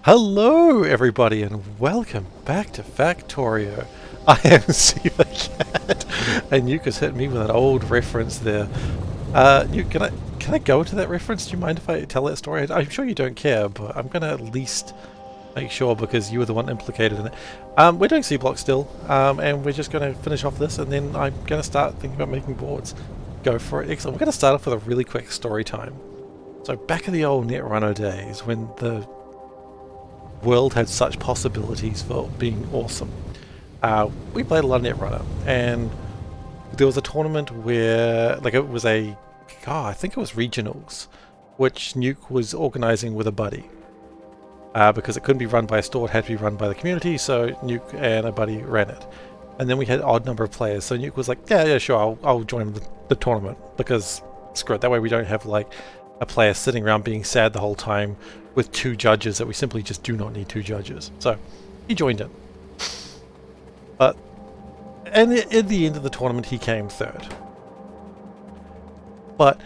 Hello everybody and welcome back to Factorio. I am SeiferKatt and Nuke has hit me with an old reference there. Nuke, can I go into that reference? Do you mind if I tell that story? I'm sure you don't care, but I'm gonna at least make sure because you were the one implicated in it. We're doing Seablock still, and we're just gonna finish off this and then I'm gonna start thinking about making boards. Go for it. Excellent. We're gonna start off with a really quick story time. So back in the old Netrunner days when the world had such possibilities for being awesome. We played a lot of Netrunner, and there was a tournament where, like, it was I think it was regionals, which Nuke was organizing with a buddy. Because it couldn't be run by a store, it had to be run by the community, so Nuke and a buddy ran it. And then we had an odd number of players, so Nuke was like, yeah, sure, I'll join the tournament, because screw it, that way we don't have, like, a player sitting around being sad the whole time with two judges that we simply just do not need two judges. So he joined in. And at the end of the tournament he came third. But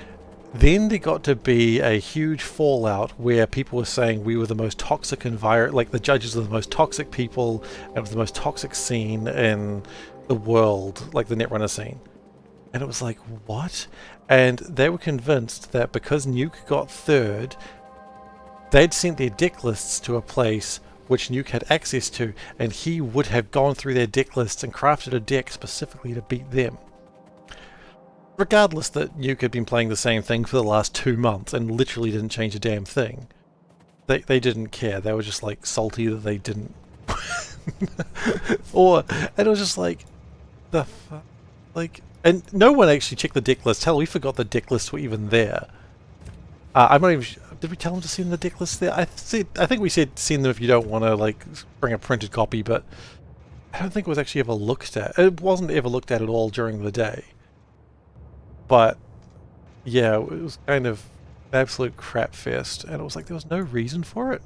then there got to be a huge fallout where people were saying we were the most toxic environment, like the judges were the most toxic people, and it was the most toxic scene in the world, like the Netrunner scene. And it was like, what? And they were convinced that because Nuke got third, they'd sent their deck lists to a place which Nuke had access to, and he would have gone through their deck lists and crafted a deck specifically to beat them. Regardless that Nuke had been playing the same thing for the last 2 months and literally didn't change a damn thing. They didn't care. They were just like salty that they didn't. And it was just like, the fuck? Like, and no one actually checked the deck list. Hell, we forgot the deck lists were even there. I'm not even. Did we tell them to send the deck list there? I think we said send them if you don't want to like bring a printed copy, but I don't think it was actually ever looked at. It wasn't ever looked at all during the day. But yeah, it was kind of an absolute crap fest, and it was like there was no reason for it.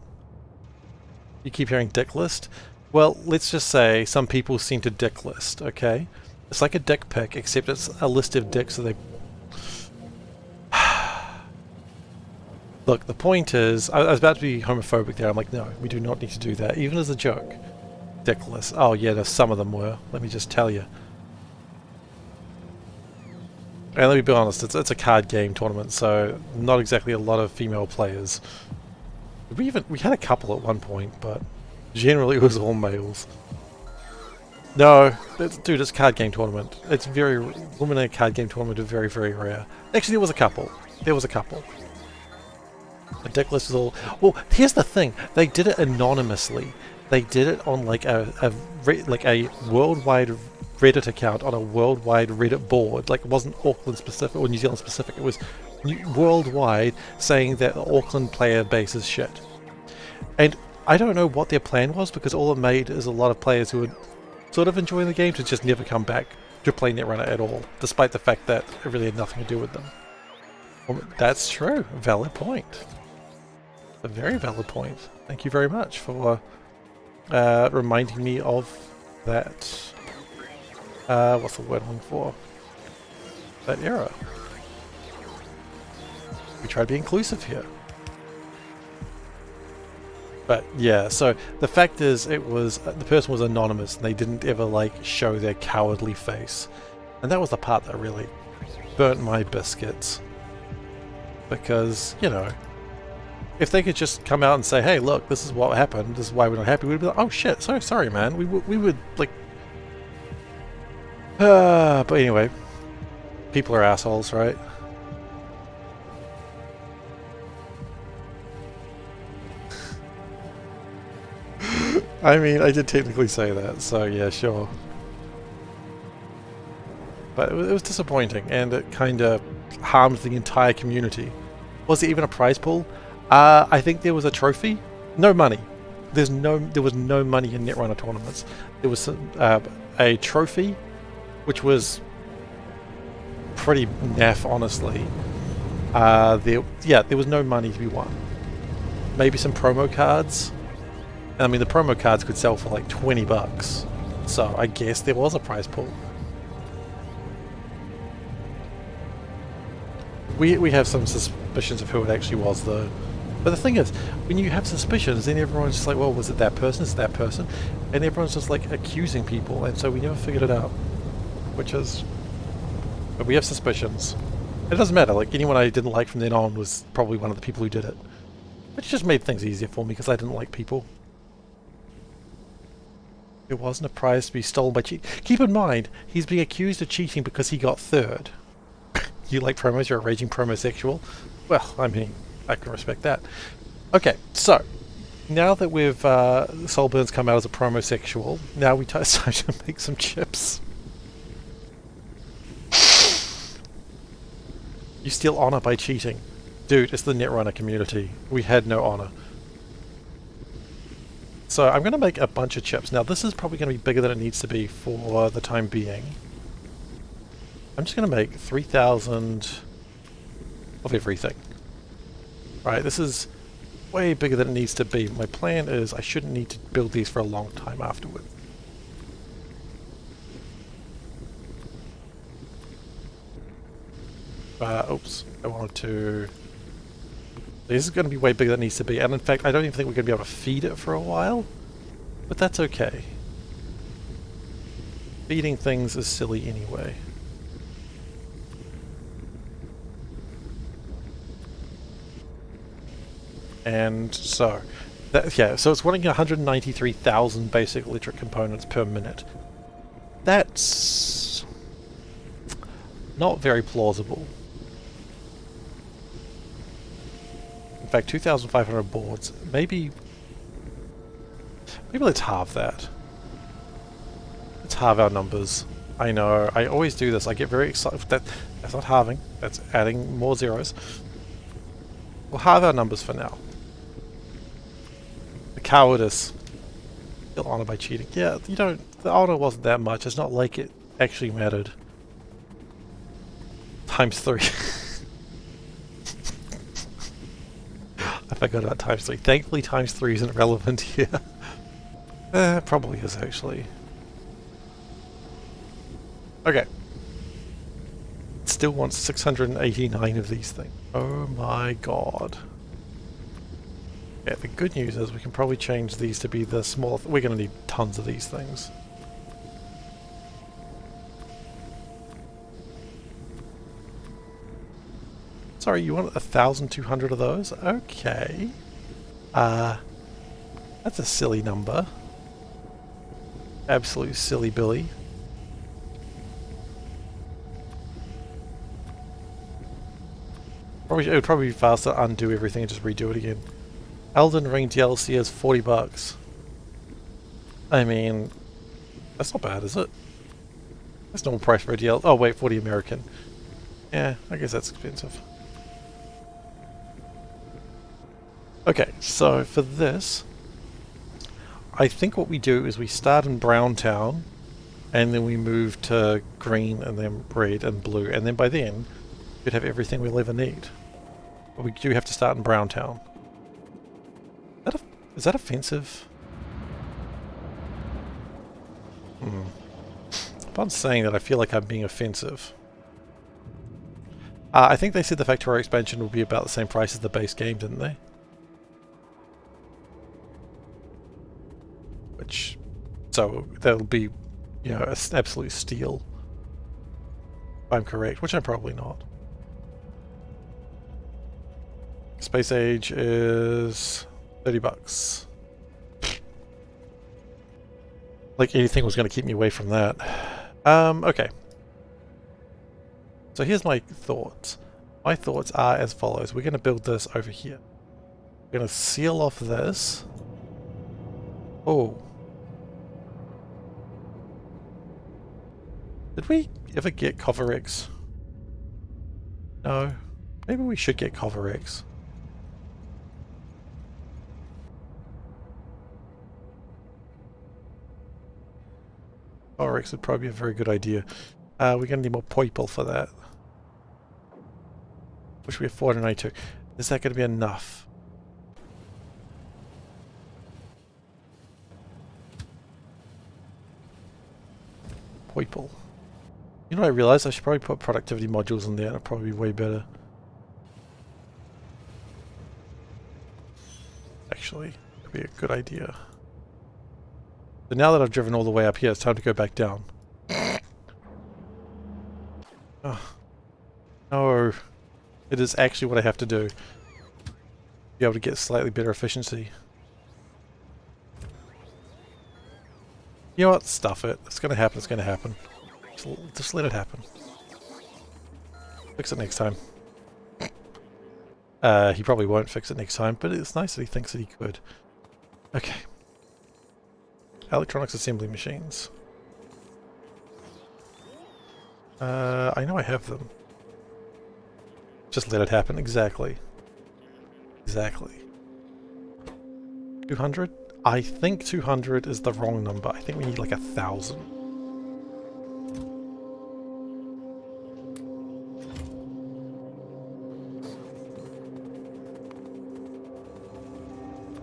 You keep hearing deck list. Well, let's just say some people sent a deck list. Okay, it's like a deck pick, except it's a list of decks that they. Look, the point is, I was about to be homophobic there. I'm like, no, we do not need to do that, even as a joke. Deck list. Oh yeah, some of them were. Let me just tell you. And let me be honest, it's a card game tournament, so not exactly a lot of female players. We had a couple at one point, but generally it was all males. No, dude, it's a card game tournament. It's women in a card game tournament are very, very rare. Actually, there was a couple. The deck list is all. Well, here's the thing: they did it anonymously. They did it on like a worldwide Reddit account on a worldwide Reddit board. Like, it wasn't Auckland specific or New Zealand specific. It was worldwide, saying that the Auckland player base is shit. And I don't know what their plan was, because all it made is a lot of players who would sort of enjoy the game to just never come back to play Netrunner at all, despite the fact that it really had nothing to do with them. Well, that's true. Valid point. A very valid point. Thank you very much for reminding me of that. What's the word I'm looking for? That era. We try to be inclusive here. But yeah, so the fact is, the person was anonymous and they didn't ever like show their cowardly face. And that was the part that really burnt my biscuits. Because, you know, if they could just come out and say, hey, look, this is what happened, this is why we're not happy, we'd be like, oh shit, so sorry, man. We would, like... but anyway, people are assholes, right? I mean, I did technically say that, so yeah, sure. But it was disappointing, and it kind of harmed the entire community. Was there even a prize pool? I think there was a trophy. No money. There was no money in Netrunner tournaments. There was a trophy, which was pretty naff, honestly. There was no money to be won. Maybe some promo cards. I mean, the promo cards could sell for like $20, so I guess there was a prize pool. We have some suspicions of who it actually was, though. But the thing is, when you have suspicions, then everyone's just like, well, was it that person? Is it that person? And everyone's just like accusing people, and so we never figured it out. Which is... But we have suspicions. It doesn't matter, like anyone I didn't like from then on was probably one of the people who did it. Which just made things easier for me because I didn't like people. It wasn't a prize to be stolen by cheat. Keep in mind, he's being accused of cheating because he got third. You like promos, you're a raging promosexual? Well, I mean, I can respect that. Okay, so, now that we've, Soulburn's come out as a promosexual, now it's time to make some chips. You steal honor by cheating. Dude, it's the Netrunner community. We had no honor. So I'm going to make a bunch of chips. Now this is probably going to be bigger than it needs to be for the time being. I'm just going to make 3,000 of everything. Right, this is way bigger than it needs to be. My plan is I shouldn't need to build these for a long time afterward. Oops, I wanted to... This is going to be way bigger than it needs to be, and in fact I don't even think we're going to be able to feed it for a while. But that's okay. Feeding things is silly anyway. And so, yeah, so it's wanting 193,000 basic electric components per minute. That's not very plausible. In fact, 2,500 boards. Maybe let's halve that. Let's halve our numbers. I know, I always do this. I get very excited. That's not halving. That's adding more zeros. We'll halve our numbers for now. The cowardice. Still honor by cheating. Yeah, you don't... The honor wasn't that much. It's not like it actually mattered. Times 3. I forgot about times 3. Thankfully times 3 isn't relevant here. Probably is actually. Okay. Still wants 689 of these things. Oh my god. Yeah, the good news is we can probably change these to be the small... We're going to need tons of these things. Sorry, you want 1,200 of those? Okay. That's a silly number. Absolute silly Billy. It would probably be faster to undo everything and just redo it again. Elden Ring DLC is 40 bucks. I mean, that's not bad, is it? That's normal price for a DLC. Oh wait, 40 American. Yeah, I guess that's expensive. Okay, so for this, I think what we do is we start in Browntown, and then we move to green, and then red and blue, and then by then, we'd have everything we'll ever need. But we do have to start in Browntown. Is that offensive? Upon saying that, I feel like I'm being offensive. I think they said the Factorio expansion will be about the same price as the base game, didn't they? Which, so that'll be, you know, an absolute steal. If I'm correct, which I'm probably not. Space Age is 30 bucks. Like anything was going to keep me away from that. Okay. So here's my thoughts. My thoughts are as follows. We're going to build this over here. We're going to seal off this. Oh. Did we ever get Coverex? No. Maybe we should get Coverex. Coverex would probably be a very good idea. We're going to need more people for that. Which we have 492. Is that going to be enough? People. You know what I realized? I should probably put productivity modules in there. It'll probably be way better. actually. It'd be a good idea. So now that I've driven all the way up here, it's time to go back down. Oh, no. It is actually what I have to do. Be able to get slightly better efficiency. You know what? Stuff it. It's going to happen. It's going to happen. Just let it happen. Fix it next time. He probably won't fix it next time, but it's nice that he thinks that he could. Okay. Electronics assembly machines. I know I have them. Just let it happen. Exactly. Exactly. 200? I think 200 is the wrong number. I think we need like 1,000.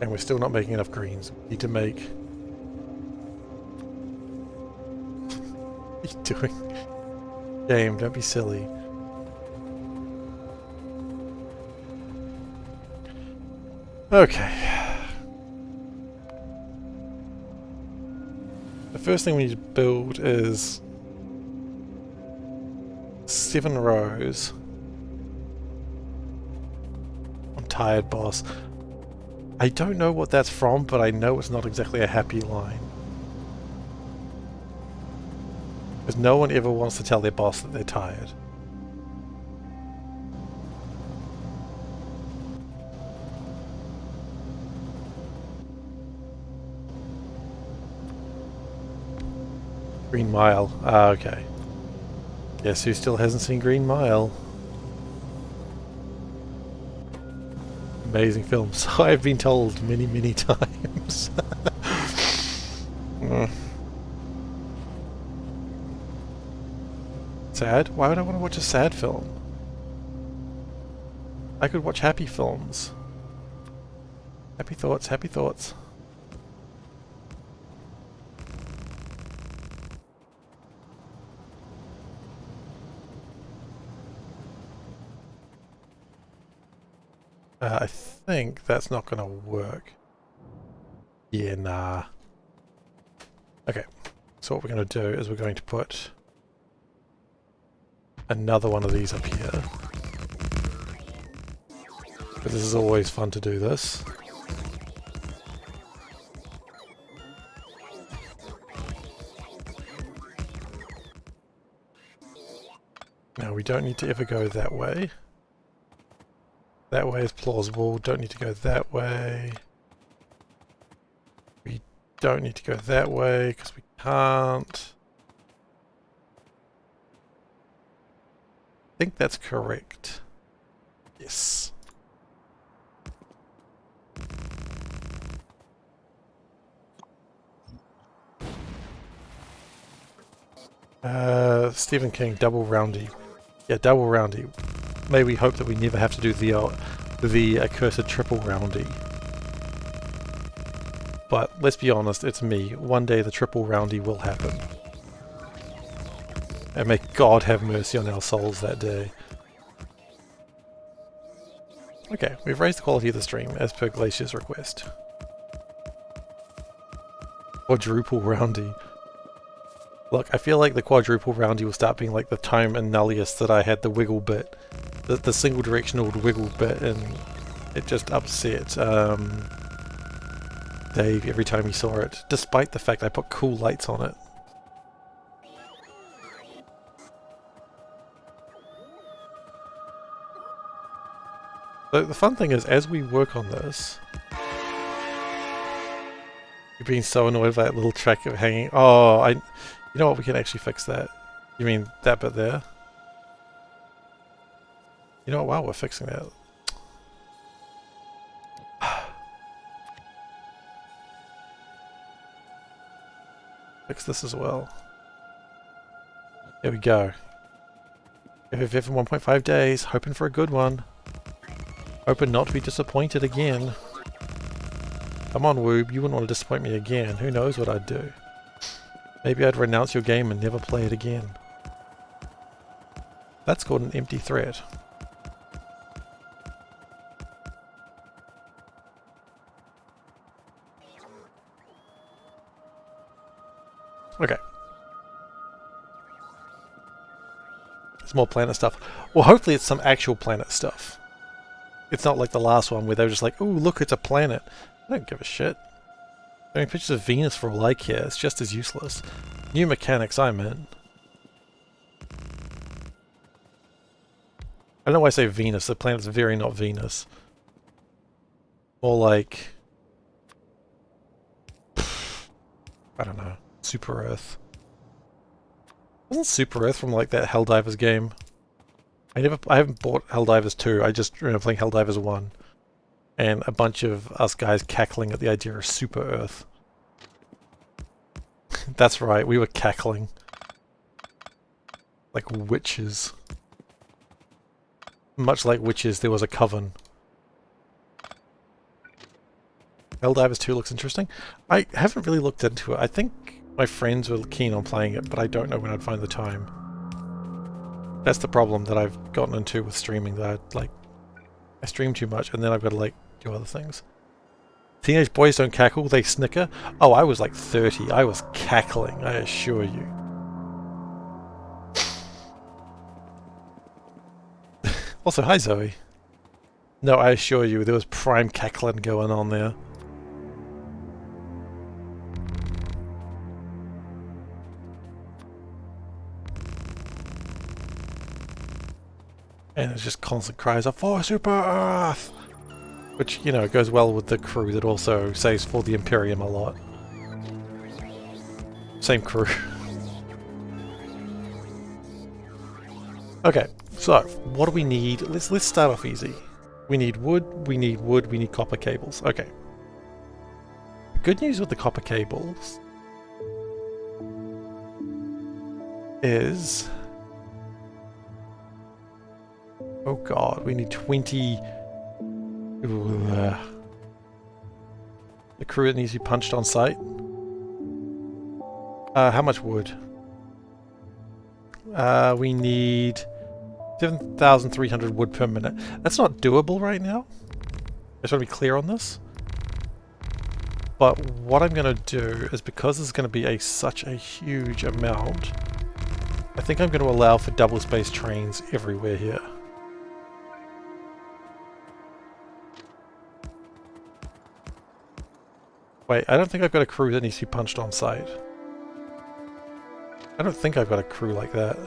And we're still not making enough greens. We need to make... What are you doing? Game, don't be silly. Okay. The first thing we need to build is 7 rows. I'm tired, boss. I don't know what that's from, but I know it's not exactly a happy line. Because no one ever wants to tell their boss that they're tired. Green Mile. Ah, okay. Guess who still hasn't seen Green Mile? Amazing film. So I've been told many, many times. Sad? Why would I want to watch a sad film? I could watch happy films. Happy thoughts, happy thoughts. I think that's not going to work. Yeah, nah. Okay, so what we're going to do is we're going to put another one of these up here. But this is always fun to do this. Now we don't need to ever go that way. That way is plausible. Don't need to go that way. We don't need to go that way because we can't. I think that's correct. Yes. Stephen King, double roundy. Yeah, double roundy. May we hope that we never have to do the accursed triple roundy. But let's be honest, it's me. One day the triple roundy will happen. And may God have mercy on our souls that day. Okay, we've raised the quality of the stream as per Glacier's request. Quadruple roundy. Look, I feel like the quadruple roundy will start being like the time in Nullius that I had the wiggle bit. The single directional wiggle bit, and it just upset Dave every time he saw it, despite the fact I put cool lights on it. So the fun thing is, as we work on this, you're being so annoyed by that little track of hanging. Oh, you know what? We can actually fix that. You mean that bit there? You know what? While we're fixing that, fix this as well. There we go. FFF in 1.5 days. Hoping for a good one. Hoping not to be disappointed again. Come on, Woob. You wouldn't want to disappoint me again. Who knows what I'd do. Maybe I'd renounce your game and never play it again. That's called an empty threat. Okay. It's more planet stuff. Well, hopefully it's some actual planet stuff. It's not like the last one where they were just like, "Ooh, look, it's a planet." I don't give a shit. I mean, pictures of Venus for all I care. It's just as useless. New mechanics, I'm in. I don't know why I say Venus. The planet's very not Venus. More like... I don't know. Super Earth. Wasn't Super Earth from like that Helldivers game? I haven't bought Helldivers 2. I just remember playing Helldivers 1. And a bunch of us guys cackling at the idea of Super Earth. That's right, we were cackling. Like witches. Much like witches, there was a coven. Helldivers 2 looks interesting. I haven't really looked into it. I think my friends were keen on playing it, but I don't know when I'd find the time. That's the problem that I've gotten into with streaming, that I stream too much and then I've got to do other things. Teenage boys don't cackle, they snicker. Oh, I was like 30. I was cackling, I assure you. Also, hi Zoe. No, I assure you, there was prime cackling going on there. And it's just constant cries of "For Super Earth!" Which, you know, goes well with the crew that also says "For the Imperium" a lot. Same crew. Okay, so what do we need? Let's start off easy. We need wood, we need copper cables. Okay. Good news with the copper cables is... oh god, we need 20... the crew that needs to be punched on site. How much wood? We need 7,300 wood per minute. That's not doable right now. I just want to be clear on this. But what I'm going to do is, because there's going to be such a huge amount, I think I'm going to allow for double-spaced trains everywhere here. Wait, I don't think I've got a crew that needs to be punched on site. I don't think I've got a crew like that.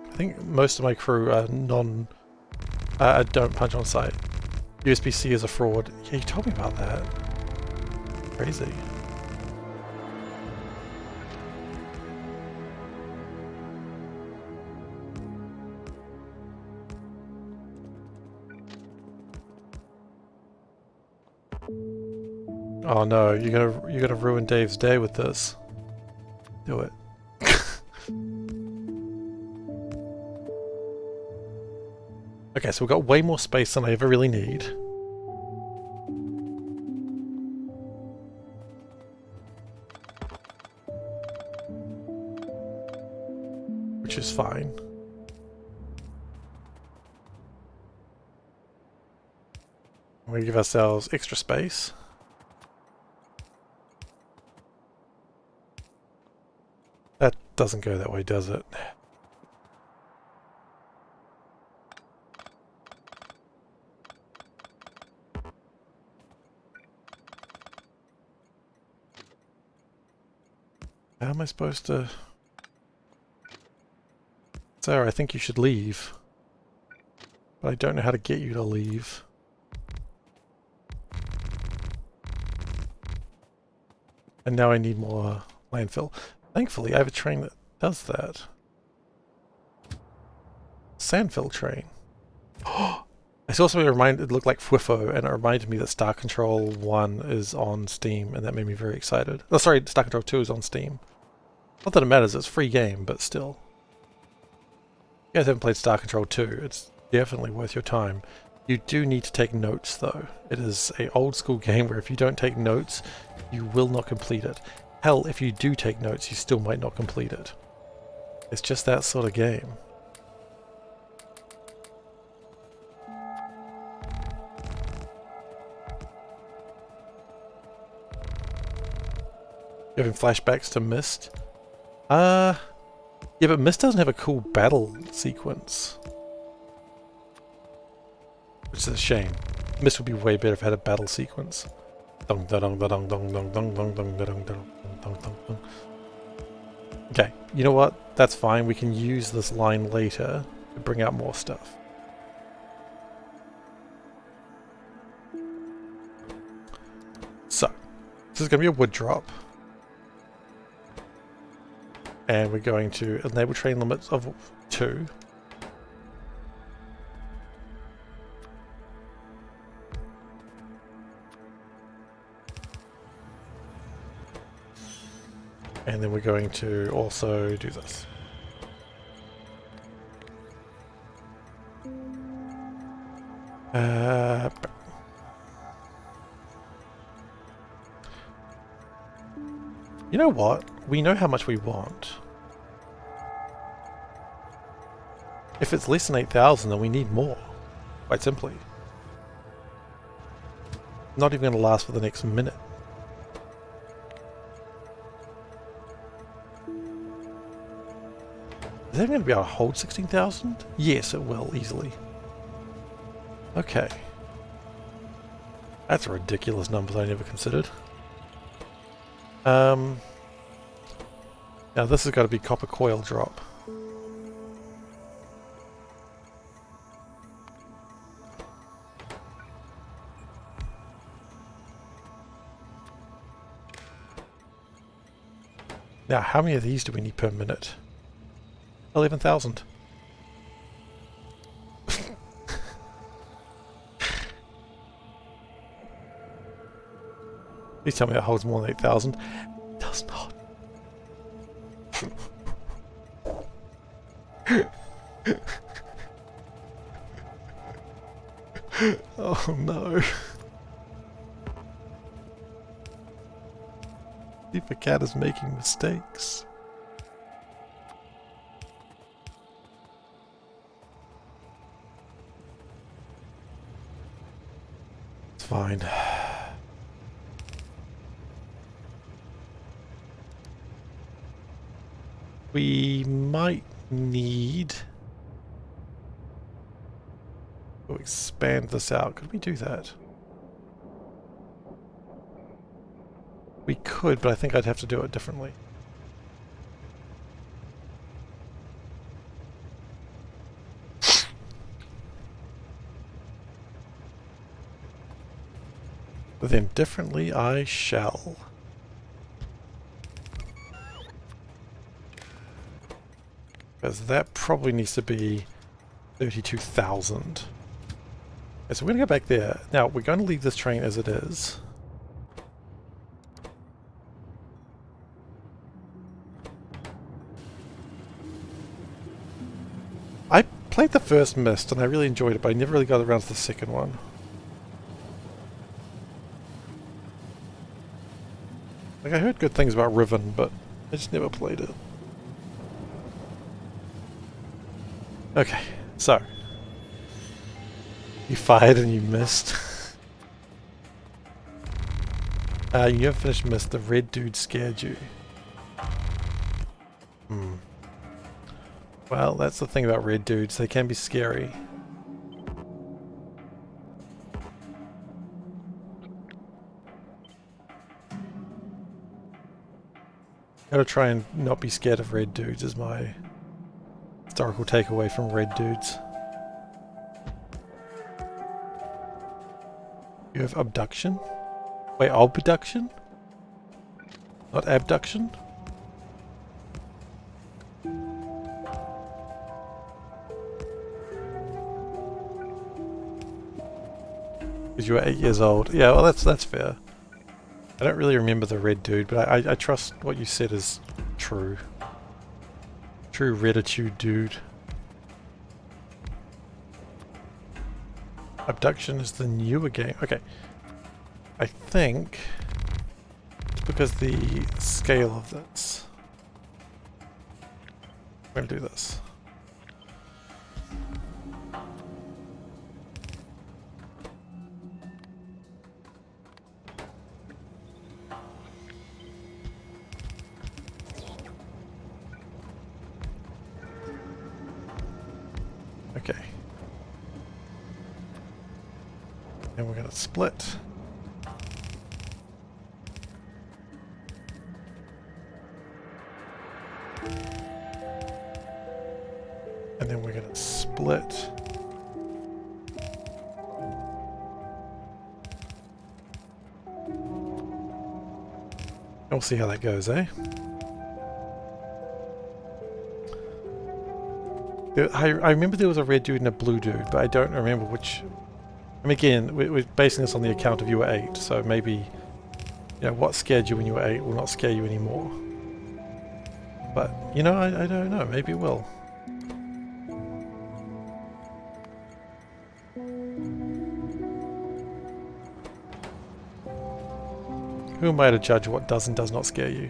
I think most of my crew are don't punch on site. USB-C is a fraud. Yeah, you told me about that. Crazy. Oh no, you're gonna ruin Dave's day with this. Do it. Okay, so we've got way more space than I ever really need. Which is fine. We give ourselves extra space. That doesn't go that way, does it? How am I supposed to... Sarah, I think you should leave. But I don't know how to get you to leave. And now I need more landfill. Thankfully, I have a train that does that. Sandfill train. I saw something it looked like Fwifo, and it reminded me that Star Control 1 is on Steam, and that made me very excited. Oh, sorry, Star Control 2 is on Steam. Not that it matters, it's a free game, but still. If you guys haven't played Star Control 2, it's definitely worth your time. You do need to take notes, though. It is an old school game where if you don't take notes, you will not complete it. Hell, if you do take notes, you still might not complete it. It's just that sort of game. You having flashbacks to Myst? Yeah, but Myst doesn't have a cool battle sequence. Which is a shame. Myst would be way better if it had a battle sequence. Dong da dong da dong dong dong dong dong dong da dong da dong dong dong dong. Okay, you know what? That's fine. We can use this line later to bring out more stuff. So, this is going to be a wood drop. And we're going to enable train limits of 2. And then we're going to also do this. You know what? We know how much we want. If it's less than 8,000, then we need more. Quite simply. Not even going to last for the next minute. Is that going to be able to hold 16,000? Yes, it will, easily. Okay. That's a ridiculous number that I never considered. Now this has got to be copper coil drop. Now, how many of these do we need per minute? 11,000. Please tell me that holds more than 8,000. It does not. Oh no. SeiferKatt is making mistakes. It's fine. We might need to expand this out. Could we do that? We could, but I think I'd have to do it differently. But then differently I shall. Because that probably needs to be 32,000. Okay, so we're going to go back there. Now, we're going to leave this train as it is. I played the first Myst and I really enjoyed it, but I never really got around to the second one. Like, I heard good things about Riven, but I just never played it. Okay, so. You fired and you missed. You haven't finished Myst. The red dude scared you. Well, that's the thing about red dudes. They can be scary. Gotta try and not be scared of red dudes is my historical takeaway from red dudes. You have abduction? Wait, abduction? Not abduction? Because you were 8 years old. Yeah, well that's fair. I don't really remember the red dude, but I trust what you said is true. True Redditude dude. Abduction is the newer game. Okay. I think it's because the scale of this. We're gonna do this. Okay. And we're gonna split. And then we're gonna split. We'll see how that goes, eh? I remember there was a red dude and a blue dude, but I don't remember which. I mean, again, we're basing this on the account of you were 8, so maybe, you know, what scared you when you were 8 will not scare you anymore. But, you know, I don't know. Maybe it will. Who am I to judge what does and does not scare you?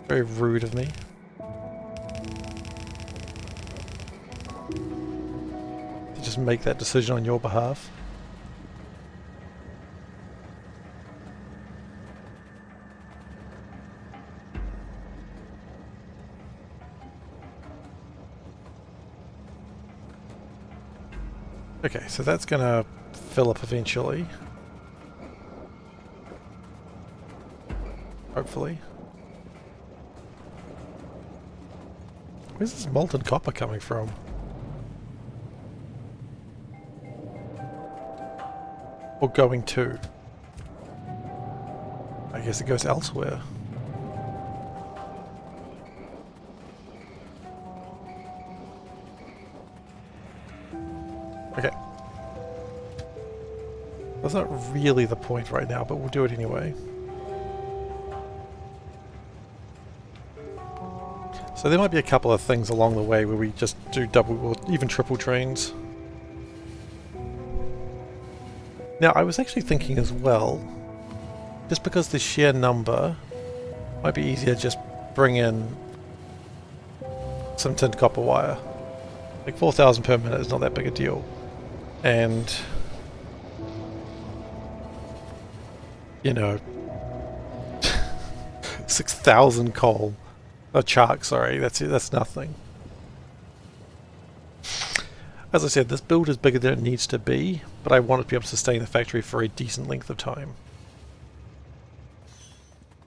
Very rude of me. To just make that decision on your behalf. Okay, so that's gonna fill up eventually. Hopefully. Where's this molten copper coming from? Or going to? I guess it goes elsewhere. Okay. That's not really the point right now, but we'll do it anyway. So there might be a couple of things along the way where we just do double or even triple trains. Now I was actually thinking as well, just because the sheer number, might be easier just bring in some tinned copper wire. Like 4,000 per minute is not that big a deal. And, you know, 6,000 coal. Oh, chark, sorry, that's nothing. As I said, this build is bigger than it needs to be, but I want it to be able to sustain the factory for a decent length of time.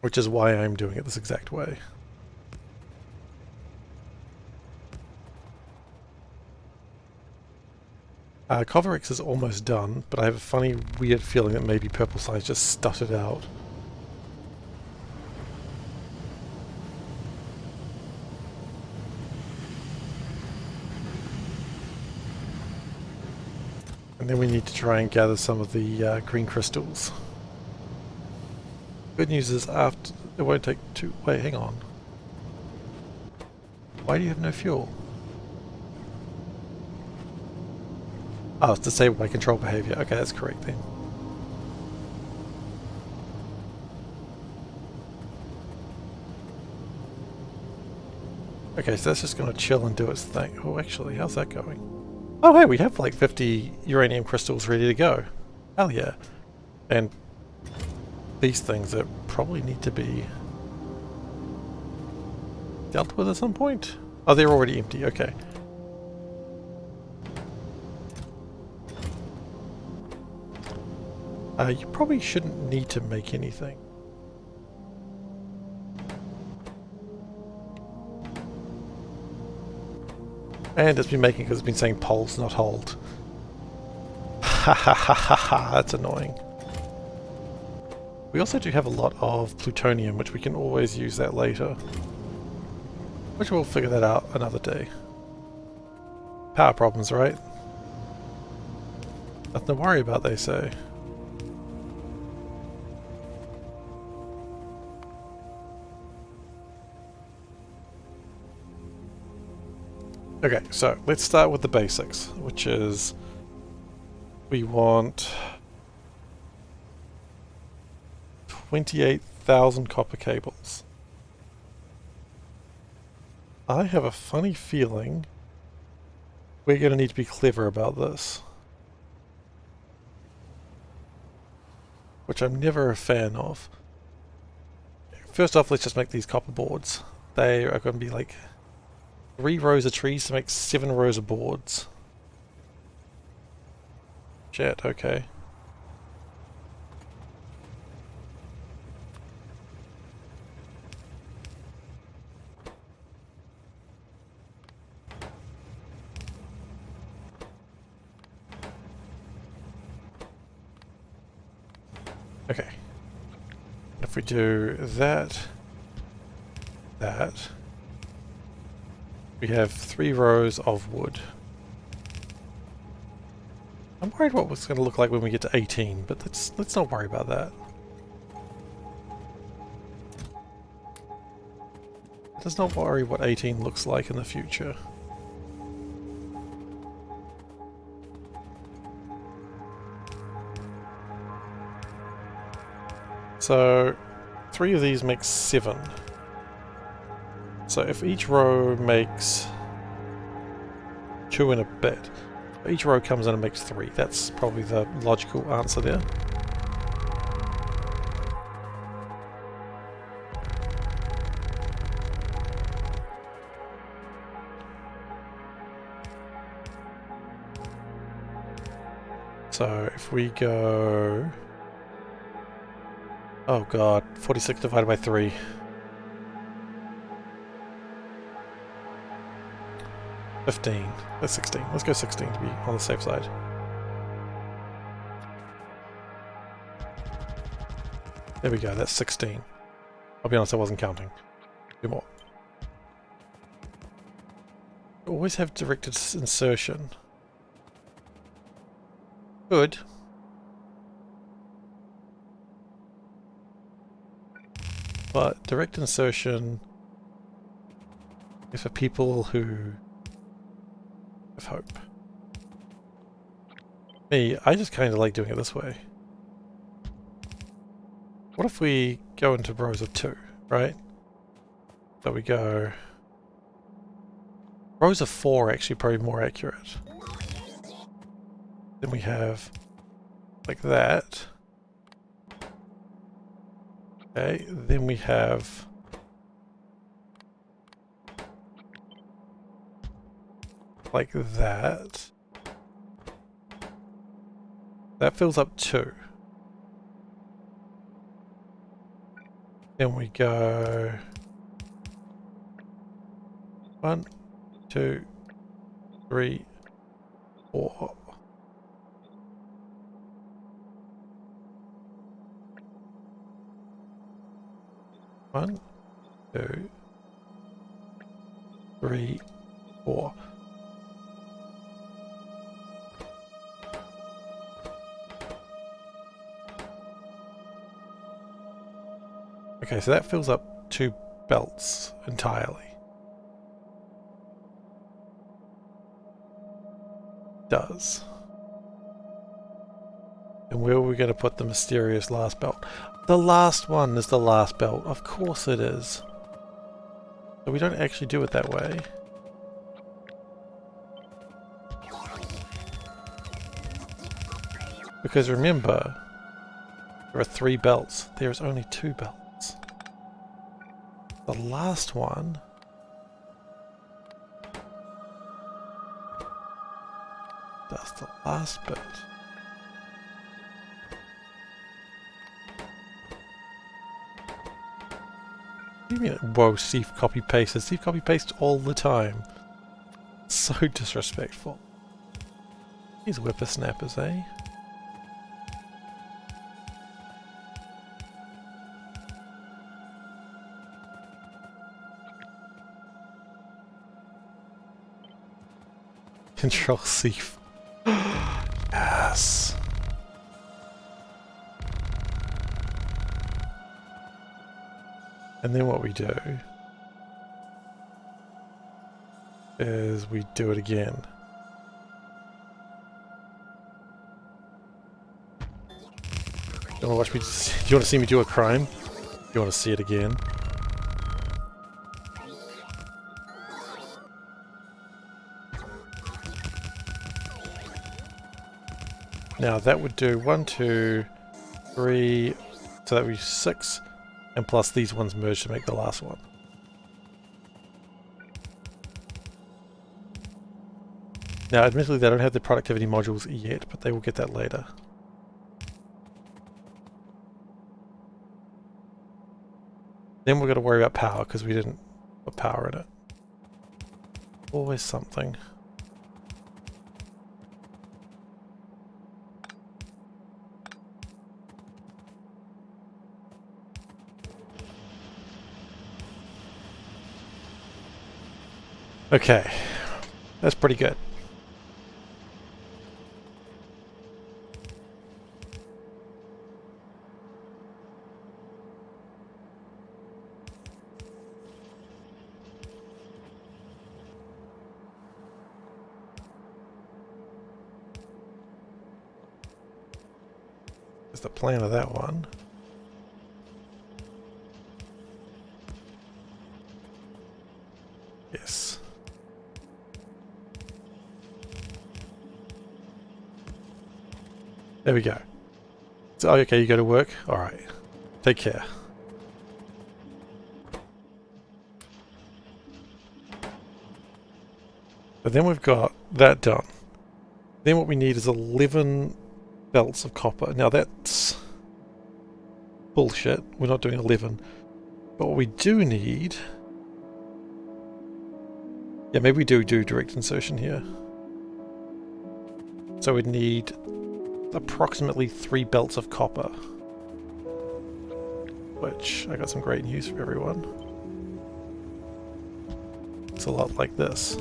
Which is why I'm doing it this exact way. Coverix is almost done, but I have a funny, weird feeling that maybe Purple Size just stuttered out. And then we need to try and gather some of the green crystals. Good news is after it won't take too. Wait, hang on. Why do you have no fuel? Oh, it's disabled by control behavior. Okay, that's correct then. Okay, so that's just going to chill and do its thing. Oh, actually, how's that going? Oh, hey, we have like 50 uranium crystals ready to go. Hell yeah. And these things that probably need to be dealt with at some point. Oh, they're already empty. Okay. You probably shouldn't need to make anything. And it's been making because it's been saying pulse, not hold. Ha ha ha ha ha, that's annoying. We also do have a lot of plutonium, which we can always use that later. Which we'll figure that out another day. Power problems, right? Nothing to worry about, they say. Okay, so let's start with the basics, which is we want 28,000 copper cables. I have a funny feeling we're going to need to be clever about this. Which I'm never a fan of. First off, let's just make these copper boards. They are going to be like 3 rows of trees to make 7 rows of boards. Shit, okay. Okay. If we do that, we have 3 rows of wood. I'm worried what it's going to look like when we get to 18, but let's not worry about that. Let's not worry what 18 looks like in the future. So 3 of these makes 7. So if each row makes 2 and a bit, each row comes in and makes 3. That's probably the logical answer there. So if we go... Oh god, 46 divided by 3. $15. That's 16. Let's go 16 to be on the safe side. There we go, that's 16. I'll be honest, I wasn't counting. 2 more. Always have directed insertion. Good. But direct insertion is for people who have hope. Me, I just kind of like doing it this way. What if we go into rows of 2, right? So we go... Rows of 4 are actually probably more accurate. Then we have like that. Okay, then we have like that. That fills up 2. Then we go 1, 2, 3, 4. One, 2, 3, 4. Okay, so that fills up 2 belts entirely. Does. And where are we going to put the mysterious last belt? The last one is the last belt. Of course it is. But we don't actually do it that way. Because remember, there are 3 belts. There's only 2 belts. The last one... does the last bit. What do you mean? Whoa, Steve copy pastes. Steve copy pastes all the time. So disrespectful. These whippersnappers, eh? Control C. Yes. And then what we do is we do it again. You want to watch me? Do you want to see me do a crime? You want to see it again? Now that would do 1, 2, 3, so that would be 6, and plus these ones merge to make the last one. Now admittedly they don't have the productivity modules yet, but they will get that later. Then we're going to worry about power, because we didn't put power in it. Always something. Okay, that's pretty good. There's the plan of that one. Yes. There we go. So, okay, you go to work? Alright. Take care. But then we've got that done. Then what we need is 11 belts of copper. Now that's bullshit. We're not doing 11. But what we do need... Yeah, maybe we do direct insertion here. So we'd need approximately 3 belts of copper. Which, I got some great news for everyone. It's a lot like this.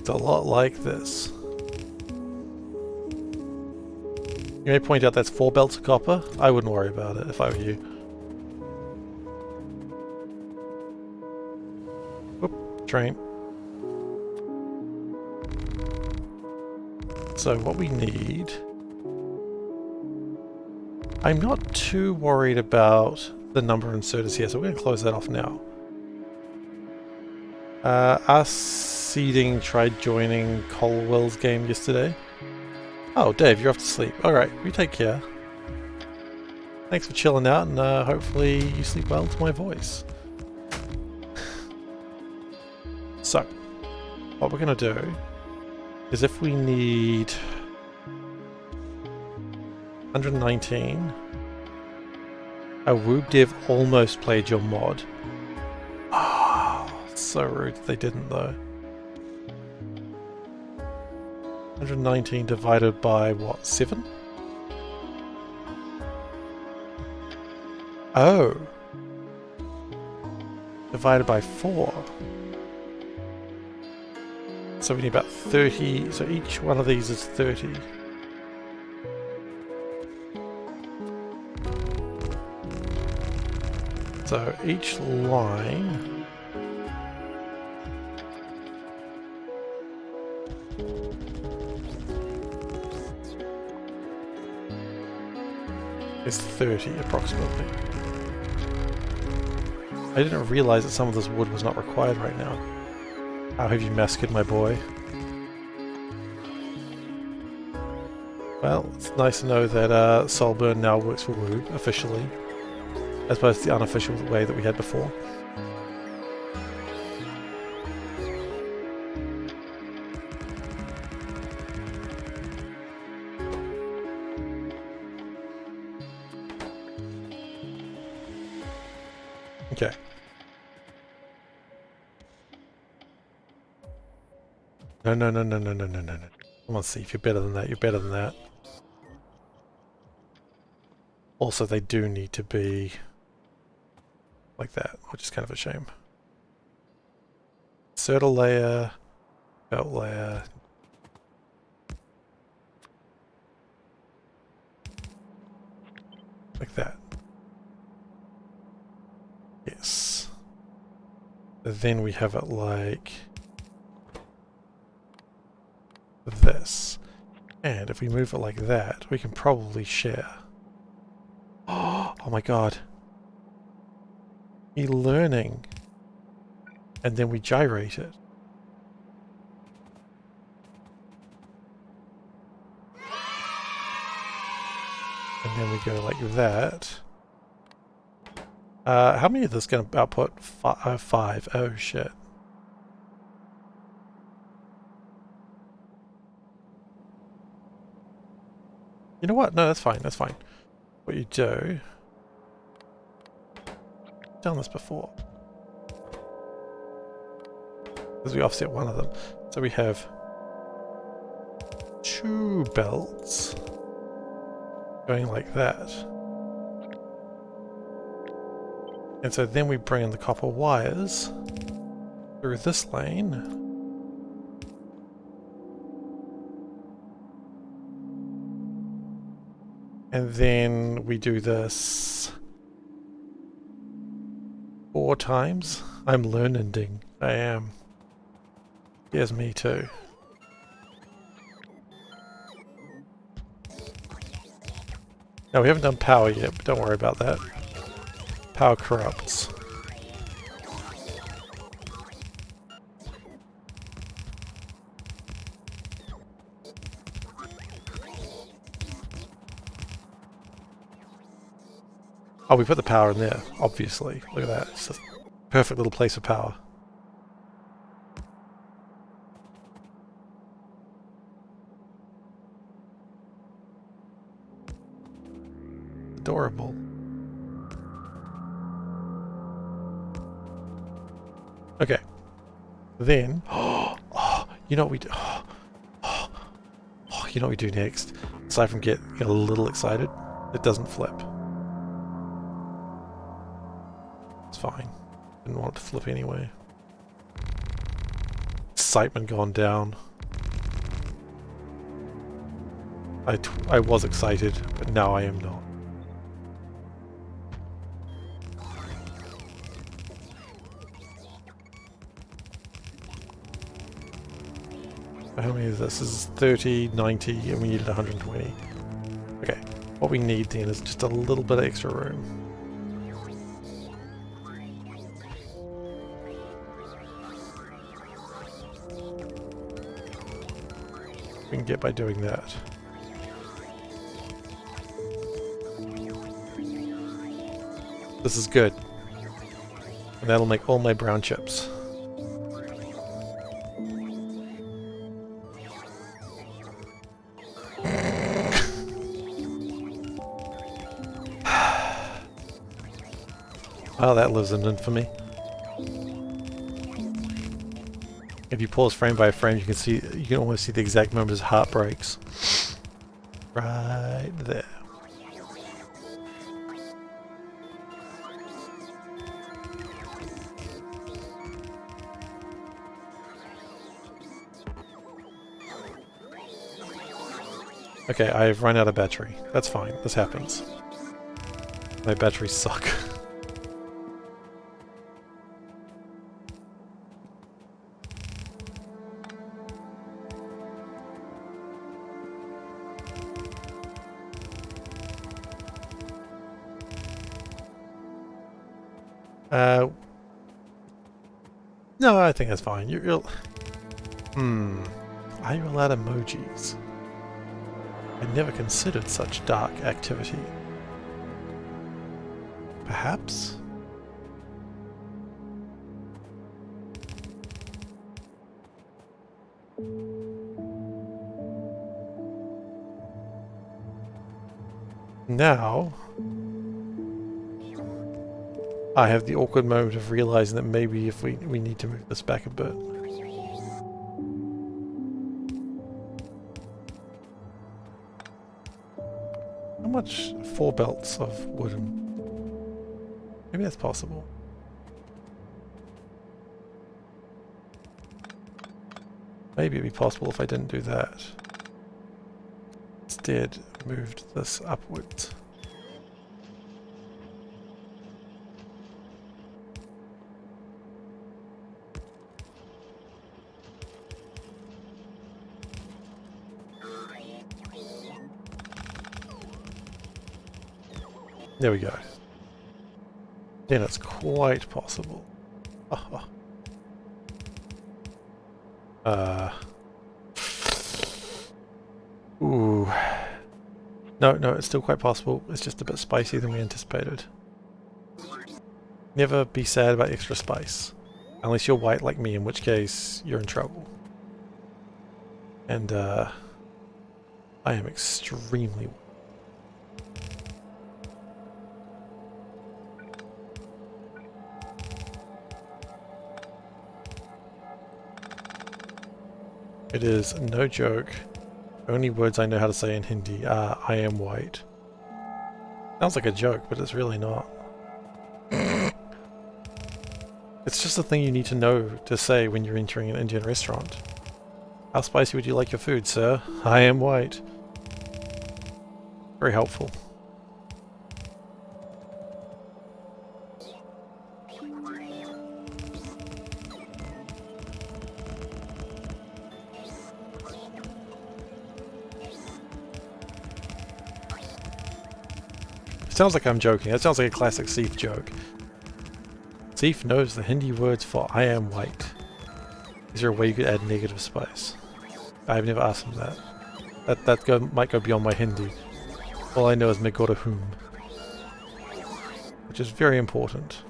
It's a lot like this. You may point out that's 4 belts of copper. I wouldn't worry about it if I were you. Whoop, train. So what we need... I'm not too worried about the number of inserters here, so we're going to close that off now. Us Seeding tried joining Colwell's game yesterday. Oh, Dave, you're off to sleep. Alright, you take care. Thanks for chilling out, and hopefully you sleep well to my voice. So, what we're going to do is if we need 119... A Woob Dev almost played your mod. Oh, so rude they didn't though. 119 divided by what, 7? Oh. Divided by 4. So we need about 30, so each one of these is 30. So each line is 30 approximately. I didn't realize that some of this wood was not required right now. How have you massacred my boy? Well, it's nice to know that Soulburn now works for Woob officially, as opposed to the unofficial way that we had before. Okay. No. Come on, Steve, you're better than that, you're better than that. Also, they do need to be like that, which is kind of a shame. Insert a layer, belt layer. Like that. Yes. Then we have it like this. And if we move it like that, we can probably share. Oh, Oh my god. E-learning. And then we gyrate it. And then we go like that. How many of this going to output? 5. Oh shit. You know what? No, that's fine. That's fine. What you do... I've done this before. Because we offset one of them. So we have 2 belts going like that. And so then we bring in the copper wires through this lane. And then we do this 4 times. I'm learning. I am. Yes, me too. Now we haven't done power yet, but don't worry about that. Power corrupts. Oh, we put the power in there, obviously. Look at that. It's a perfect little place for power. Adorable. Okay. Then, you know what we do? You know what we do next? Aside from get a little excited, it doesn't flip. It's fine. Didn't want it to flip anyway. Excitement gone down. I was excited, but now I am not. How many is this? This is 30, 90, and we needed 120. Okay, what we need then is just a little bit of extra room. We can get by doing that. This is good. And that'll make all my brown chips. Oh, that lives in infamy. If you pause frame by frame, you can almost see the exact moment his heart breaks. Right there. Okay, I've run out of battery. That's fine. This happens. My batteries suck. No, I think that's fine. Are you allowed emojis? I never considered such dark activity. Perhaps? Now, I have the awkward moment of realizing that maybe if we need to move this back a bit. How much? 4 belts of wooden. Maybe that's possible. Maybe it'd be possible if I didn't do that. Instead, moved this upwards. There we go. then it's quite possible. Ooh. No, it's still quite possible. It's just a bit spicier than we anticipated. Never be sad about extra spice. Unless you're white like me, in which case you're in trouble. And I am extremely white. It is no joke. Only words I know how to say in Hindi are I am white. Sounds like a joke, but it's really not. It's just a thing you need to know to say when you're entering an Indian restaurant. How spicy would you like your food, sir? I am white. Very helpful. Sounds like I'm joking. That sounds like a classic Seif joke. Seif knows the Hindi words for I am white. Is there a way you could add negative spice? I've never asked him that. That might go beyond my Hindi. All I know is Megora whom. Which is very important.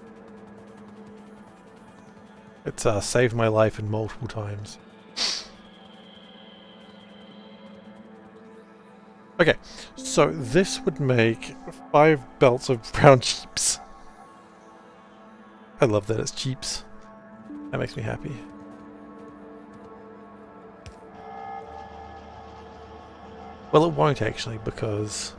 It's saved my life in multiple times. Okay, so this would make 5 belts of brown cheeps. I love that it's cheeps. That makes me happy. Well, it won't actually, because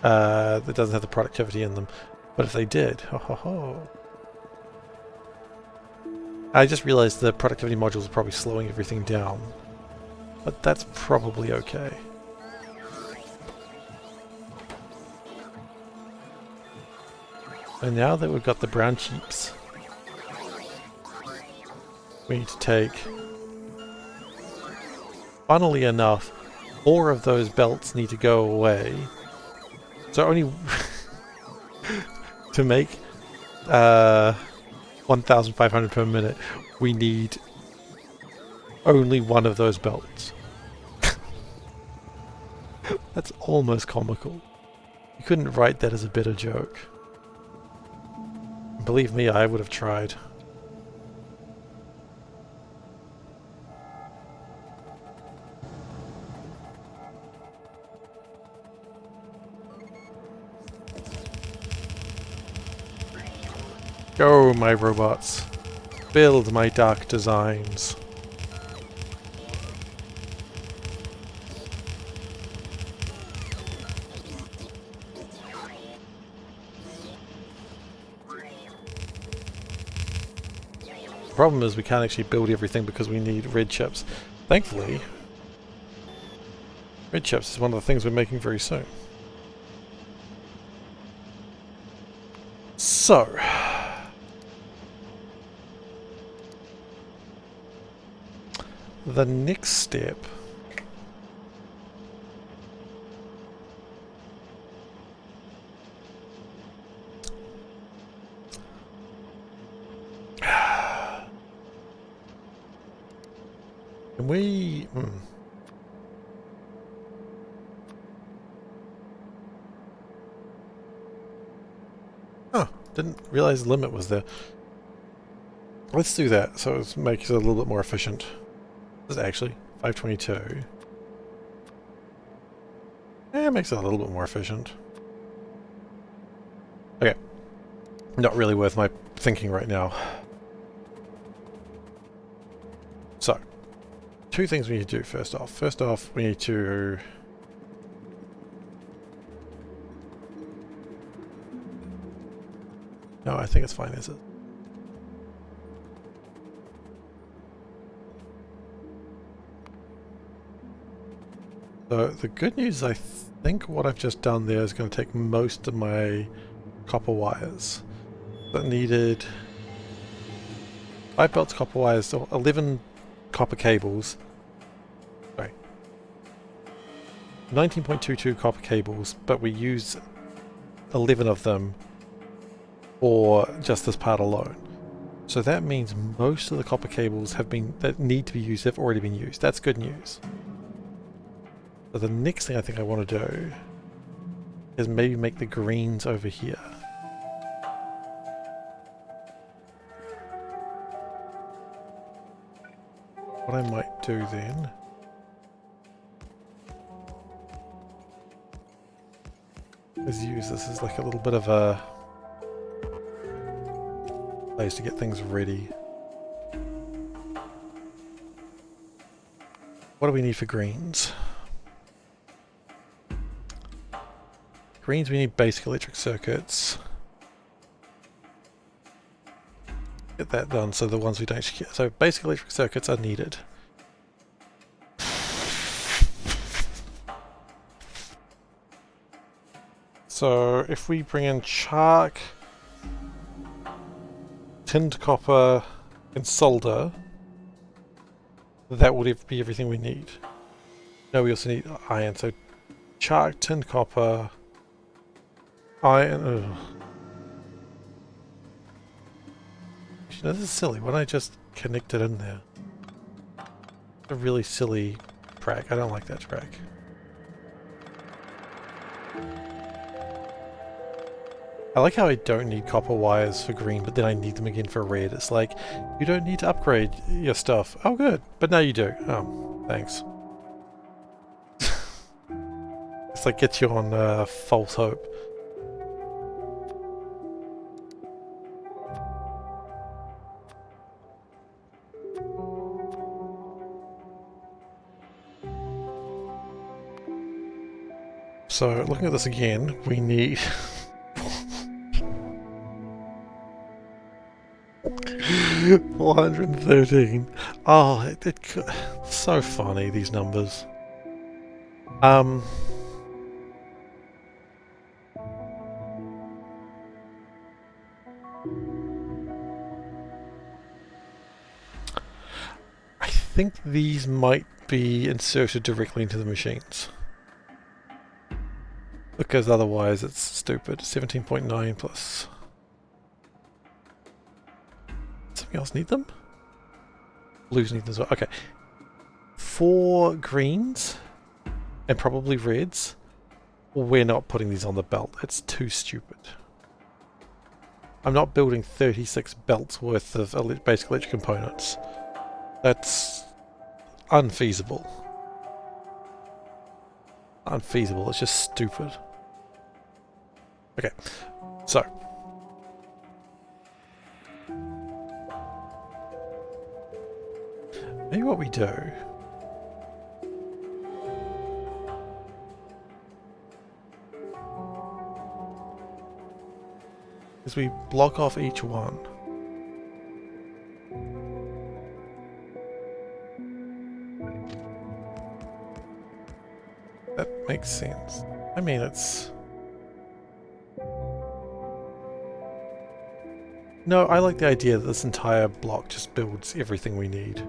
it doesn't have the productivity in them. But if they did, ho ho ho. I just realized the productivity modules are probably slowing everything down. But that's probably okay. And now that we've got the brown cheeps, we need to take, funnily enough, 4 of those belts need to go away. So only to make 1,500 per minute, we need only 1 of those belts. That's almost comical. You couldn't write that as a better joke. Believe me, I would have tried. Go, my robots. Build my dark designs. The problem is we can't actually build everything because we need red chips. Thankfully, red chips is one of the things we're making very soon. So, the next step can we oh, didn't realize the limit was there. Let's do that so it makes it a little bit more efficient. This is actually 522. Yeah, it makes it a little bit more efficient. Okay. Not really worth my thinking right now. So, 2 things we need to do first off. First off, we need to no, I think it's fine as it. So the good news is I think what I've just done there is going to take most of my copper wires. That needed 5 belts copper wires, so 11 copper cables. Sorry. 19.22 copper cables, but we use 11 of them for just this part alone. So that means most of the copper cables that need to be used have already been used. That's good news. So the next thing I think I want to do is maybe make the greens over here. What I might do then is use this as like a little bit of a place to get things ready. What do we need for greens? Greens, we need basic electric circuits. Get that done, so the ones we don't actually get. So basic electric circuits are needed. So if we bring in chalk, tinned copper, and solder, that would be everything we need. No, we also need iron. So chalk, tinned copper, iron. Ugh. You know, this is silly. Why don't I just connect it in there? It's a really silly track. I don't like that track. I like how I don't need copper wires for green, but then I need them again for red. It's like, you don't need to upgrade your stuff. Oh, good. But now you do. Oh, thanks. It's like, gets you on false hope. So, looking at this again, we need... 413. Oh, it so funny, these numbers. I think these might be inserted directly into the machines. Because otherwise it's stupid. 17.9 plus... Something else need them? Blues need them as well. Okay. 4 greens and probably reds. We're not putting these on the belt. It's too stupid. I'm not building 36 belts worth of basic electric components. That's unfeasible. Unfeasible. It's just stupid. Okay. So. Maybe what we do is we block off each one. That makes sense. I mean, it's... No, I like the idea that this entire block just builds everything we need.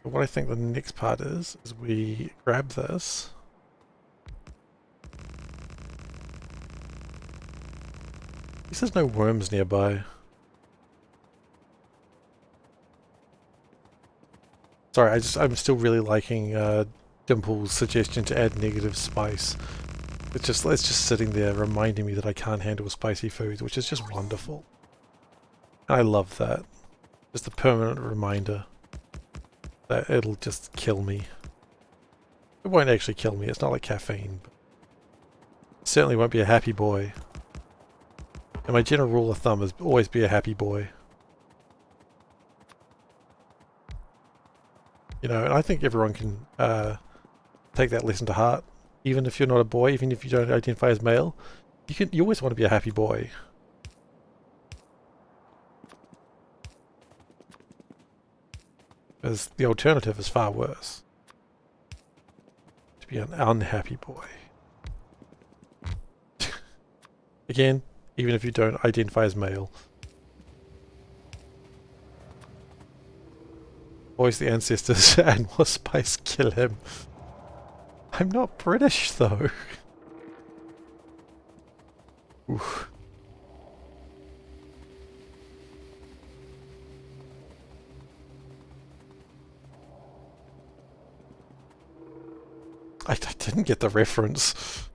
But what I think the next part is we grab this. At least there's no worms nearby. Sorry, I'm still really liking Dimple's suggestion to add negative spice. It's just sitting there reminding me that I can't handle spicy foods, which is just wonderful. I love that. Just a permanent reminder that it'll just kill me. It won't actually kill me, it's not like caffeine. But it certainly won't be a happy boy. And my general rule of thumb is always be a happy boy. You know, and I think everyone can take that lesson to heart. Even if you're not a boy, even if you don't identify as male, you always want to be a happy boy. Because the alternative is far worse. To be an unhappy boy. Again, even if you don't identify as male. Voice the ancestors and more spice kill him. I'm not British though. Oof. I didn't get the reference.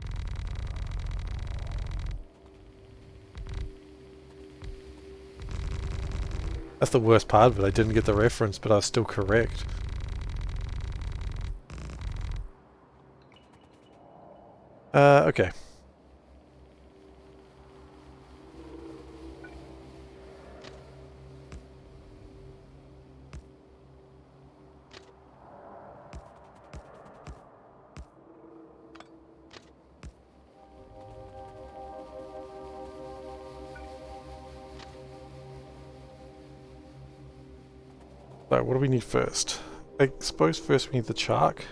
That's the worst part of it. I didn't get the reference, but I was still correct. Okay. So, what do we need first? I suppose first we need the shark.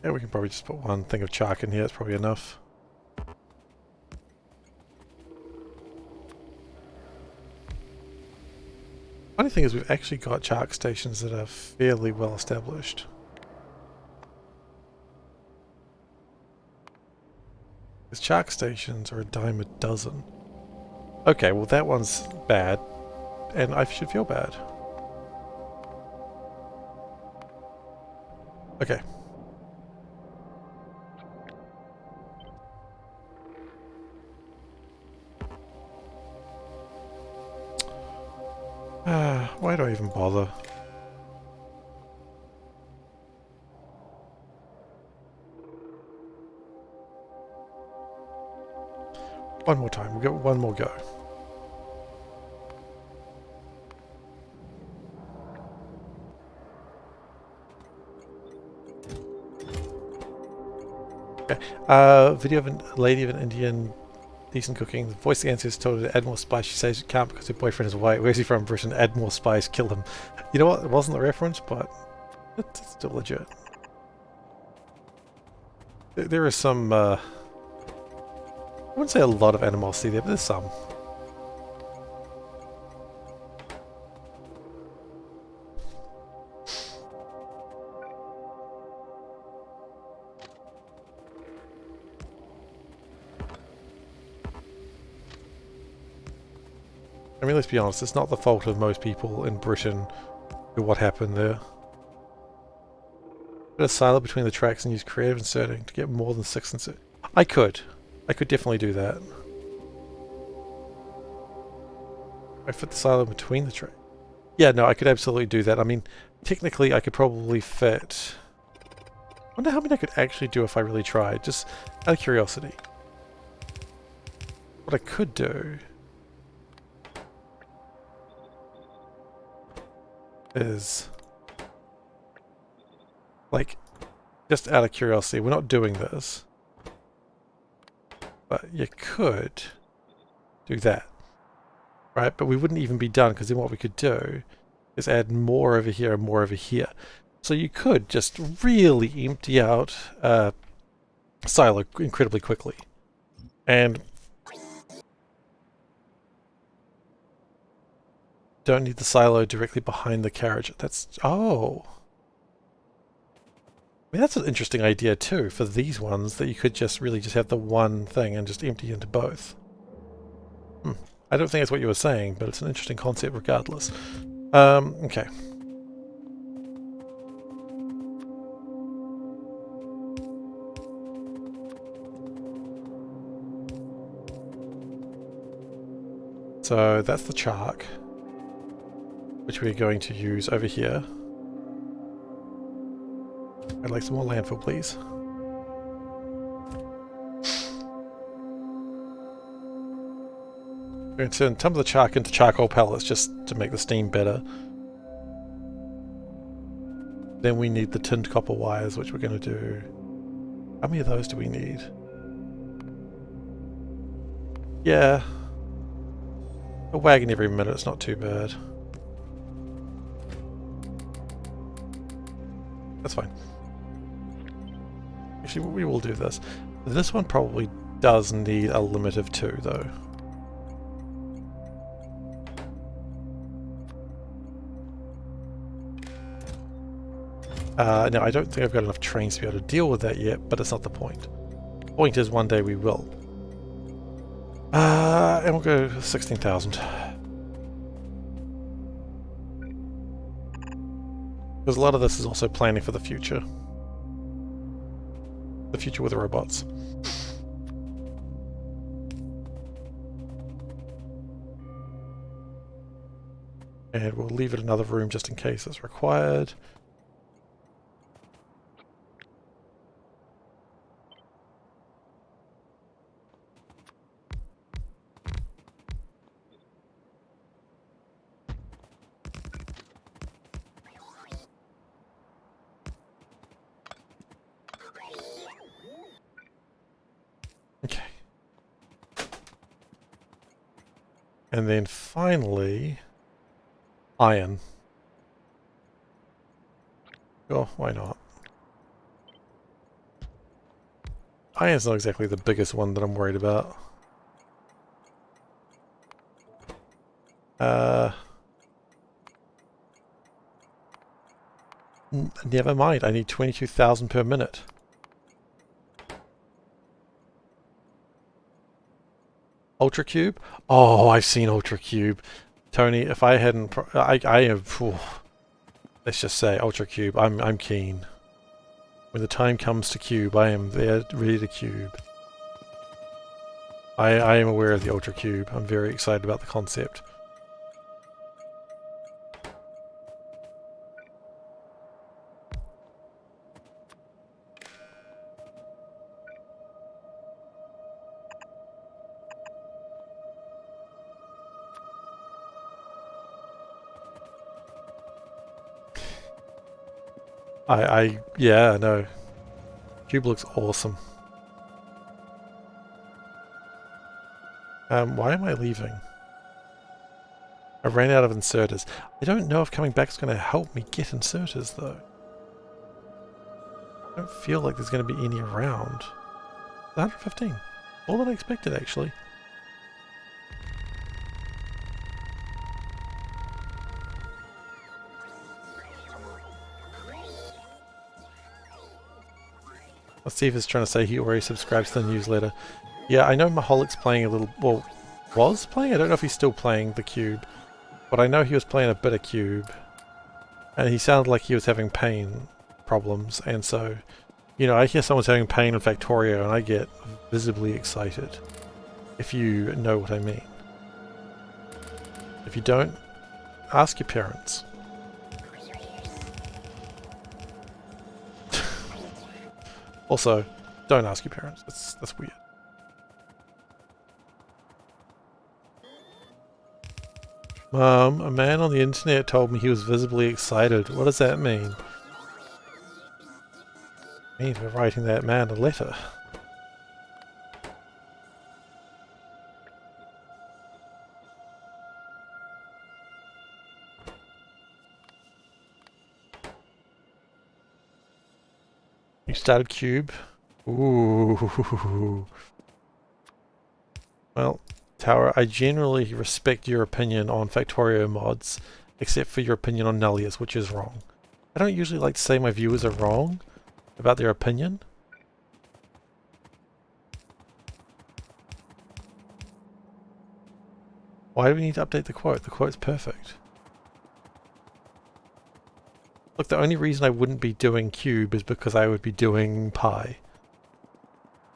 Yeah, we can probably just put one thing of chark in here, it's probably enough. Funny thing is we've actually got chark stations that are fairly well established. Because chark stations are a dime a dozen. Okay, well that one's bad, and I should feel bad. Okay. Why do I even bother? One more time, we'll get one more go. Okay. Video of a lady of an Indian decent cooking. The voice of the ancestors told her to add more spice. She says she can't because her boyfriend is white. Where's he from? Britain. Add more spice, kill him. You know what? It wasn't the reference, but it's still legit. There is some, I wouldn't say a lot of animosity there, but there's some. I mean, let's be honest, it's not the fault of most people in Britain for what happened there. Put a silo between the tracks and use creative inserting to get more than 6 insert. I could definitely do that. I fit the silo between the tracks. Yeah, no, I could absolutely do that. I mean, technically I could probably fit... I wonder how many I could actually do if I really tried, just out of curiosity. What I could do is, like, just out of curiosity, we're not doing this, but you could do that, right? But we wouldn't even be done, because then what we could do is add more over here and more over here. So you could just really empty out silo incredibly quickly. And don't need the silo directly behind the carriage. That's... oh. I mean, that's an interesting idea too, for these ones, that you could just really just have the one thing and just empty into both. I don't think that's what you were saying, but it's an interesting concept regardless. Okay. So that's the chark, which we're going to use over here. I'd like some more landfill, please. We're going to turn some of the chark into charcoal pellets just to make the steam better. Then we need the tinned copper wires, which we're going to do... how many of those do we need? Yeah. A wagon every minute, it's not too bad. That's fine. Actually, we will do this. This one probably does need a limit of 2, though. Now, I don't think I've got enough trains to be able to deal with that yet, but it's not the point. The point is one day we will. And we'll go 16,000. Because a lot of this is also planning for the future. The future with the robots. And we'll leave it another room just in case it's required. Okay. And then finally, iron. Oh, why not? Iron's not exactly the biggest one that I'm worried about. Never mind, I need 22,000 per minute. Ultra Cube? Oh, I've seen Ultra Cube. Tony, if I hadn't... I have... Let's just say, Ultra Cube, I'm keen. When the time comes to cube, I am there, ready to cube. I am aware of the Ultra Cube. I'm very excited about the concept. Yeah, no. Cube looks awesome. Why am I leaving? I ran out of inserters. I don't know if coming back is going to help me get inserters, though. I don't feel like there's going to be any around. 115. More than I expected, actually. Steve is trying to say he already subscribes to the newsletter. Yeah, I know Maholik's playing a little... Well, was playing? I don't know if he's still playing the Cube. But I know he was playing a bit of Cube. And he sounded like he was having pain problems. And so, you know, I hear someone's having pain in Factorio and I get visibly excited. If you know what I mean. If you don't, ask your parents. Also, don't ask your parents. That's weird. Mom, a man on the internet told me he was visibly excited. What does that mean? It means we're writing that man a letter. You started Cube. Ooh. Well, Tower, I generally respect your opinion on Factorio mods, except for your opinion on Nullius, which is wrong. I don't usually like to say my viewers are wrong about their opinion. Why do we need to update the quote? The quote's perfect. Look, the only reason I wouldn't be doing Cube is because I would be doing Pi.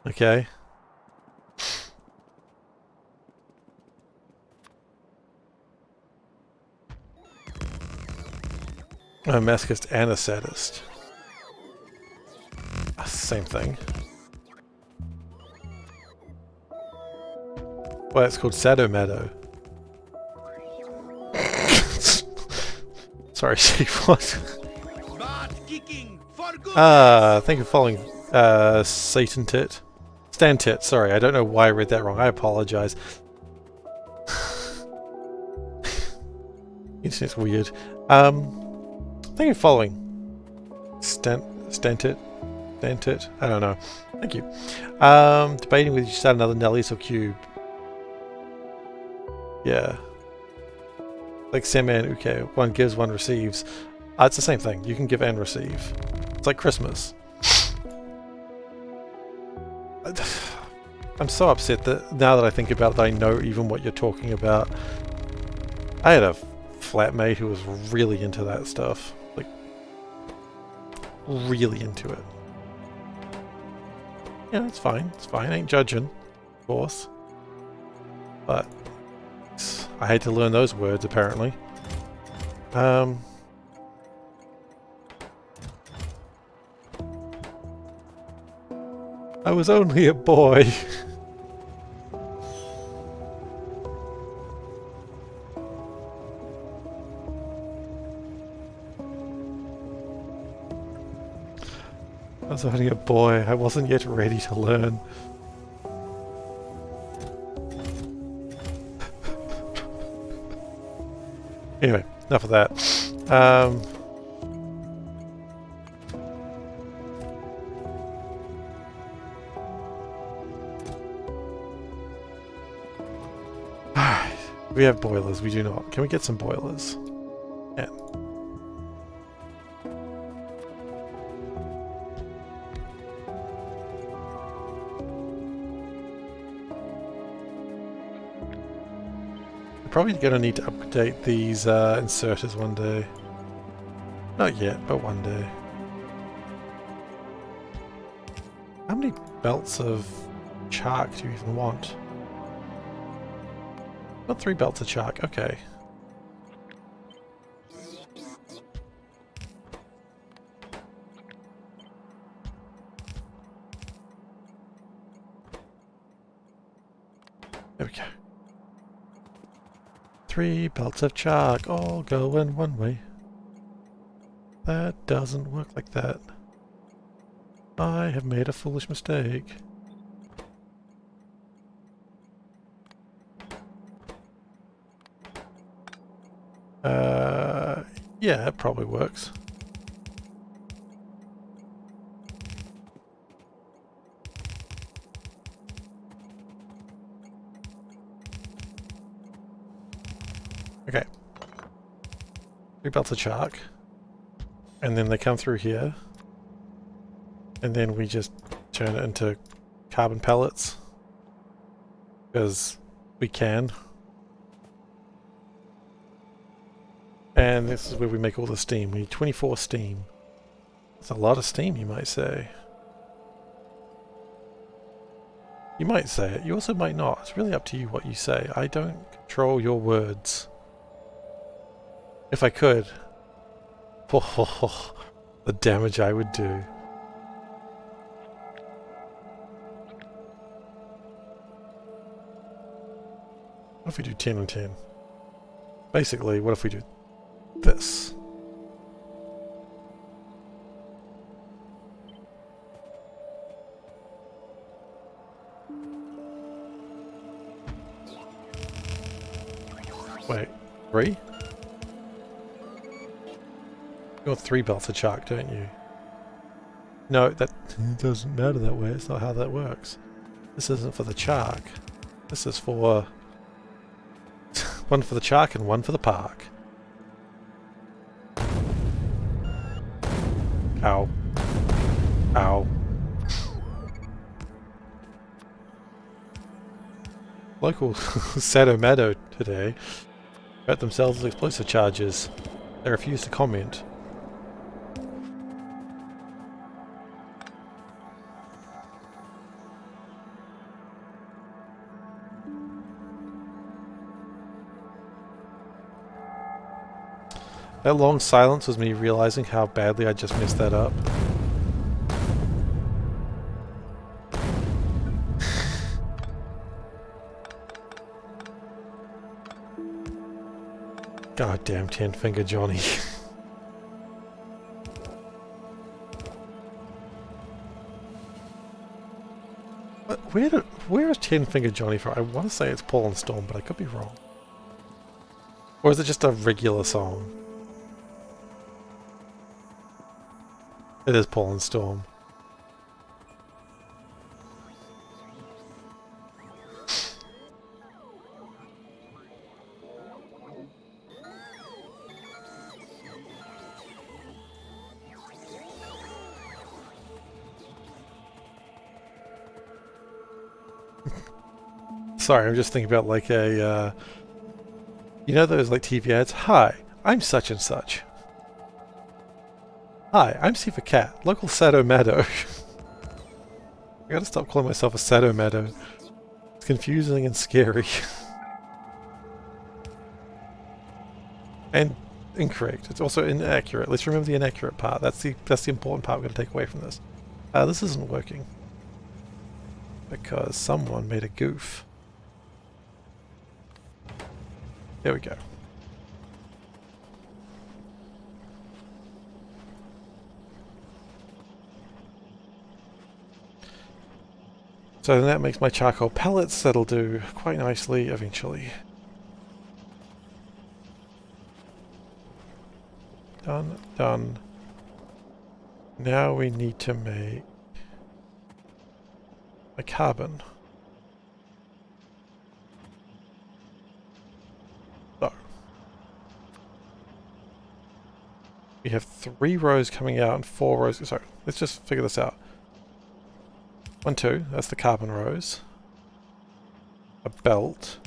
Okay? A masochist and a sadist. Same thing. Well, it's called Sadomaso. Sorry, Steve, what? Thank you for following, Satan Tit. Stan Tit, sorry, I don't know why I read that wrong, I apologize. Internet's weird. Thank you for following. Stan Tit. sent it. I don't know. Thank you. Debating whether you start another Nellies or Cube. Yeah. Like Sema and Uke. One gives, one receives. It's the same thing. You can give and receive. It's like Christmas. I'm so upset that now that I think about it, I know even what you're talking about. I had a flatmate who was really into that stuff. Like, really into it. Yeah, it's fine. It's fine. I ain't judging, of course. But I had to learn those words, apparently. I was only a boy. I was only a boy. I wasn't yet ready to learn. Anyway, enough of that. We have boilers. We do not. Can we get some boilers? Yeah. Probably going to need to update these inserters one day. Not yet, but one day. How many belts of chark do you even want? Got 3 belts of chark, okay. There we go. 3 belts of chark, all going one way. That doesn't work like that. I have made a foolish mistake. Yeah, it probably works. Okay. 3 belts of chark. And then they come through here. And then we just turn it into carbon pellets. Because we can. And this is where we make all the steam. We need 24 steam. That's a lot of steam, you might say. You might say it. You also might not. It's really up to you what you say. I don't control your words. If I could. Oh, the damage I would do. What if we do 10 and 10? Basically, what if we do this? Wait, 3? You got 3 belts of chark, don't you? No, that doesn't matter that way. It's not how that works. This isn't for the chark. This is for... one for the chark and one for the park. Ow. Ow. Local Sadomado today hurt themselves with explosive charges. They refuse to comment. That long silence was me realizing how badly I just messed that up. Goddamn 10-finger Johnny. Where is 10-finger Johnny from? I want to say it's Paul and Storm, but I could be wrong. Or is it just a regular song? It is Paul and Storm. Sorry, I'm just thinking about like a, you know those like TV ads? Hi, I'm such and such. Hi, I'm SeiferKatt, local Sadomado. I gotta stop calling myself a Sadomado. It's confusing and scary. And incorrect. It's also inaccurate. Let's remember the inaccurate part. That's the important part we're gonna take away from this. This isn't working. Because someone made a goof. There we go. So then that makes my charcoal pellets. That'll do quite nicely eventually. Done, done. Now we need to make a carbon. So we have 3 rows coming out and 4 rows. Sorry, let's just figure this out. 1, 2, that's the carbon rows. A belt.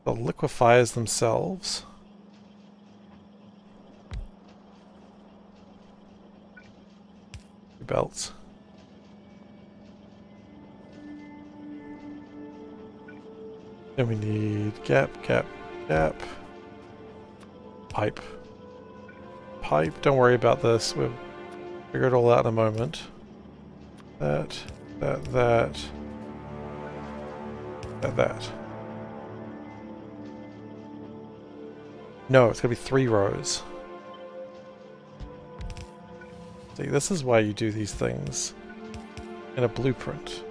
The liquefiers themselves. Belts. Then we need gap, gap, gap. Pipe. Pipe, don't worry about this. We'll figure it all out in a moment. That. No, it's gonna be 3 rows. See, this is why you do these things in a blueprint.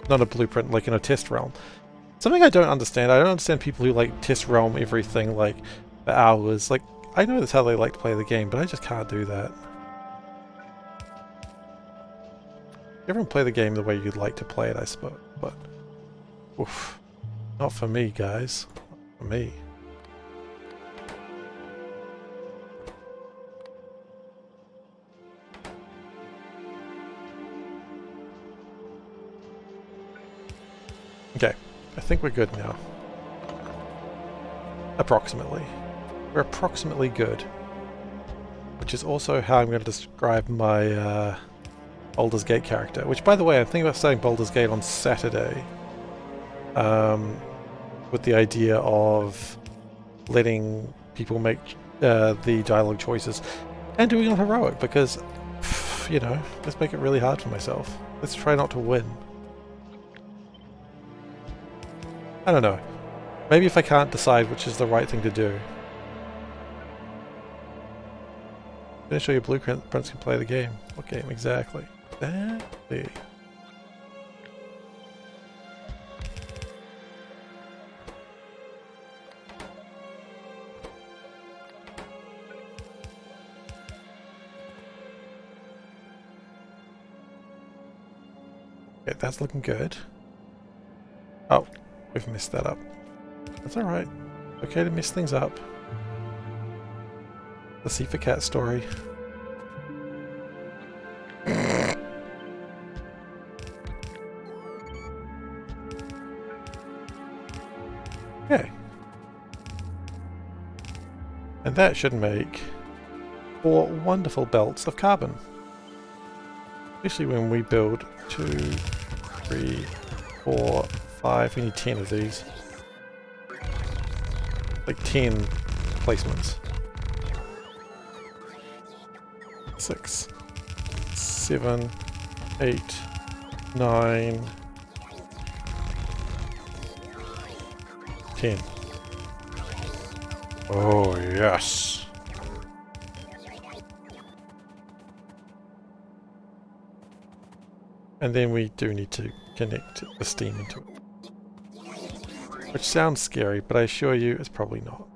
Not a blueprint, like in a test realm. Something I don't understand. I don't understand people who like test realm everything like for hours. Like, I know that's how they like to play the game, but I just can't do that. Everyone play the game the way you'd like to play it, I suppose, but oof, not for me, guys. Not for me. Okay, I think we're good now. Approximately. We're approximately good. Which is also how I'm going to describe my Baldur's Gate character. Which, by the way, I'm thinking about starting Baldur's Gate on Saturday. With the idea of letting people make the dialogue choices. And doing it on heroic, because, you know, let's make it really hard for myself. Let's try not to win. I don't know. Maybe if I can't decide which is the right thing to do. Finish all your blueprints can play the game. What game exactly? Exactly. Okay, that's looking good. Oh. We've messed that up. That's alright. Okay to mess things up. The SeiferKatt story. Okay. And that should make 4 wonderful belts of carbon. Especially when we build 2, 3, 4, 5, we need 10 of these. Like 10 placements. 6, 7, 8, 9, 10. Oh yes! And then we do need to connect the steam into it. Which sounds scary, but I assure you it's probably not.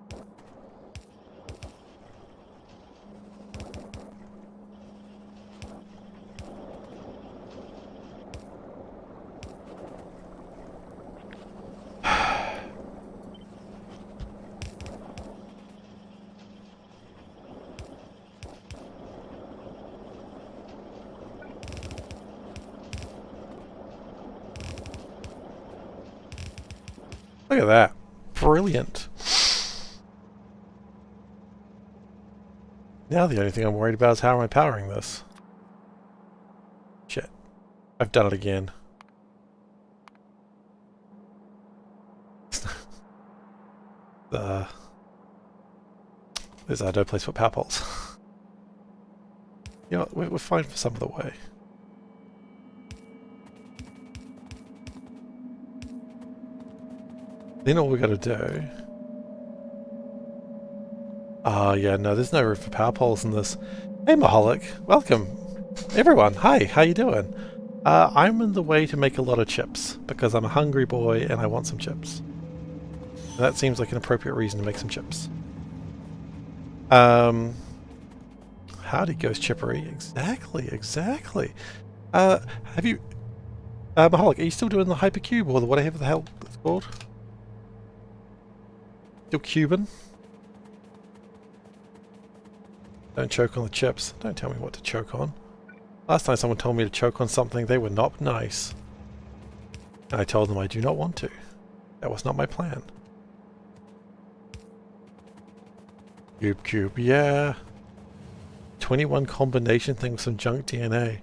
Look at that. Brilliant. Now the only thing I'm worried about is how am I powering this? Shit. I've done it again. There's no place for power poles. You know what, we're fine for some of the way. Then all we gotta do... yeah, no, there's no room for power poles in this. Hey Maholic, welcome. Everyone, hi, how you doing? I'm in the way to make a lot of chips, because I'm a hungry boy and I want some chips. And that seems like an appropriate reason to make some chips. Howdy, Ghost Chippery. Exactly. Have you... Maholic, are you still doing the hypercube, or the whatever the hell it's called? Still cubing? Don't choke on the chips. Don't tell me what to choke on. Last time someone told me to choke on something, they were not nice. And I told them I do not want to. That was not my plan. Cube, yeah. 21 combination thing with some junk DNA.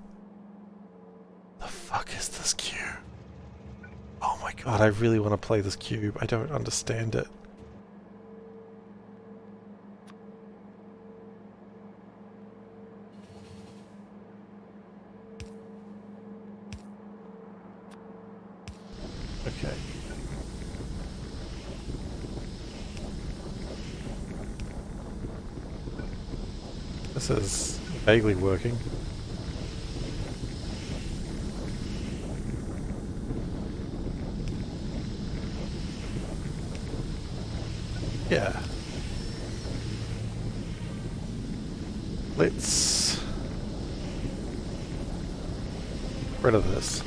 The fuck is this cube? Oh my god, I really want to play this cube. I don't understand it. Okay. This is vaguely working. Yeah. Let's get rid of this.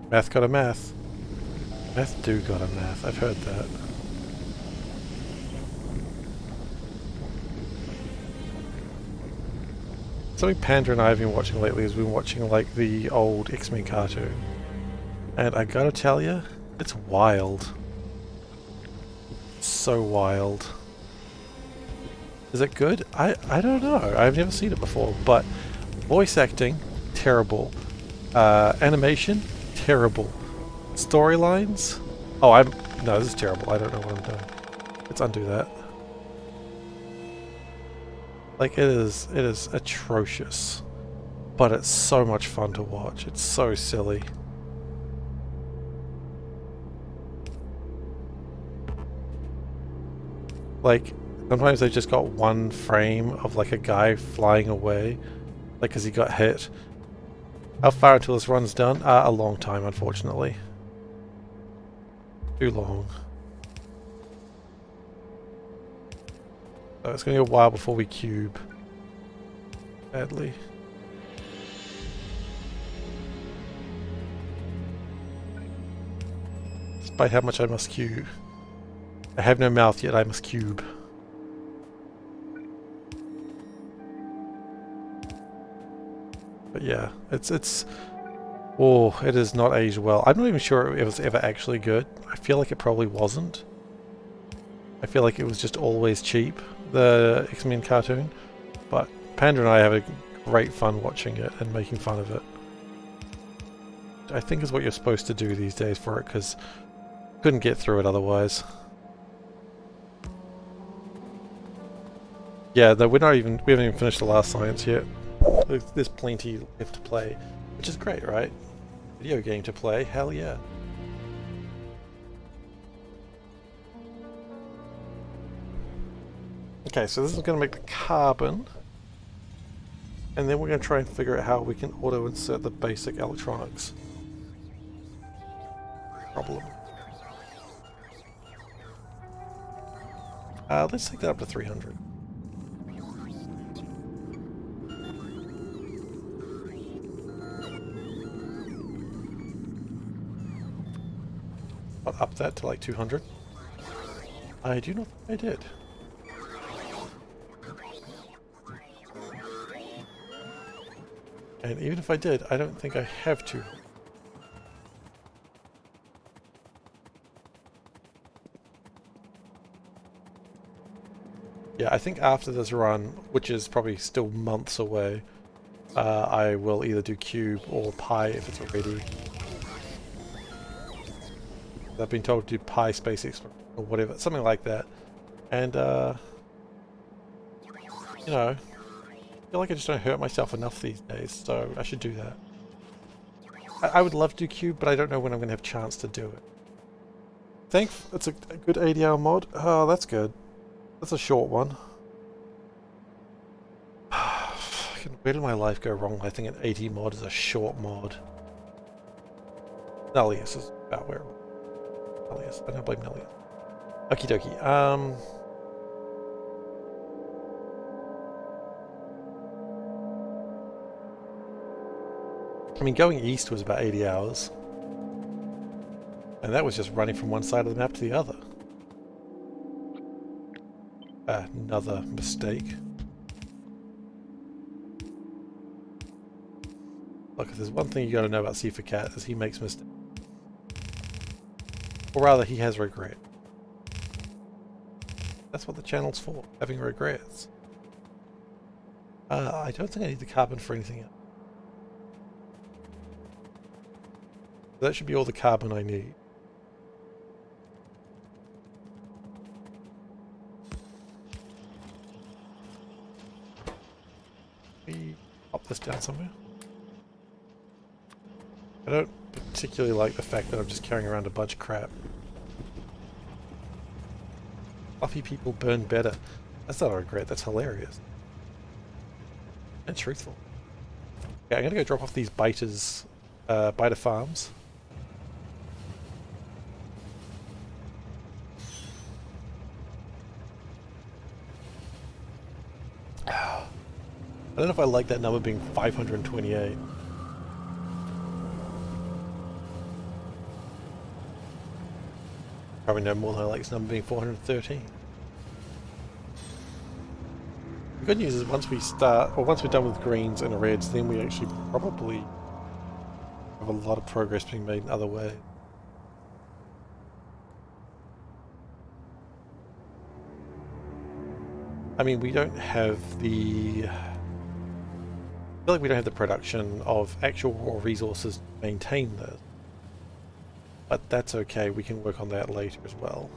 Math got a math. Math do got a math. I've heard that. Something Panda and I have been watching lately is we've been watching like the old X-Men cartoon. And I gotta tell you, it's wild. So wild. Is it good? I don't know. I've never seen it before, but voice acting, terrible. Animation, terrible. Storylines? Oh, no, this is terrible. I don't know what I'm doing. Let's undo that. Like, it is atrocious. But it's so much fun to watch. It's so silly. Like, sometimes they just got one frame of like a guy flying away. Like, because he got hit. How far until this run's done? A long time, unfortunately. Too long. So it's going to be a while before we cube. Sadly. Despite how much I must cube. I have no mouth yet, I must cube. But yeah, oh, it is not aged well. I'm not even sure it was ever actually good. I feel like it probably wasn't. I feel like it was just always cheap, the X-Men cartoon. But Panda and I have a great fun watching it and making fun of it. I think is what you're supposed to do these days for it, because couldn't get through it otherwise. Yeah, no, we haven't even finished the last science yet. There's plenty left to play, which is great, right? Video game to play, hell yeah. Okay, so this is going to make the carbon, and then we're going to try and figure out how we can auto-insert the basic electronics. Problem. Let's take that up to 300. I'll up that to like 200. I do not think I did. And even if I did, I don't think I have to. Yeah, I think after this run, which is probably still months away, I will either do cube or pi if it's already. I've been told to do pi space exploration or whatever, something like that. And, you know, I feel like I just don't hurt myself enough these days, so I should do that. I would love to do cube, but I don't know when I'm going to have a chance to do it. It's a good 80-hour mod. Oh, that's good. That's a short one. Where did my life go wrong? I think an 80 mod is a short mod. Nullius is about where. Nullius. I don't blame Nullius. Okie dokie. I mean, going east was about 80 hours. And that was just running from one side of the map to the other. Another mistake. Look, if there's one thing you gotta know about SeiferKatt is he makes mistakes. Or rather, he has regret. That's what the channel's for, having regrets. I don't think I need the carbon for anything else. That should be all the carbon I need. We pop this down somewhere. I don't particularly like the fact that I'm just carrying around a bunch of crap. Fluffy people burn better. That's not a regret, that's hilarious. And truthful. Yeah, I'm gonna go drop off these biters, biter farms. I don't know if I like that number being 528. Probably no more than I like this number being 413. The good news is once we start, or once we're done with greens and reds, then we actually probably have a lot of progress being made in other ways. I mean, we don't have the... I feel like we don't have the production of actual raw resources to maintain this. But that's okay, we can work on that later as well.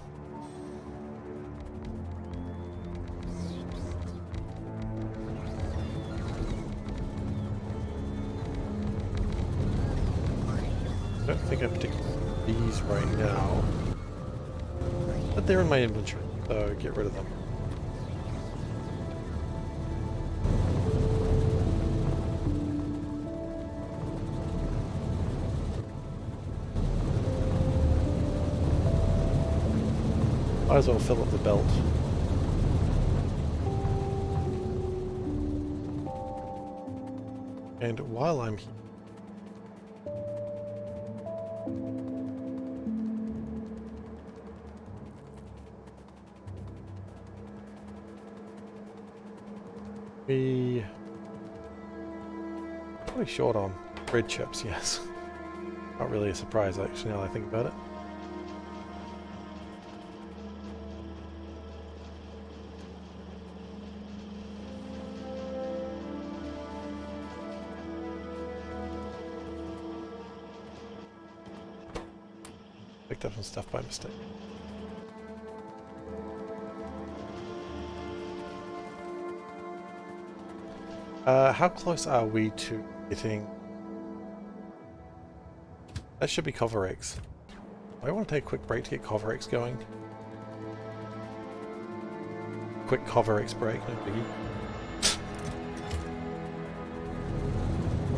I don't think I particularly need these right now. But they're in my inventory, so get rid of them. Might as well fill up the belt. And while I'm here, we probably short on bread chips, yes. Not really a surprise actually now that I think about it. Picked up some stuff by mistake. How close are we to getting... That should be cover eggs. I want to take a quick break to get cover eggs going. Quick cover eggs break, no biggie.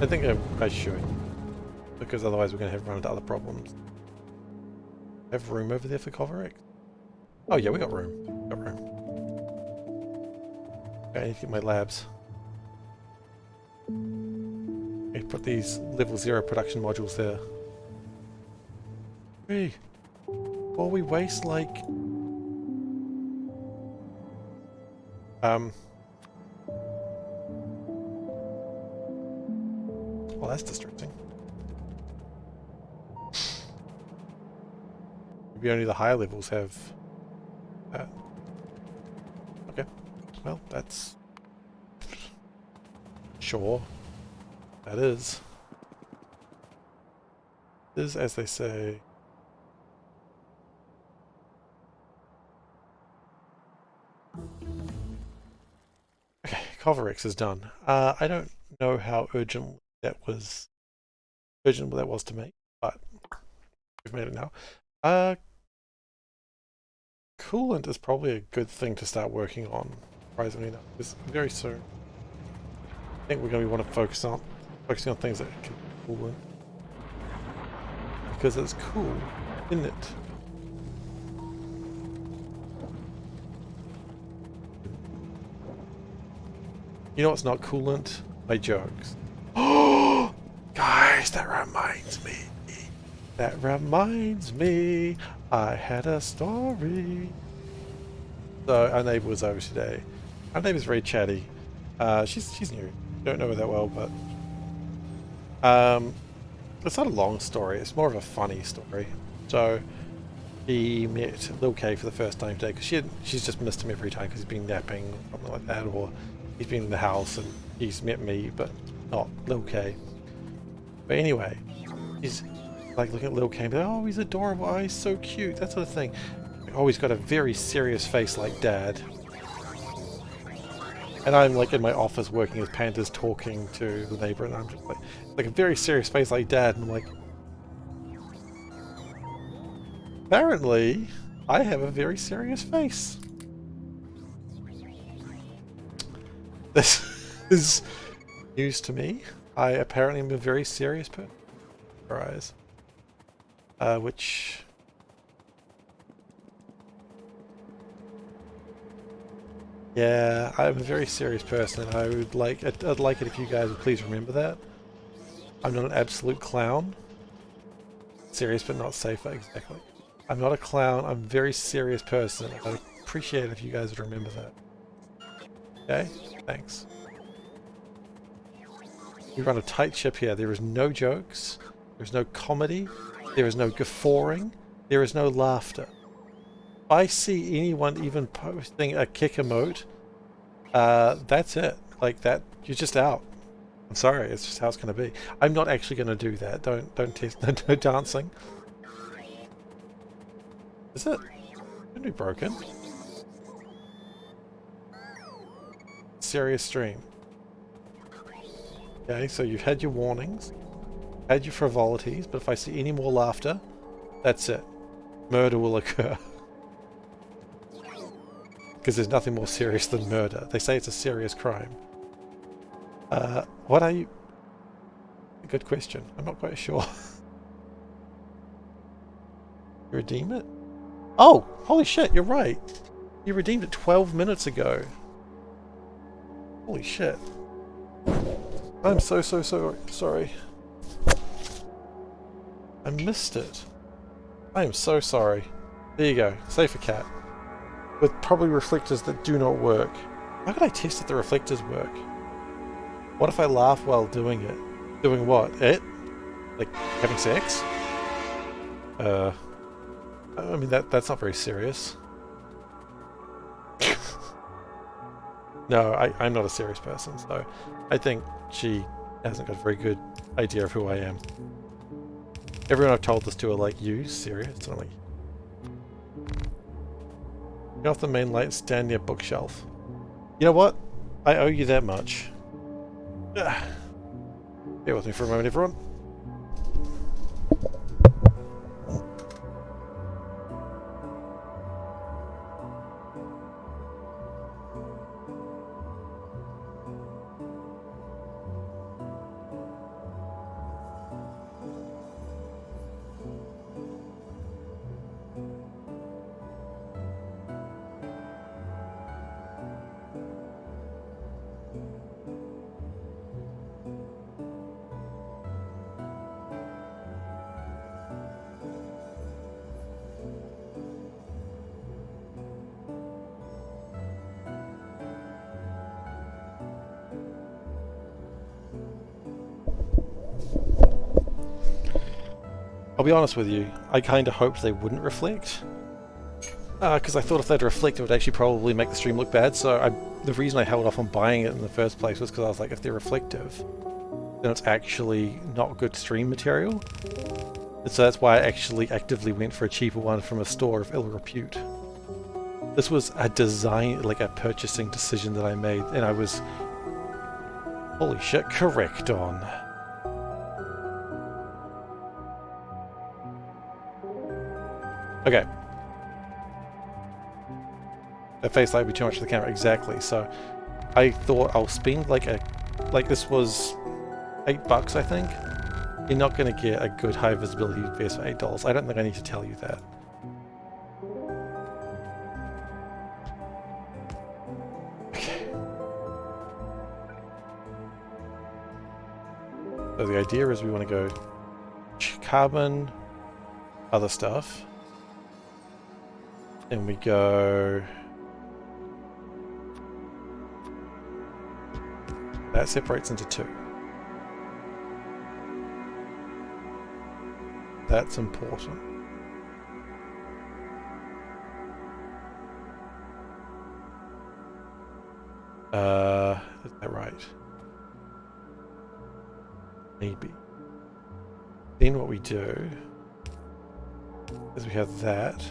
I think I should. Because otherwise we're going to have run into other problems. Have room over there for cover eggs? Oh yeah, we got room. Got room. Okay, I need to get my labs. Okay, put these level 0 production modules there. Hey, while we waste like... Well, that's distracting. Maybe only the higher levels have that. Okay, well, that's... Sure. That is. Is, as they say... Okay, Coverex is done. I don't know how urgent that was to me, but we've made it now. Coolant is probably a good thing to start working on, surprisingly enough, because very soon I think we're going to want to focusing on things that can be coolant. Because it's cool, isn't it? You know what's not coolant? My jokes. Oh, guys, that reminds me. That reminds me. I had a story. So our neighbour was over today. Our neighbour's very chatty. She's new. Don't know her that well, but it's not a long story. It's more of a funny story. So he met Lil K for the first time today because she's just missed him every time because he's been napping or something like that, or he's been in the house and he's met me, but not Lil K. But anyway, he's like looking at Lil K and be like, oh, he's adorable, oh, he's so cute, that sort of thing. Oh, he's got a very serious face like Dad. And I'm like in my office working as Panda's talking to the neighbor, and I'm just like a very serious face like Dad, and I'm like, apparently, I have a very serious face. This is news to me. I apparently am a very serious person. Surprise. Which... Yeah, I'm a very serious person. I'd like it if you guys would please remember that. I'm not an absolute clown. Serious but not safer, exactly. I'm not a clown, I'm a very serious person. I'd appreciate it if you guys would remember that. Okay? Thanks. We run a tight ship here. There is no jokes. There is no comedy. There is no guffawing. There is no laughter. If I see anyone even posting a kick emote, that's it. Like that, you're just out. I'm sorry, it's just how it's going to be. I'm not actually going to do that. Don't test. No dancing. Is it? Shouldn't be broken. Serious stream. Okay, so you've had your warnings, had your frivolities, but if I see any more laughter, that's it. Murder will occur. Because there's nothing more serious than murder. They say it's a serious crime. What are you... Good question. I'm not quite sure. You redeem it? Oh! Holy shit, you're right! You redeemed it 12 minutes ago. Holy shit. I'm so sorry. I missed it. I am so sorry. There you go. SeiferKatt. With probably reflectors that do not work. How could I test if the reflectors work? What if I laugh while doing it? Doing what? It? Like having sex? I mean that's not very serious. No, I'm not a serious person, so I think she hasn't got a very good idea of who I am. Everyone I've told this to are like, you serious? And I'm like, get off the main light and stand near bookshelf. You know what? I owe you that much. Bear with me for a moment, everyone. I'll be honest with you, I kind of hoped they wouldn't reflect. Because I thought if they'd reflect, it would actually probably make the stream look bad. So the reason I held off on buying it in the first place was because I was like, if they're reflective, then it's actually not good stream material. And so that's why I actually actively went for a cheaper one from a store of ill repute. This was a design, like a purchasing decision that I made, and I was, holy shit, correct on. Okay. That face light would be too much for the camera, exactly. So I thought I'll spend like this was $8, I think. You're not going to get a good high visibility vest for $8. I don't think I need to tell you that. Okay. So the idea is we want to go carbon, other stuff. And we go... That separates into two. That's important. Is that right? Maybe. Then what we do is we have that.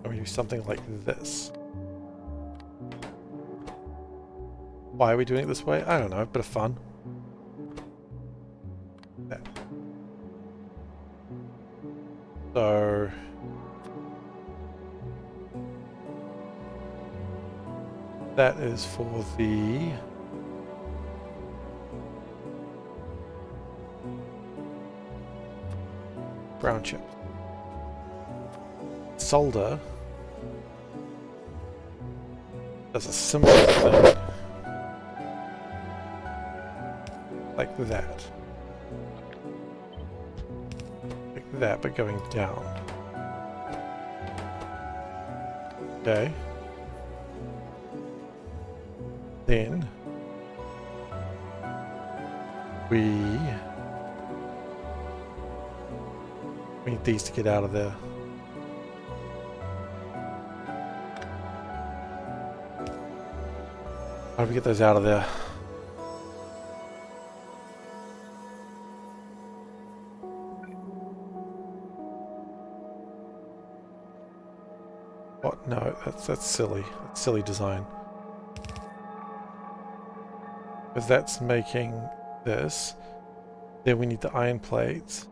And we do something like this. Why are we doing it this way? I don't know, a bit of fun. That. So... that is for the... brown chips. Solder does a similar thing. Like that. Like that, but going down. Okay. Then we need these to get out of there. How do we get those out of there? What? No, that's silly. That's silly design. Because that's making this. Then we need the iron plates.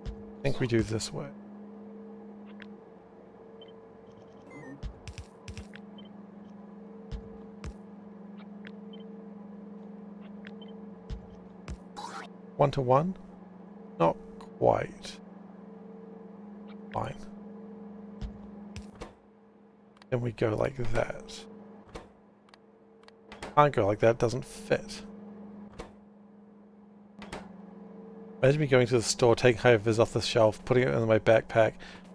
I think we do this way. One to one? Not quite. Fine. Then we go like that. Can't go like that, doesn't fit. Imagine me going to the store, taking high vis off the shelf, putting it in my backpack,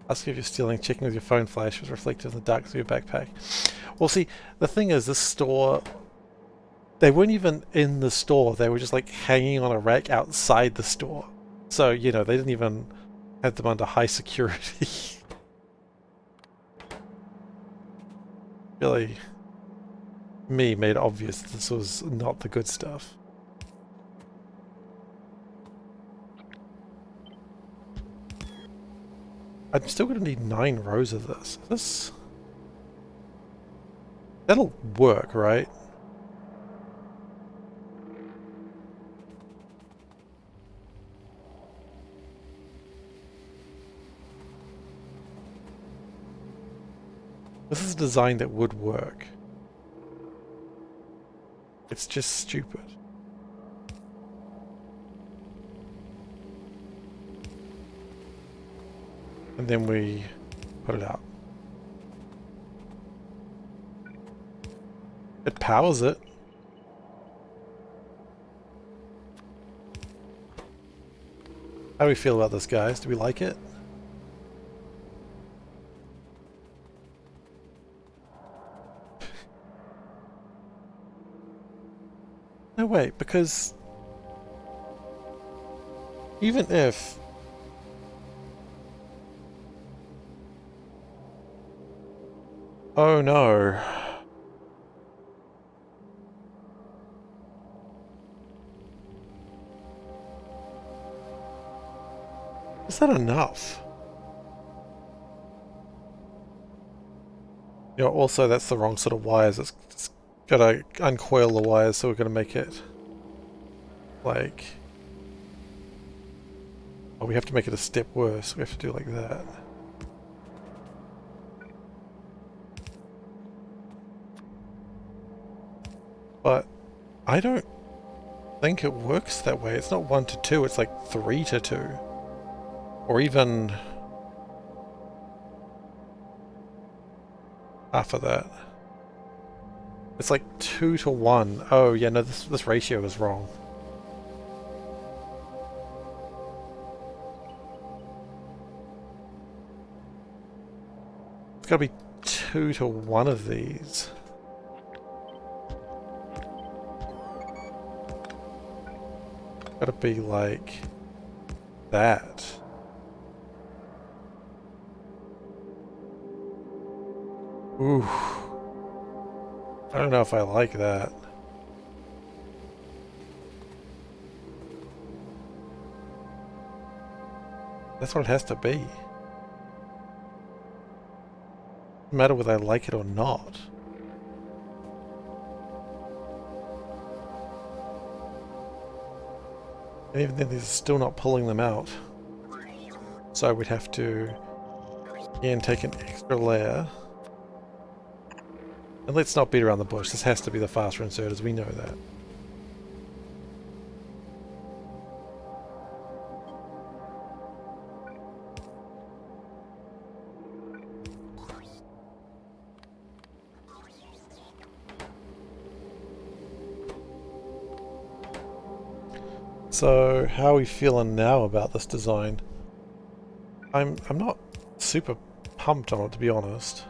asking if you're stealing, checking with your phone flash, was reflective in the darkness of your backpack. Well, see, the thing is, this store, they weren't even in the store, they were just like hanging on a rack outside the store. So, you know, they didn't even have them under high security. Really, me made obvious this was not the good stuff. I'm still going to need 9 rows of this. That'll work, right? This is a design that would work. It's just stupid. And then we put it out. It powers it. How do we feel about this, guys? Do we like it? No, wait, because even if Oh no. Is that enough? You know, also that's the wrong sort of wires. It's gotta uncoil the wires, so we're gonna make it like... Oh, we have to make it a step worse. We have to do it like that. But I don't think it works that way. It's not 1 to 2, it's like 3 to 2. Or even half of that. It's like 2 to 1. Oh yeah, no, this ratio is wrong. It's gotta be 2 to 1 of these. Gotta be like that. Ooh. I don't know if I like that. That's what it has to be. No matter whether I like it or not. And even then, they're still not pulling them out. So we'd have to, again, take an extra layer. And let's not beat around the bush. This has to be the faster inserters, we know that. So, how are we feeling now about this design? I'm not super pumped on it, to be honest.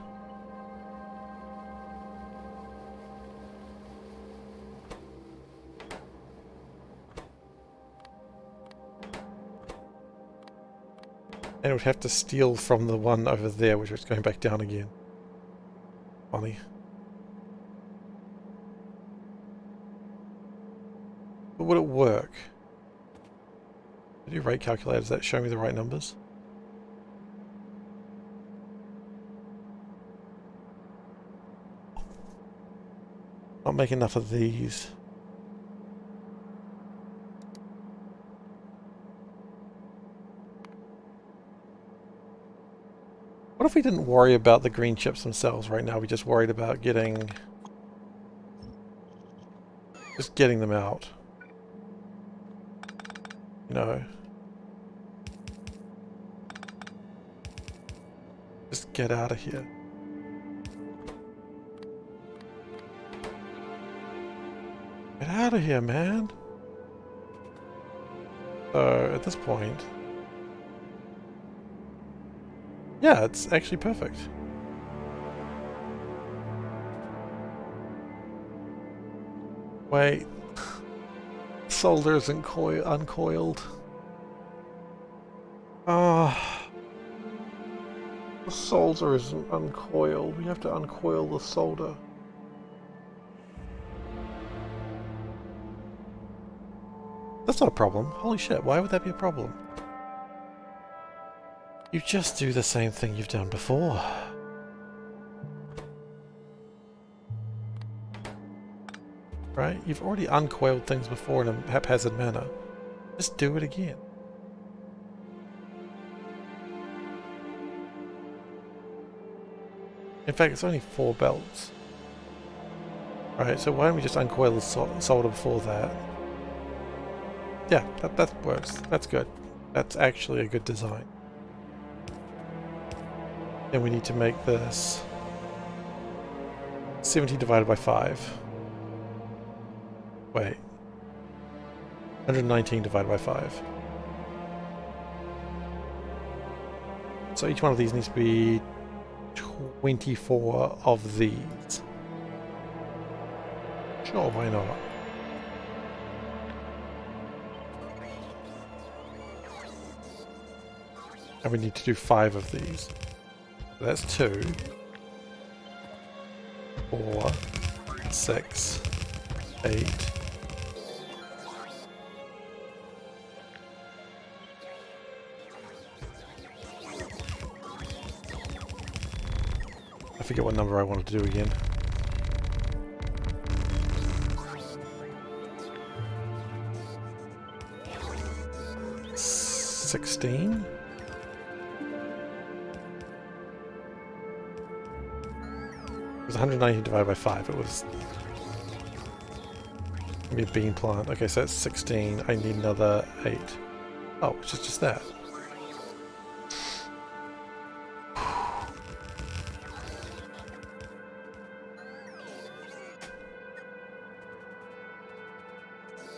And it would have to steal from the one over there, which was going back down again. Funny. But would it work? Do rate calculators that show me the right numbers? Not make enough of these. What if we didn't worry about the green chips themselves right now? We just worried about getting... just getting them out. You know. Just get out of here. Get out of here, man. So, at this point... yeah, it's actually perfect. Wait. Solder isn't uncoiled. Ah. The solder isn't uncoiled. We have to uncoil the solder. That's not a problem. Holy shit, why would that be a problem? You just do the same thing you've done before. Right? You've already uncoiled things before in a haphazard manner. Just do it again. In fact, it's only 4 belts. Right, so why don't we just uncoil the solder before that? Yeah, that works. That's good. That's actually a good design. Then we need to make this 70 divided by 5. Wait. 119 divided by 5. So each one of these needs to be 24 of these. Sure, why not? And we need to do 5 of these. So that's 2. 4, 6, 8. I forget what number I wanted to do again. 16? It was 190 divided by 5. It was maybe a bean plant. Okay, so that's 16. I need another 8. Oh, which is just that.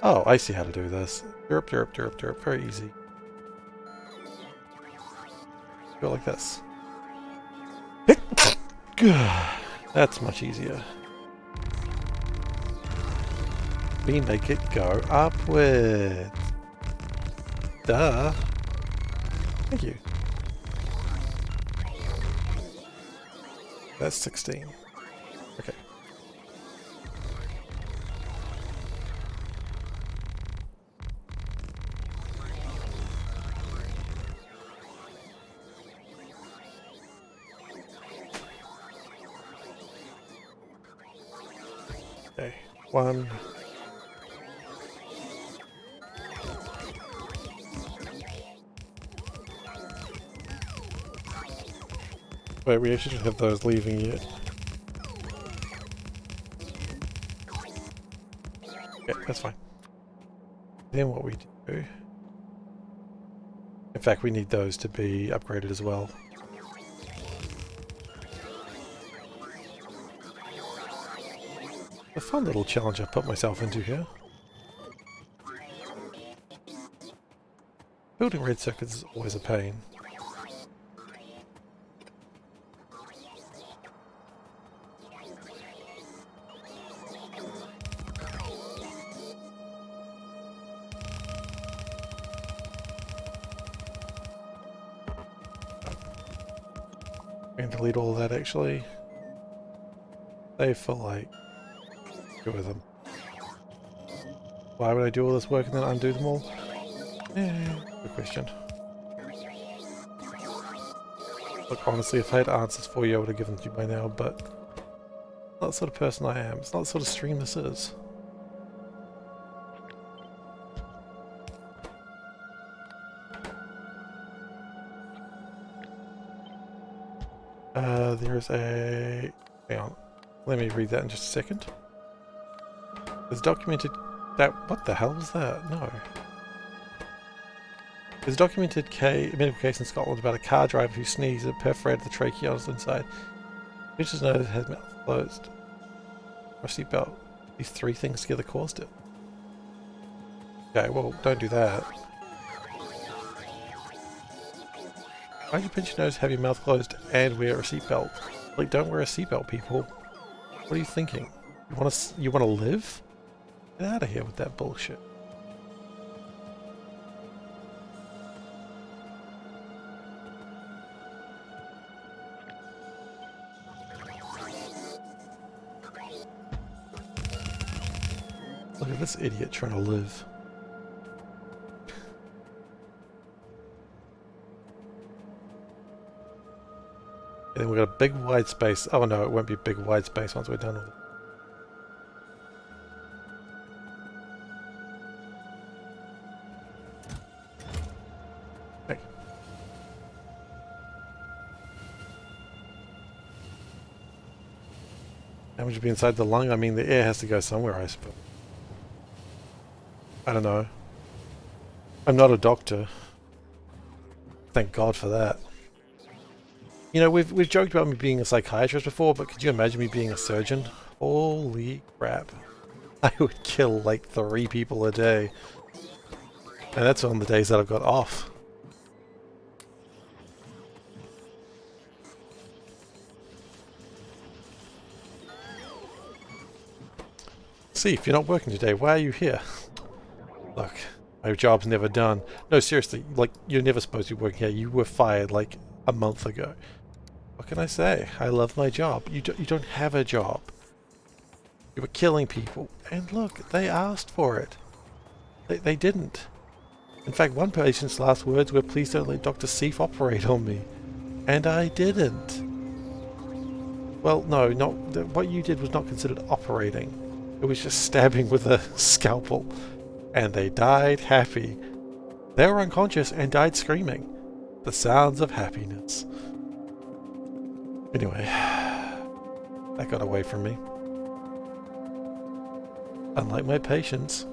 Oh, I see how to do this. Derp, derp, derp, derp. Very easy. Go like this. That's much easier. We make it go upwards. Duh. Thank you. That's 16. Okay. Okay. 1. Wait, we actually don't have those leaving yet. Yeah, that's fine. Then what we do... In fact, we need those to be upgraded as well. A fun little challenge I put myself into here. Building red circuits is always a pain. I'm going to delete all of that actually. Save for like... Go with them. Why would I do all this work and then undo them all? Good question. Look, honestly, if I had answers for you, I would have given them to you by now, but... It's not the sort of person I am. It's not the sort of stream this is. There's a... Hang on. Let me read that in just a second. There's documented... that... What the hell was that? No. There's a documented medical case in Scotland about a car driver who sneezed and perforated the trachea on his inside. You just know it had mouth closed. Or seatbelt. These 3 things together caused it. Okay, well, don't do that. Why'd you pinch your nose, have your mouth closed, and wear a seatbelt? Like, don't wear a seatbelt, people. What are you thinking? You wanna live? Get out of here with that bullshit. Look at this idiot trying to live. And then we've got a big wide space. Oh no, it won't be a big wide space once we're done with it. Okay. How much would be inside the lung? I mean, the air has to go somewhere, I suppose. I don't know. I'm not a doctor. Thank God for that. You know, we've joked about me being a psychiatrist before, but could you imagine me being a surgeon? Holy crap. I would kill like 3 people a day. And that's on the days that I've got off. See, if you're not working today, why are you here? Look, my job's never done. No, seriously, like, you're never supposed to be working here. You were fired like a month ago. What can I say? I love my job. You don't have a job. You were killing people. And look, they asked for it. They didn't. In fact, one patient's last words were, "Please don't let Dr. Seif operate on me." And I didn't. Well, no, what you did was not considered operating. It was just stabbing with a scalpel. And they died happy. They were unconscious and died screaming. The sounds of happiness. Anyway, that got away from me. Unlike my patients.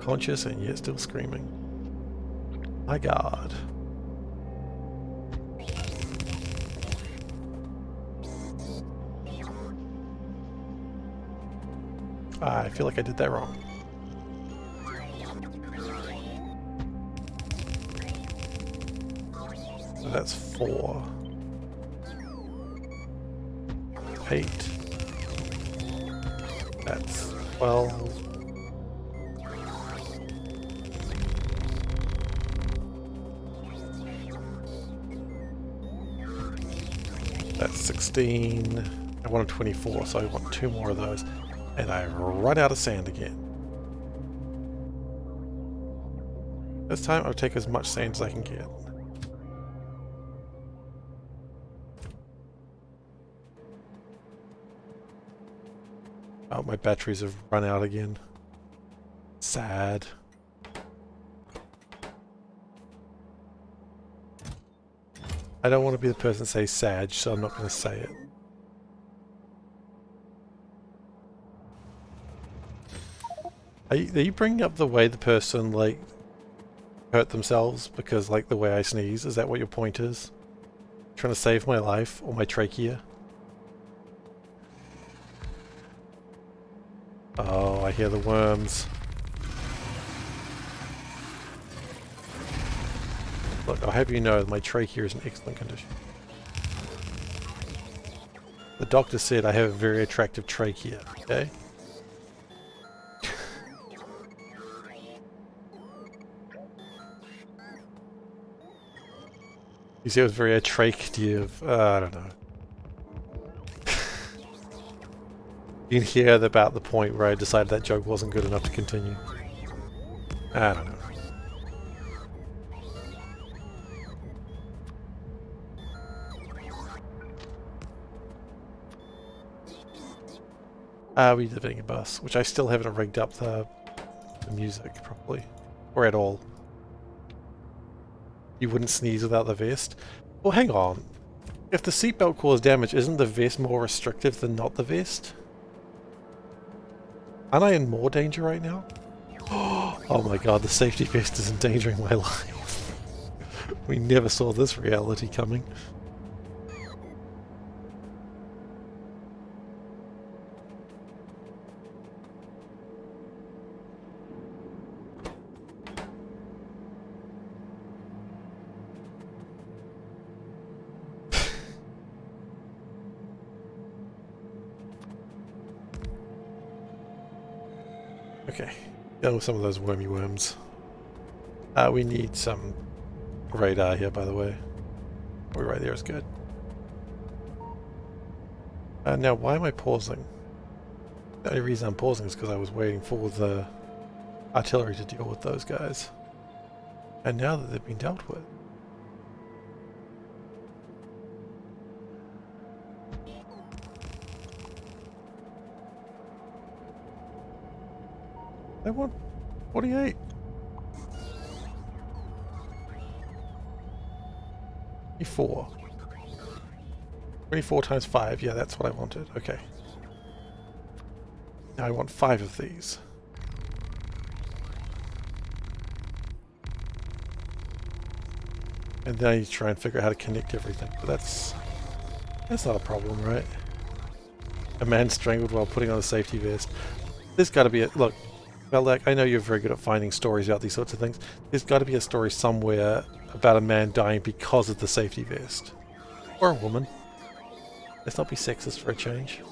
Conscious and yet still screaming. My God. I feel like I did that wrong. So that's 4. 8. That's 12. That's 16. I wanted 24, so I want 2 more of those. And I run out of sand again. This time I'll take as much sand as I can get. Oh, my batteries have run out again. Sad. I don't want to be the person that says sad, so I'm not going to say it. Are you bringing up the way the person, like, hurt themselves because, like, the way I sneeze? Is that what your point is? Trying to save my life or my trachea? Oh, I hear the worms. Look, I'll have you know my trachea is in excellent condition. The doctor said I have a very attractive trachea, okay? You say it was very attractive. I don't know. You can hear about the point where I decided that joke wasn't good enough to continue. I don't know. We're living a bus, which I still haven't rigged up the music properly, or at all. You wouldn't sneeze without the vest? Well, hang on. If the seatbelt caused damage, isn't the vest more restrictive than not the vest? Aren't I in more danger right now? Oh my god, the safety vest is endangering my life. We never saw this reality coming. Okay, done with some of those wormy worms. We need some radar here, by the way. We're right there is good. Now, why am I pausing? The only reason I'm pausing is because I was waiting for the artillery to deal with those guys. And now that they've been dealt with. I want 48. 24. 24 times 5. Yeah, that's what I wanted. Okay. Now I want 5 of these. And then I need to try and figure out how to connect everything. But that's not a problem, right? A man strangled while putting on a safety vest. There's got to be a... Look. Veldak, I know you're very good at finding stories about these sorts of things. There's got to be a story somewhere about a man dying because of the safety vest. Or a woman. Let's not be sexist for a change.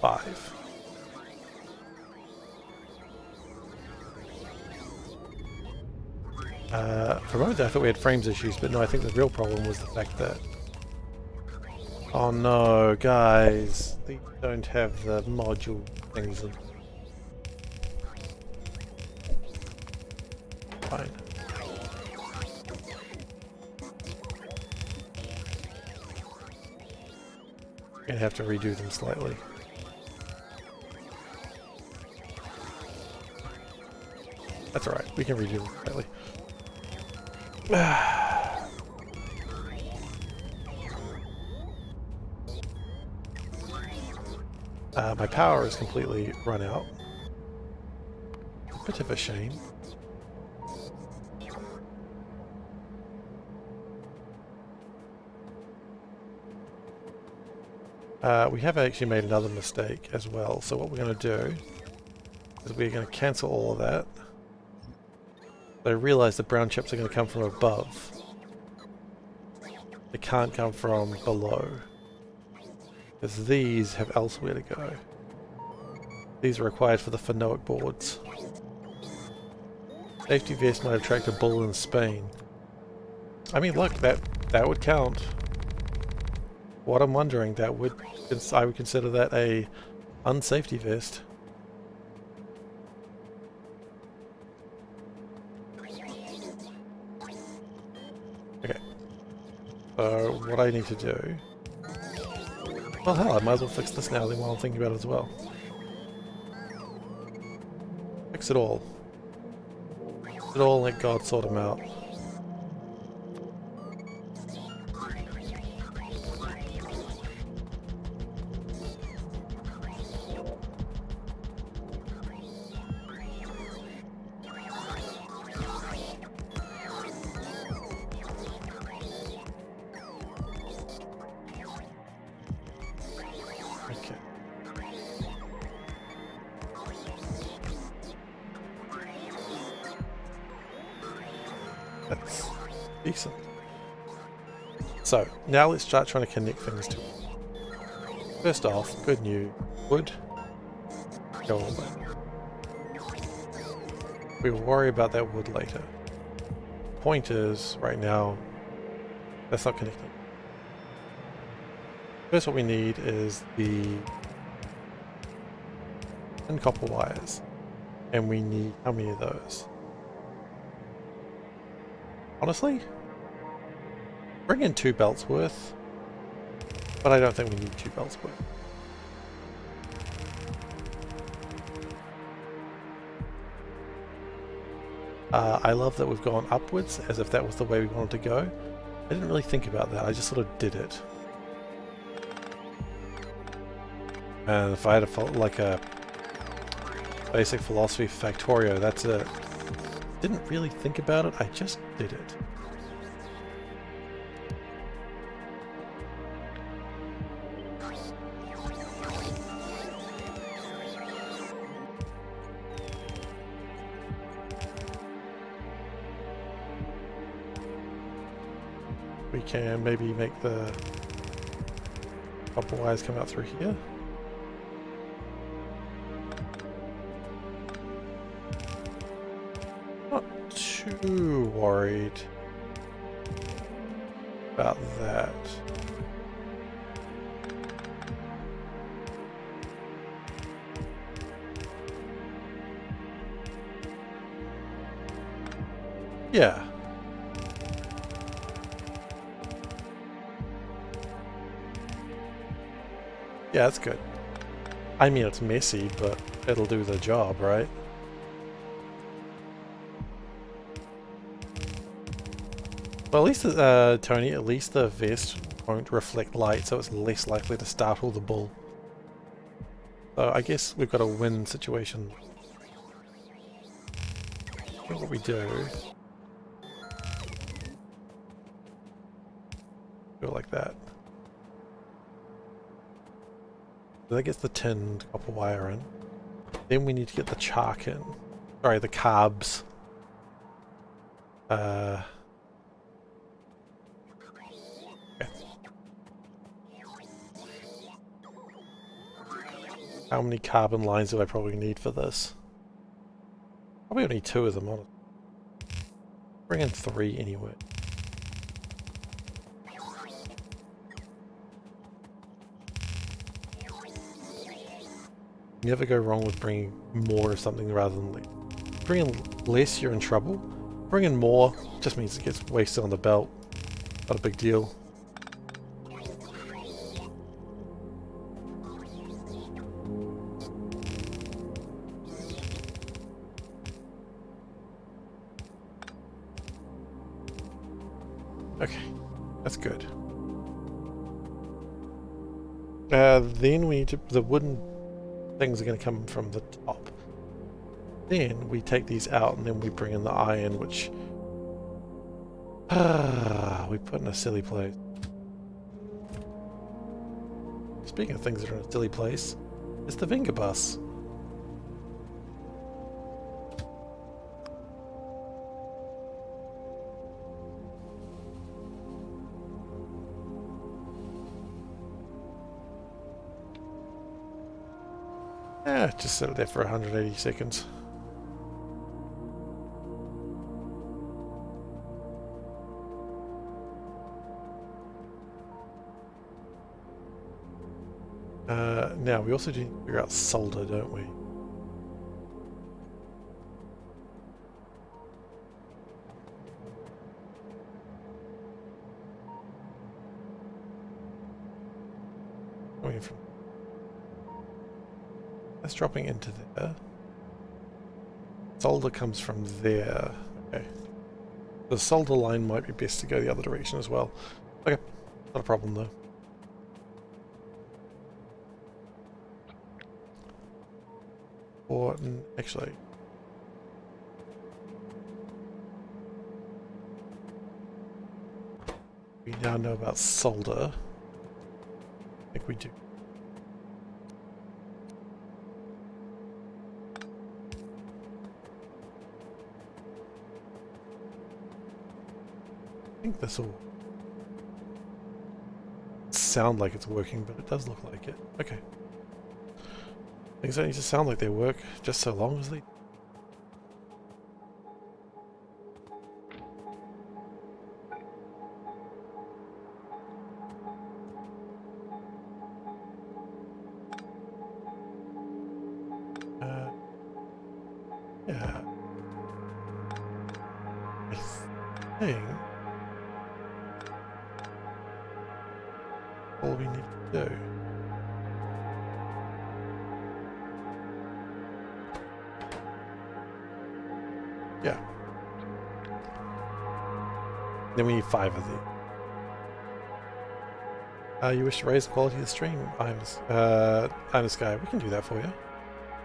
5. For a moment I thought we had frames issues, but no, I think the real problem was the fact that... Oh no, guys, these don't have the module things in. Fine. Gonna have to redo them slightly. That's alright, we can redo them slightly. My power is completely run out. A bit of a shame. We have actually made another mistake as well, so what we're going to do is we're going to cancel all of that. But I realise the brown chips are going to come from above. They can't come from below. Because these have elsewhere to go. These are required for the phenolic boards. Safety vest might attract a bull in Spain. I mean, look, that would count. What I'm wondering, I would consider that a unsafety vest. Okay. So what I need to do... Well, hell, I might as well fix this now then while I'm thinking about it as well. Fix it all. Fix it all and let God sort them out. That's decent. So, now let's start trying to connect things to it. First off, good news. Wood. Go all back. We will worry about that wood later. Point is, right now, that's not connecting. First what we need is the 10 copper wires. And we need how many of those? Honestly, bring in 2 belts worth, but I don't think we need 2 belts worth. I love that we've gone upwards, as if that was the way we wanted to go. I didn't really think about that, I just sort of did it. And if I had a basic philosophy of Factorio, that's it. Didn't really think about it, I just did it. We can maybe make the copper wires come out through here. Not too worried about that. Yeah. Yeah, that's good. I mean, it's messy, but it'll do the job, right? Well, at least, Tony, at least the vest won't reflect light, so it's less likely to startle the bull. So I guess we've got a win situation. What we do... go like that. So that gets the tinned copper wire in. Then we need to get the chark in. Sorry, the carbs. Okay. How many carbon lines do I probably need for this? Probably only 2 of them, honestly. Bring in 3 anyway. Never go wrong with bringing more of something rather than less. Bring in less, you're in trouble. Bring in more, just means it gets wasted on the belt. Not a big deal. Okay, that's good. Then we need to, the wooden things are going to come from the top. Then we take these out and then we bring in the iron, which we put in a silly place. Speaking of things that are in a silly place, it's the Venga bus. Just sit it there for 180 seconds. Now, we also do need to figure out solder, don't we? Coming from... That's dropping into there. Solder comes from there. Okay. The solder line might be best to go the other direction as well. Okay, not a problem though. Or actually, we now know about solder. I think we do. I think this will sound like it's working, but it does look like it. Okay. Things don't need to sound like they work, just so long as they... yeah. I think... all we need to do... yeah. Then we need 5 of these. You wish to raise the quality of the stream? I'm the Sky. We can do that for you.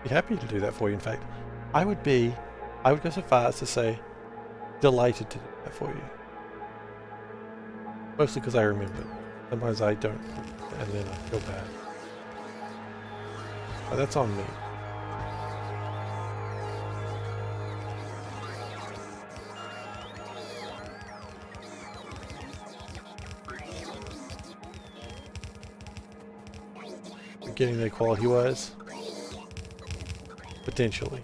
Be happy to do that for you, in fact. I would go so far as to say delighted to do that for you. Mostly because I remember. Sometimes I don't, and then I feel bad. But that's on me. Getting there quality-wise? Potentially.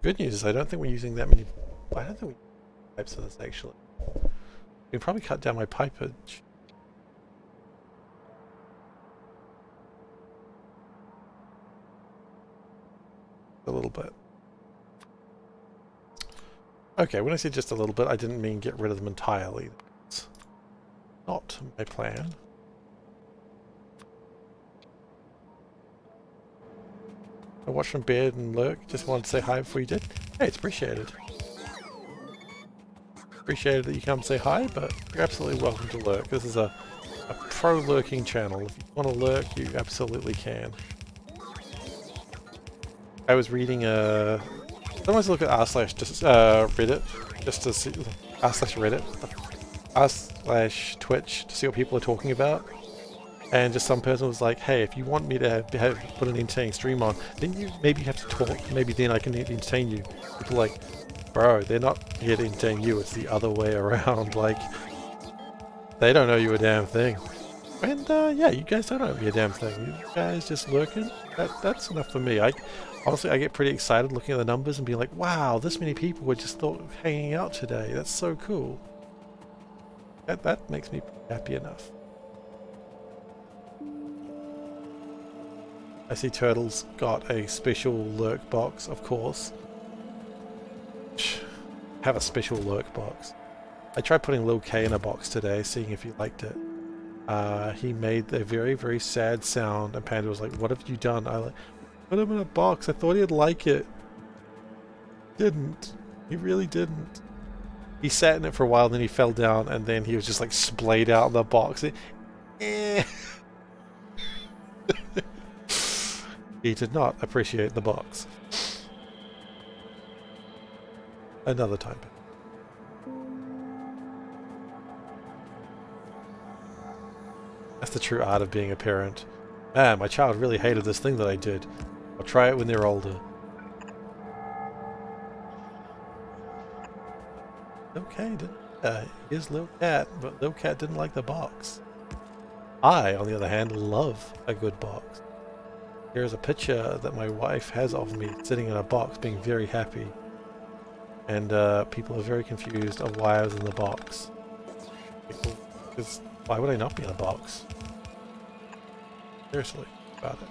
Good news is I don't think we're using that many... I don't think we pipes for this, actually. We can probably cut down my pipage. A little bit. Okay, when I said just a little bit, I didn't mean get rid of them entirely. That's not my plan. I watched from bed and lurk. Just wanted to say hi before you did. Hey, it's appreciated. Appreciated that you come say hi, but you're absolutely welcome to lurk. This is a pro lurking channel. If you want to lurk, you absolutely can. I was reading sometimes I look at r/Reddit just to see r/Reddit, r/Twitch to see what people are talking about. And just some person was like, hey, if you want me to put an entertaining stream on, then you maybe have to talk. Maybe then I can entertain you. People are like, bro, they're not here to entertain you. It's the other way around. Like, they don't know you a damn thing. And yeah, you guys don't know me a damn thing. You guys just lurking. That's enough for me. Honestly, I get pretty excited looking at the numbers and being like, wow, this many people were just hanging out today. That's so cool. That makes me happy enough. I see Turtle's got a special lurk box, of course. Have a special lurk box. I tried putting Lil K in a box today, seeing if he liked it. He made a very, very sad sound, and Panda was like, what have you done? I like, put him in a box. I thought he'd like it. Didn't. He really didn't. He sat in it for a while, then he fell down, and then he was just like splayed out in the box. He did not appreciate the box. Another time. That's the true art of being a parent. Man, my child really hated this thing that I did. I'll try it when they're older. Okay, here's Lil Cat, but Lil Cat didn't like the box. I, on the other hand, love a good box. Here's a picture that my wife has of me sitting in a box being very happy. And people are very confused of why I was in the box. Because why would I not be in a box? Seriously, about it.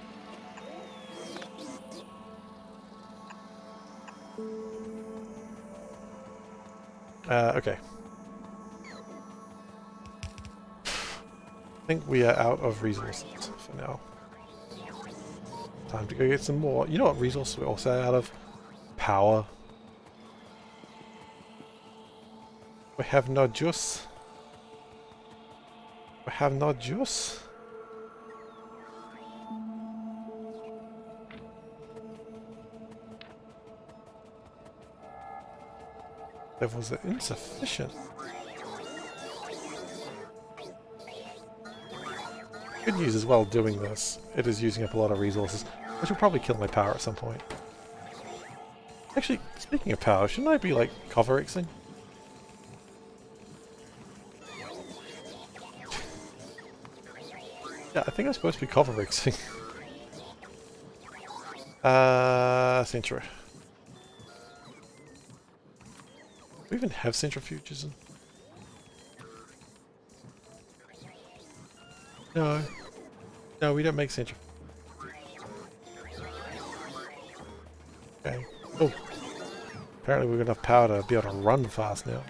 Okay. I think we are out of resources for now. Time to go get some more. You know what resource we're also out of? Power. We have no juice. We have no juice. Levels are insufficient. Good news as well doing this. It is using up a lot of resources, which will probably kill my power at some point. Actually, speaking of power, shouldn't I be like cover-Xing? Yeah, I think I'm supposed to be cover-Xing. Centra. Do we even have centrifuges? No. No, we don't make centrifuges. Okay. Oh. Apparently we've got enough power to be able to run fast now.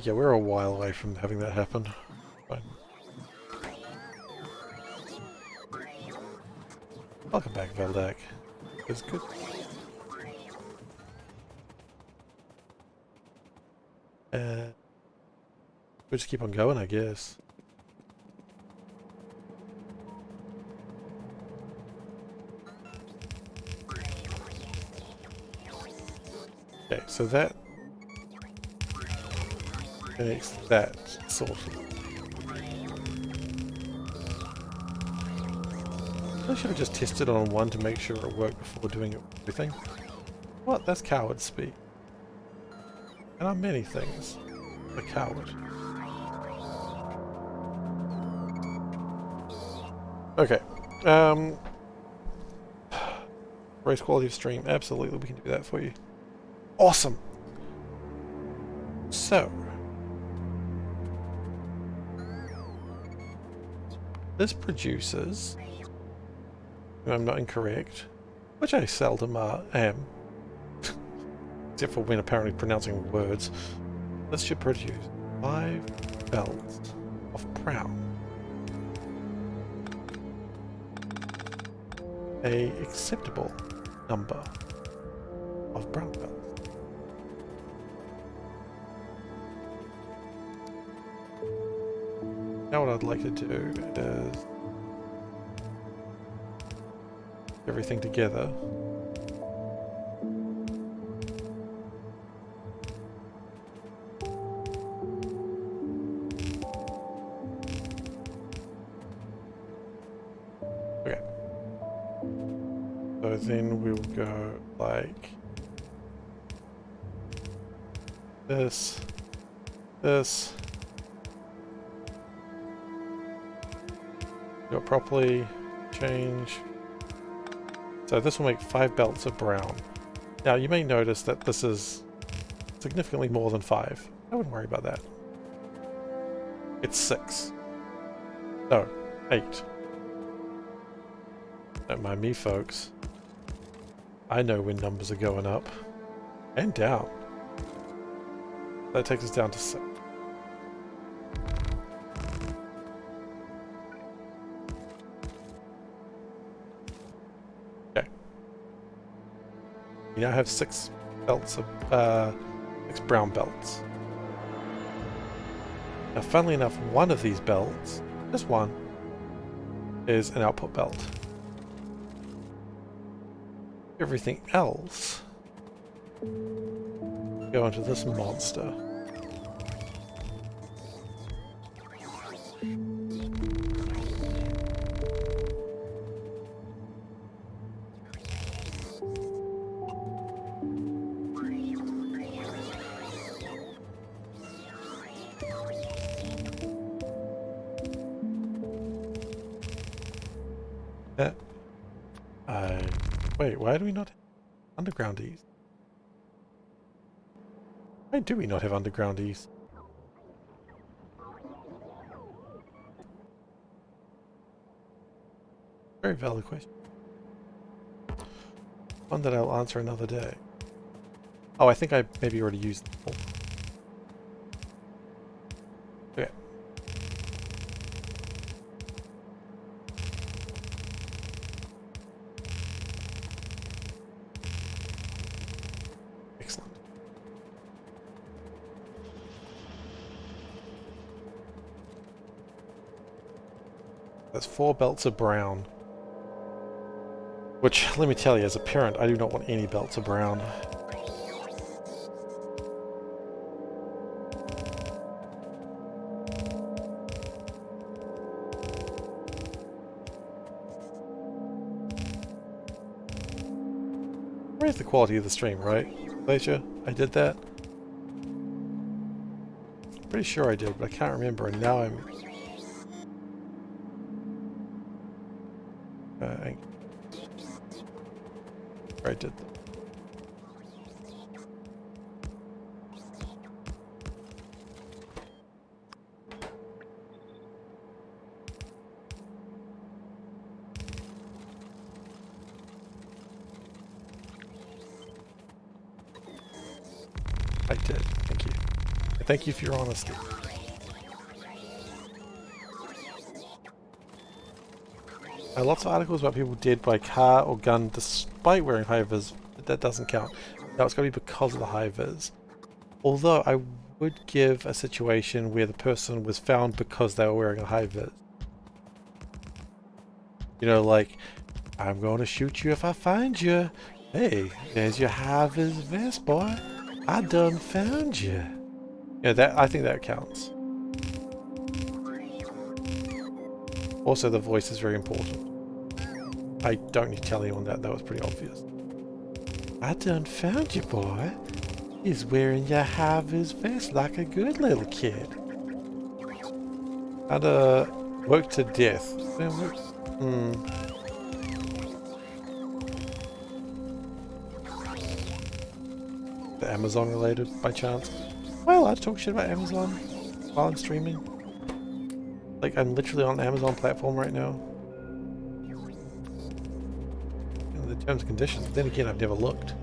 Yeah, we're a while away from having that happen. Fine. Welcome back, Veldak. It's good. We'll just keep on going, I guess. Okay, so that makes that sorted. I should have just tested on one to make sure it worked before doing everything. What? That's coward speak. And I'm many things. A coward. Okay. Raise quality of stream. Absolutely, we can do that for you. Awesome. So. This produces, if I'm not incorrect, which I seldom am, except for when apparently pronouncing words, this should produce 5 belts of brown. A acceptable number of brown belts. Now what I'd like to do is everything together. Okay. So then we'll go like this, this. Do it properly, change. So this will make 5 belts of brown. Now you may notice that this is significantly more than 5. I wouldn't worry about that. It's 6. No, 8. Don't mind me, folks. I know when numbers are going up and down. That takes us down to 6. Okay. You now have 6 belts of 6 brown belts. Now, funnily enough, one of these belts, just one, is an output belt. Everything else go into this monster. Wait, why do we not have underground ease? Why do we not have underground ease? Very valid question. One that I'll answer another day. Oh, I think I maybe already used it. Okay. Excellent. That's 4 belts of brown. Which, let me tell you, as a parent, I do not want any belts of brown. Raise the quality of the stream, right, Glacier? I did that? Pretty sure I did, but I can't remember, and now I'm... I did that. I did, thank you. Thank you for your honesty. Lots of articles about people dead by car or gun despite wearing high-vis, but that doesn't count. No, it's got to be because of the high-vis. Although I would give a situation where the person was found because they were wearing a high-vis. You know, like, I'm going to shoot you if I find you. Hey, there's your high-vis vest, boy. I done found you. Yeah, that I think that counts. Also, the voice is very important. I don't need to tell anyone that. That was pretty obvious. I done found you, boy. He's wearing your high-vis vest like a good little kid. And, work to death. The Amazon related, by chance? Well, I talk shit about Amazon while I'm streaming. Like, I'm literally on the Amazon platform right now. And the terms and conditions, then again, I've never looked.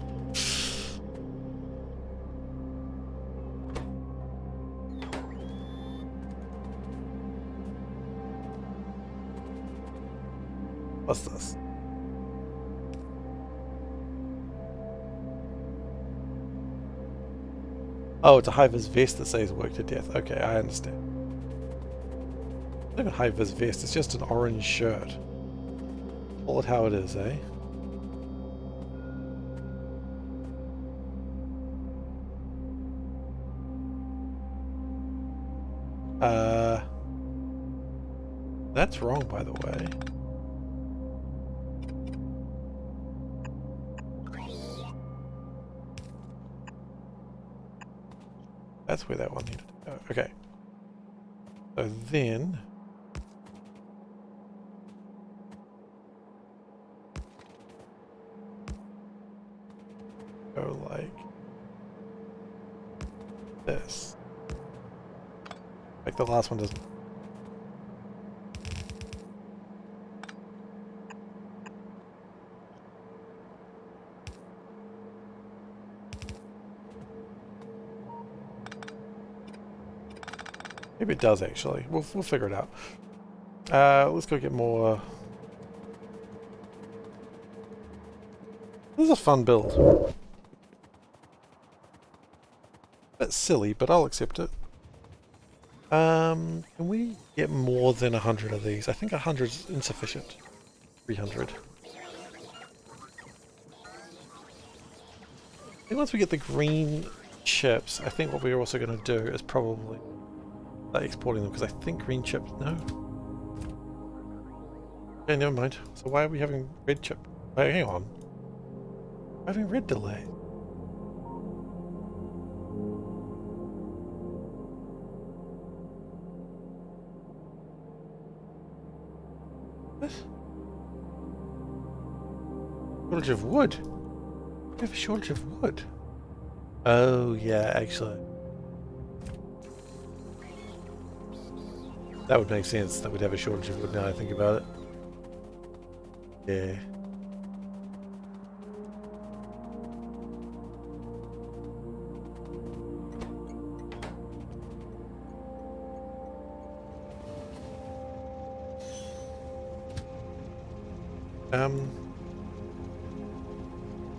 What's this? Oh, it's a high-vis vest that says work to death. Okay, I understand. Not even high-vis vest, it's just an orange shirt. Call it how it is, eh? That's wrong, by the way. That's where that one needed to go. Okay. So then... go like... this. Like the last one doesn't... Maybe it does actually. We'll figure it out. Let's go get more... This is a fun build. Bit silly, but I'll accept it. Can we get more than 100 of these? I think 100 is insufficient. 300. I think once we get the green chips, I think what we're also going to do is probably start exporting them, because I think green chips... No. Okay, never mind. So why are we having red chip? Wait, hang on. We're having red delay. What? Shortage of wood? We have a shortage of wood. Oh, yeah, actually. That would make sense that we'd have a shortage of wood now I think about it. Yeah.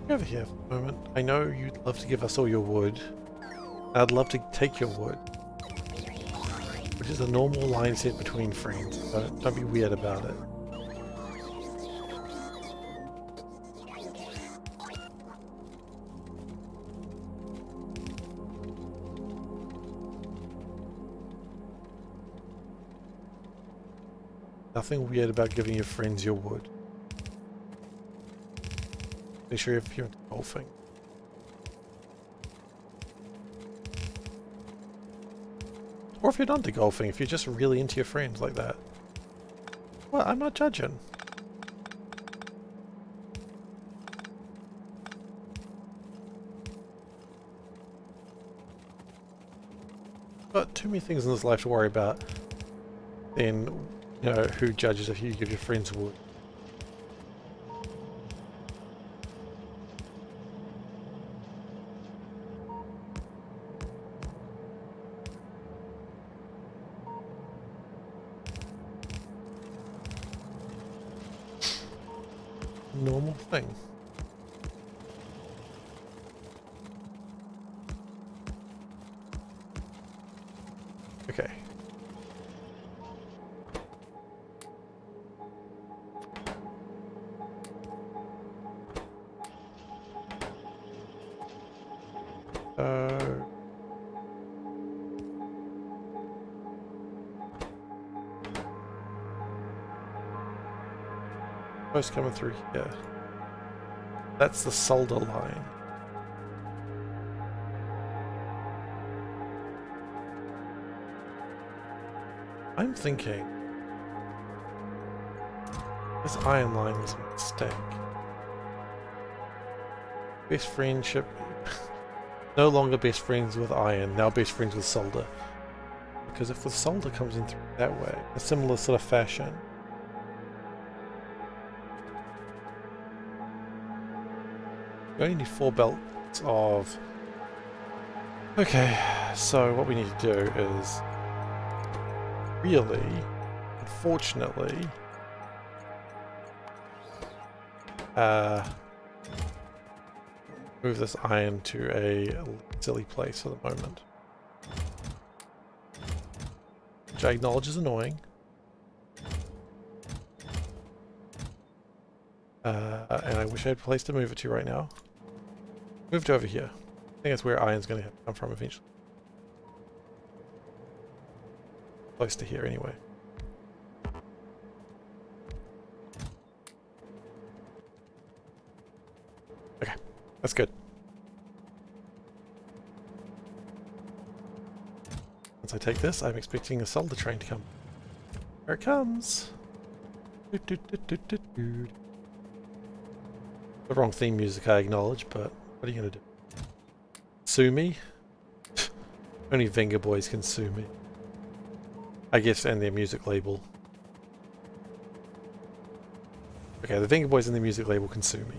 Over here for the moment. I know you'd love to give us all your wood. I'd love to take your wood. Which is a normal line set between friends. Don't be weird about it. Nothing weird about giving your friends your wood. Make sure if you're into golfing. Or if you're not into golfing, if you're just really into your friends like that. Well, I'm not judging. But too many things in this life to worry about. Then, you know, who judges if you give your friends wood? Normal thing. Okay. Post coming through here. That's the solder line. I'm thinking this iron line was a mistake. Best friendship. No longer best friends with iron, now best friends with solder. Because if the solder comes in through that way, a similar sort of fashion. We only need 4 belts of... Okay, so what we need to do is... Really, unfortunately... move this iron to a silly place for the moment. Which I acknowledge is annoying. And I wish I had a place to move it to right now. Moved over here. I think that's where iron's going to come from eventually. Close to here anyway. That's good. Once I take this, I'm expecting a solder train to come. Here it comes! The wrong theme music, I acknowledge, but what are you gonna do? Sue me? Only Venga Boys can sue me. I guess, and their music label. Okay, the Venga Boys and their music label can sue me.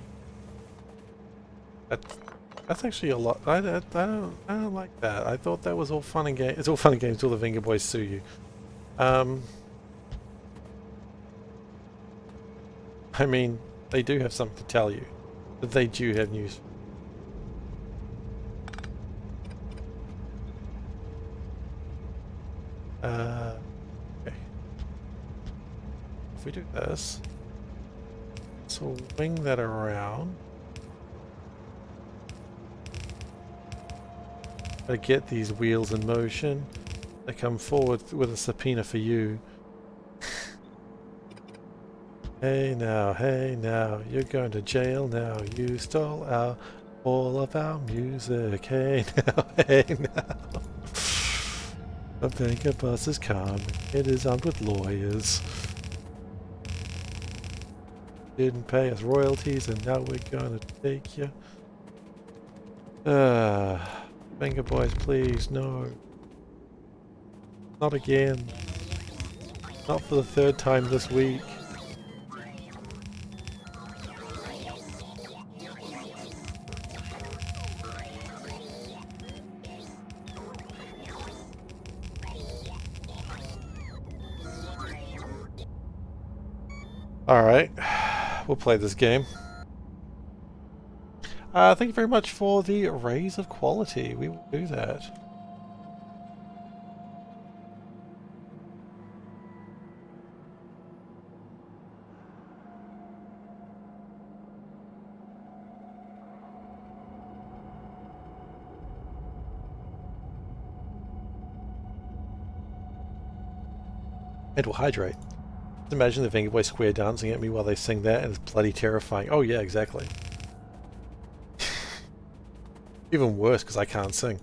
That's actually a lot. I don't like that. I thought that was all fun and games. It's all fun and games until the Venga Boys sue you. I mean, they do have something to tell you. But they do have news. Okay. If we do this, so wing that around. I get these wheels in motion. They come forward with a subpoena for you. Hey now, you're going to jail now. You stole all of our music. Hey now. A banker bus is coming. It is armed with lawyers. Didn't pay us royalties and now we're gonna take you. Venga Boys, please, no. Not again. Not for the third time this week. Alright, we'll play this game. Thank you very much for the raise of quality. We will do that. It will hydrate. Just imagine the Venga Boy Square dancing at me while they sing that, and it's bloody terrifying. Oh yeah, exactly. Even worse because I can't sing.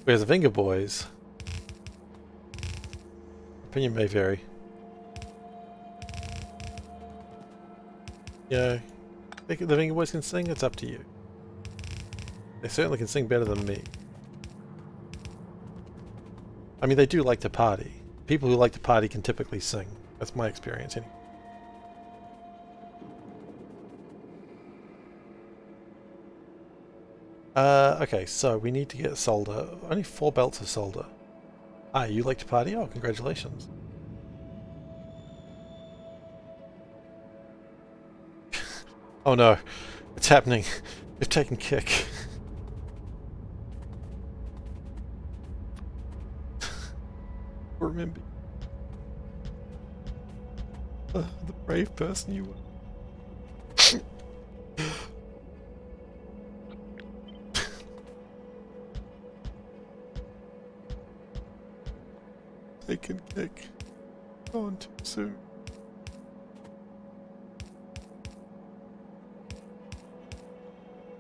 Whereas the Venga Boys, opinion may vary. You know, think the Venga Boys can sing, it's up to you. They certainly can sing better than me. I mean, they do like to party. People who like to party can typically sing. That's my experience anyway. Okay, so we need to get solder. Only 4 belts of solder. Ah, you like to party? Oh, congratulations. Oh no, it's happening. You've taken kick. Remember. The brave person you were. Taken kick. Gone too soon.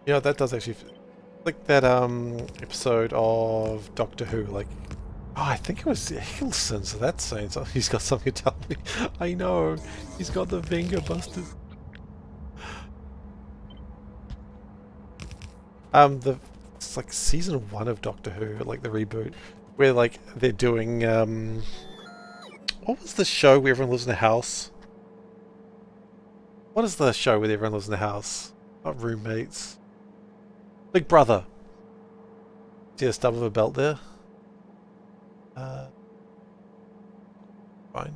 You know, that does actually... like that episode of Doctor Who, like... Oh, I think it was Hickleson, so that's saying something. He's got something to tell me. I know! He's got the Venga Busters. It's like season 1 of Doctor Who, like the reboot, where like they're doing, what was the show where everyone lives in a house? What is the show where everyone lives in a house? Not roommates. Big Brother. See a stub of a belt there? Fine.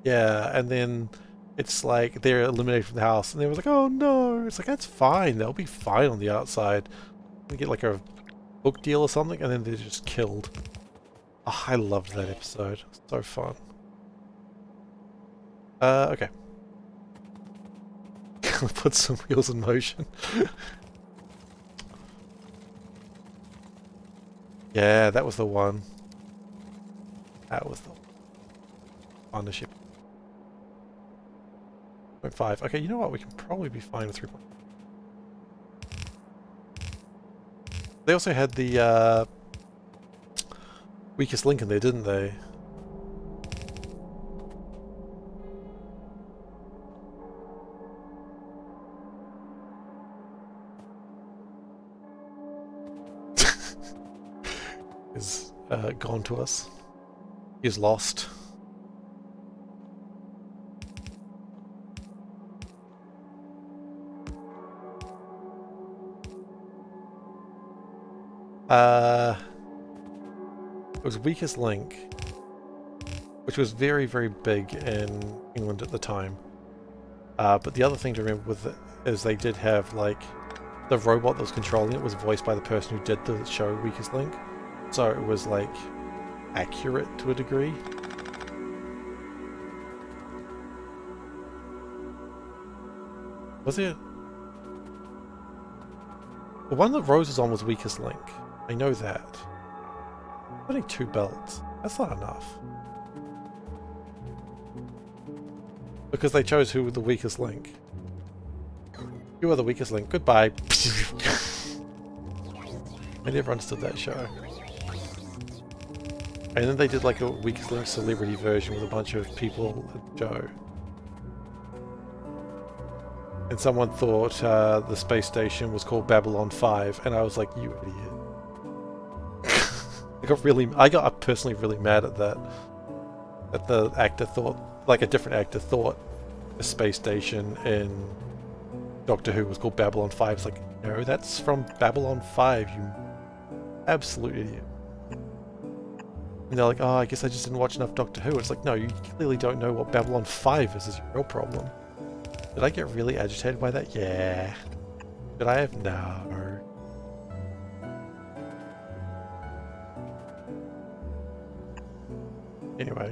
Yeah, and then it's like they're eliminated from the house, and they were like, "Oh no!" It's like that's fine. They'll be fine on the outside. They get like a book deal or something, and then they're just killed. Oh, I loved that episode. So fun. Okay. Put some wheels in motion. Yeah, that was the one. That was the partnership. 0.5. Okay, you know what? We can probably be fine with 3. They also had the weakest link in there, didn't they? Is gone to us. He's lost. It was weakest link, which was very, very big in England at the time. But the other thing to remember with it is they did have, like, the robot that was controlling it was voiced by the person who did the show Weakest Link. So it was, like, accurate to a degree. Was it? The one that Rose is on was Weakest Link. I know that. Only 2 belts. That's not enough. Because they chose who was the weakest link. You are the weakest link. Goodbye. I never understood that show. And then they did like a weakest link celebrity version with a bunch of people at the show. And someone thought the space station was called Babylon 5, and I was like, you idiot. I got personally really mad at that. That the actor thought, like a different actor thought a space station in Doctor Who was called Babylon 5. It's like, no, that's from Babylon 5, you absolute idiot. And they're like, oh, I guess I just didn't watch enough Doctor Who. It's like, no, you clearly don't know what Babylon 5 is your real problem. Did I get really agitated by that? Yeah. Did I have? No. Anyway,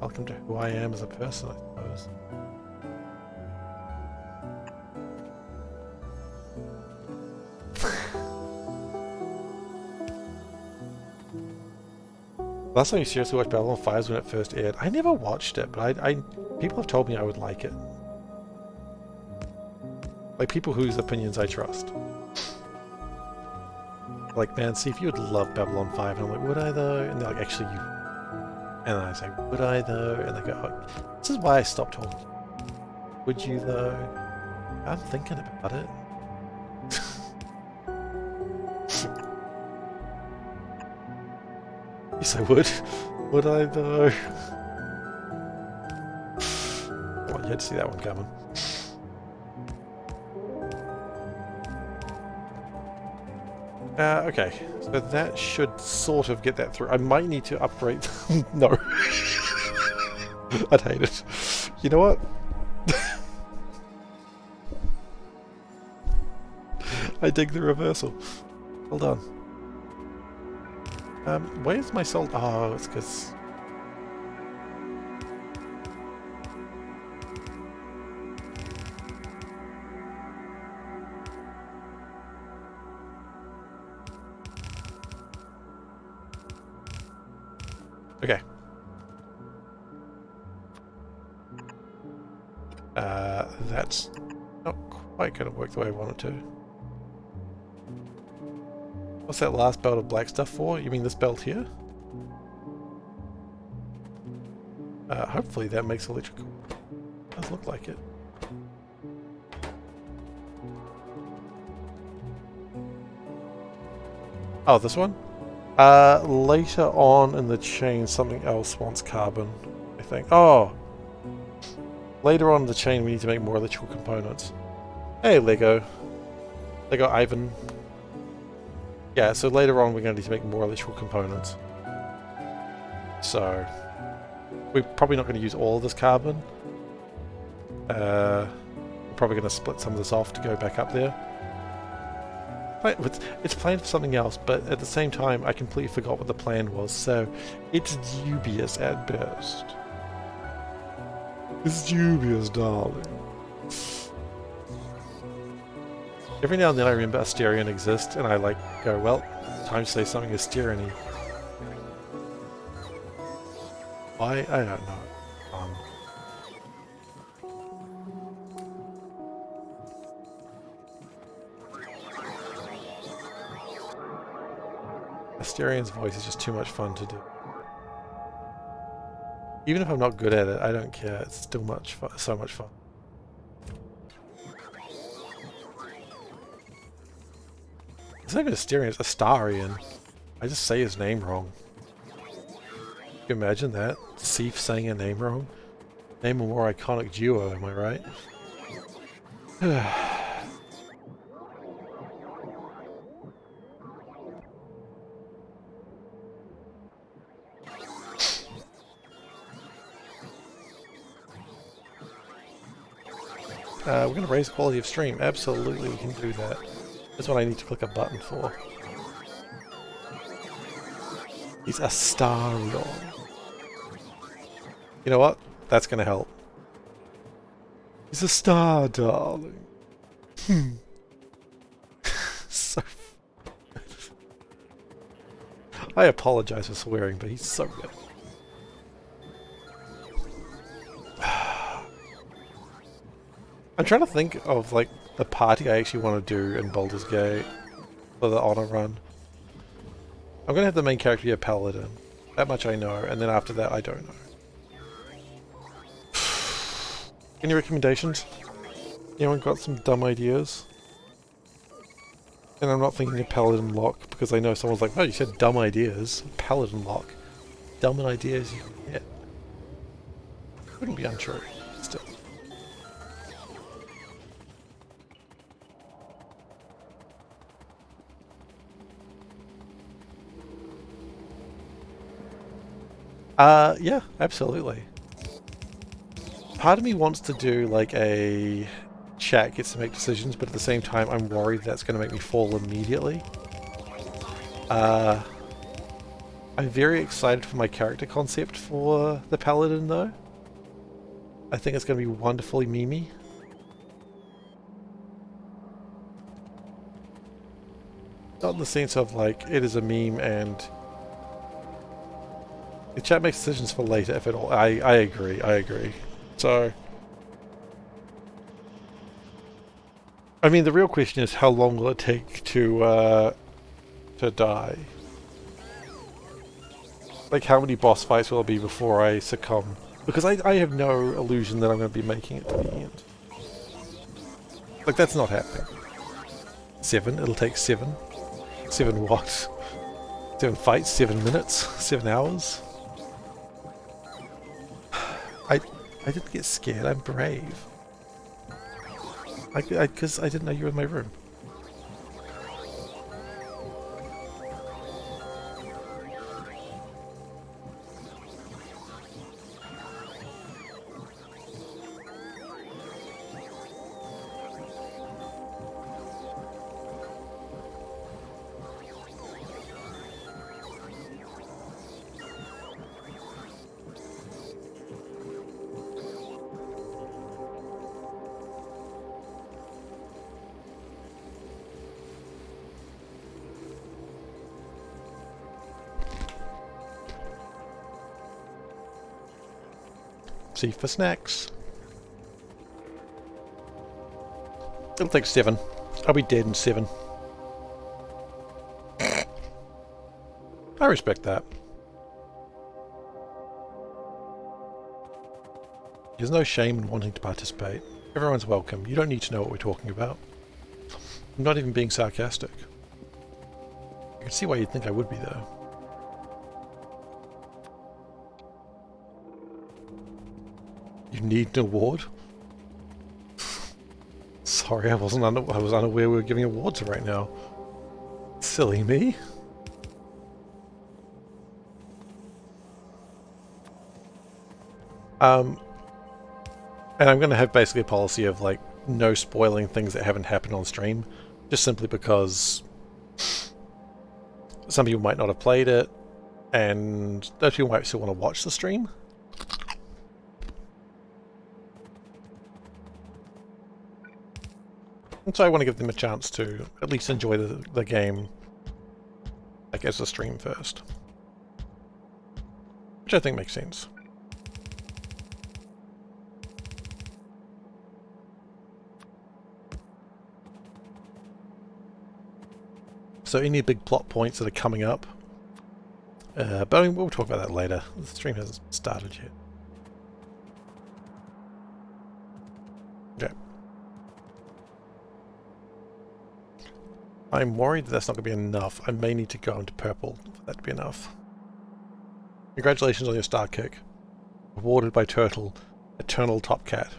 welcome to who I am as a person, I suppose. Last time you seriously watched Babylon 5 was when it first aired. I never watched it, but people have told me I would like it. Like people whose opinions I trust. Like, man, see if you would love Babylon 5. And I'm like, would I though? And they're like, actually, you. And I say, would I though? And they go, oh, this is why I stopped talking. Would you though? I'm thinking about it. Yes, I would. Would I though? Well, you had to see that one coming. Okay, so that should sort of get that through. I might need to upgrade. No. I'd hate it. You know what? I dig the reversal. Hold on. Where's my soul? Oh, it's because... Okay. That's not quite going to work the way I want it to. What's that last belt of black stuff for? You mean this belt here? Hopefully that makes electrical. Does look like it. Oh, this one? Later on in the chain, something else wants carbon, I think. Oh! Later on in the chain, we need to make more electrical components. Hey, Lego. Lego Ivan. Yeah, so later on, we're going to need to make more electrical components. So, we're probably not going to use all of this carbon. We're probably going to split some of this off to go back up there. It's planned for something else, but at the same time, I completely forgot what the plan was, so it's dubious at best. It's dubious, darling. Every now and then I remember Asterion exists, and I like go, well, time to say something Asterion-y. Why? I don't know. Asterian's voice is just too much fun to do. Even if I'm not good at it, I don't care. It's still much fun, so much fun. It's not even Asterian, it's Astarian. I just say his name wrong. Can you imagine that? Seif saying a name wrong? Name a more iconic duo, am I right? We're going to raise quality of stream. Absolutely, we can do that. That's what I need to click a button for. He's Astarion. You know what? That's going to help. He's a star, darling. So... I apologize for swearing, but he's so good. I'm trying to think of, like, the party I actually want to do in Baldur's Gate for the honor run. I'm going to have the main character be a paladin. That much I know, and then after that I don't know. Any recommendations? Anyone got some dumb ideas? And I'm not thinking of Paladin Lock, because I know someone's like, oh, you said dumb ideas. Paladin Lock. Dumb ideas you can get. Couldn't be untrue. Still. Yeah, absolutely. Part of me wants to do like a chat gets to make decisions, but at the same time I'm worried that's going to make me fall immediately. I'm very excited for my character concept for the Paladin though. I think it's going to be wonderfully memey. Not in the sense of like it is a meme and the chat makes decisions for later if at all. I agree. So I mean the real question is how long will it take to die? Like how many boss fights will it be before I succumb? Because I have no illusion that I'm going to be making it to the end. Like that's not happening. 7? It'll take 7? 7 what? 7 fights? 7 minutes? 7 hours? I didn't get scared, I'm brave. Because I didn't know you were in my room. See for snacks. It'll take 7. I'll be dead in 7. I respect that. There's no shame in wanting to participate. Everyone's welcome. You don't need to know what we're talking about. I'm not even being sarcastic. I can see why you'd think I would be though. You need an award? Sorry, I was unaware we were giving awards right now. Silly me. And I'm going to have basically a policy of like no spoiling things that haven't happened on stream, just simply because some people might not have played it, and those people might still want to watch the stream. And so I want to give them a chance to at least enjoy the game, like as a stream first. Which I think makes sense. So any big plot points that are coming up, But I mean, we'll talk about that later. The stream hasn't started yet. Okay. I'm worried that that's not going to be enough. I may need to go into purple for that to be enough. Congratulations on your star kick. Awarded by Turtle, Eternal Top Cat.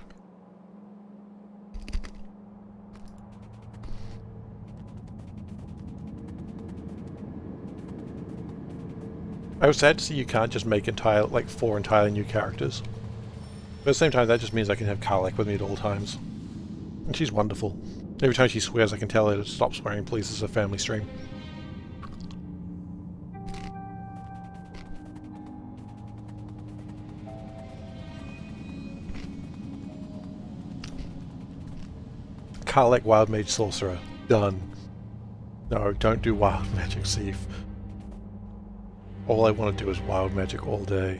I was sad to see you can't just make like 4 entirely new characters. But at the same time, that just means I can have Karlach with me at all times. And she's wonderful. Every time she swears, I can tell her to stop swearing, please. This is a family stream. Karlach Wild Mage Sorcerer. Done. No, don't do Wild Magic, Seif. All I want to do is Wild Magic all day.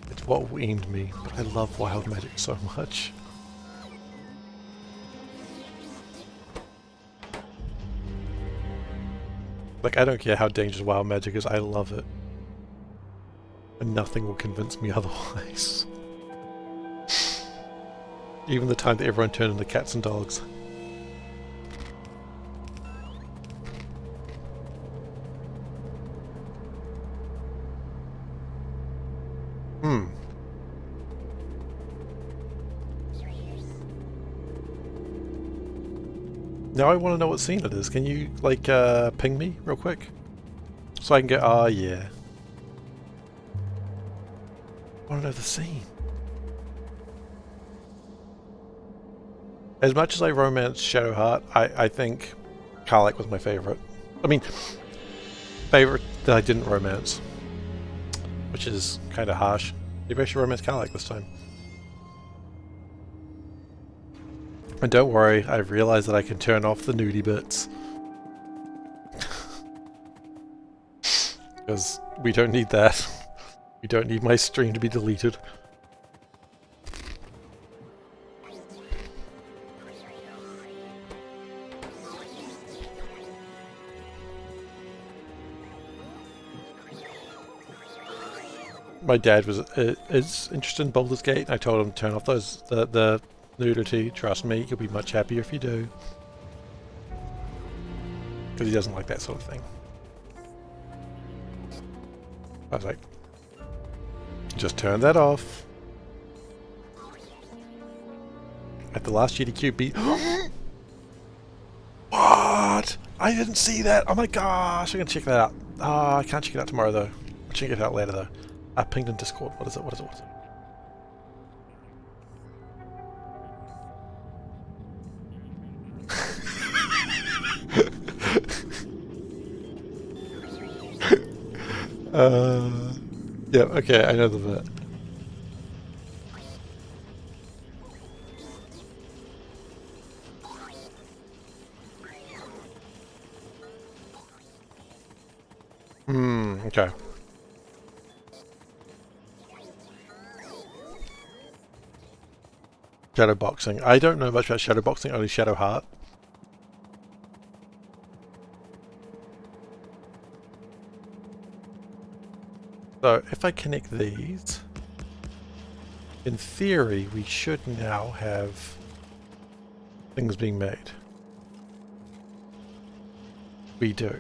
It's what weaned me, but I love Wild Magic so much. Like, I don't care how dangerous Wild Magic is, I love it. And nothing will convince me otherwise. Even the time that everyone turned into cats and dogs. Now I want to know what scene it is. Can you, like, ping me real quick? So I can go, ah, yeah. I want to know the scene. As much as I romance Shadowheart, I think Karlach was my favorite. I mean, favorite that I didn't romance. Which is kind of harsh. Maybe I should romance Karlach this time. And don't worry, I've realized that I can turn off the nudie bits. Because we don't need that. We don't need my stream to be deleted. My dad is interested in Baldur's Gate. I told him to turn off the nudity. Trust me, you'll be much happier if you do. Because he doesn't like that sort of thing. I was like, just turn that off. At the last GDQ beat. What? I didn't see that. Oh my gosh, I'm gonna check that out. I can't check it out tomorrow though. I'll check it out later though. I pinged in Discord. What is it? What is it? What is it? Yeah, okay, I know the bit. Okay. Shadowboxing. I don't know much about shadowboxing, only Shadowheart. So if I connect these, in theory we should now have things being made. We do.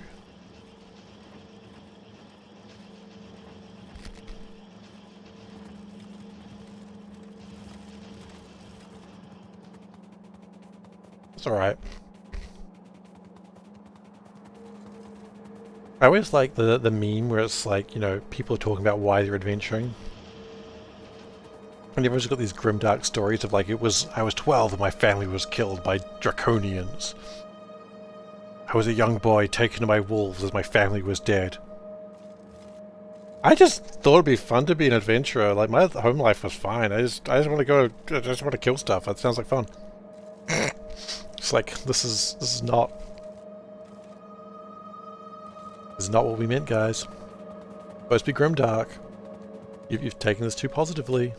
It's alright. I always like the meme where it's like, you know, people are talking about why they're adventuring. And everyone's got these grimdark stories of like, I was 12 and my family was killed by draconians. I was a young boy taken by wolves as my family was dead. I just thought it'd be fun to be an adventurer. Like, my home life was fine. I just want to go, I just want to kill stuff. That sounds like fun. It's like, this is not what we meant, guys. It's supposed to be grimdark. You've taken this too positively.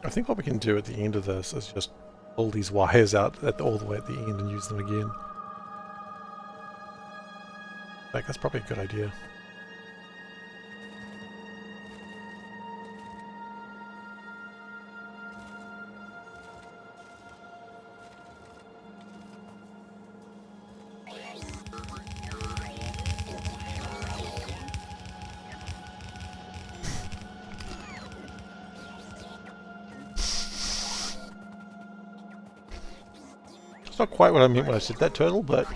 I think what we can do at the end of this is just pull these wires out all the way at the end and use them again. Like, that's probably a good idea. It's not quite what I meant when I said that, Turtle, but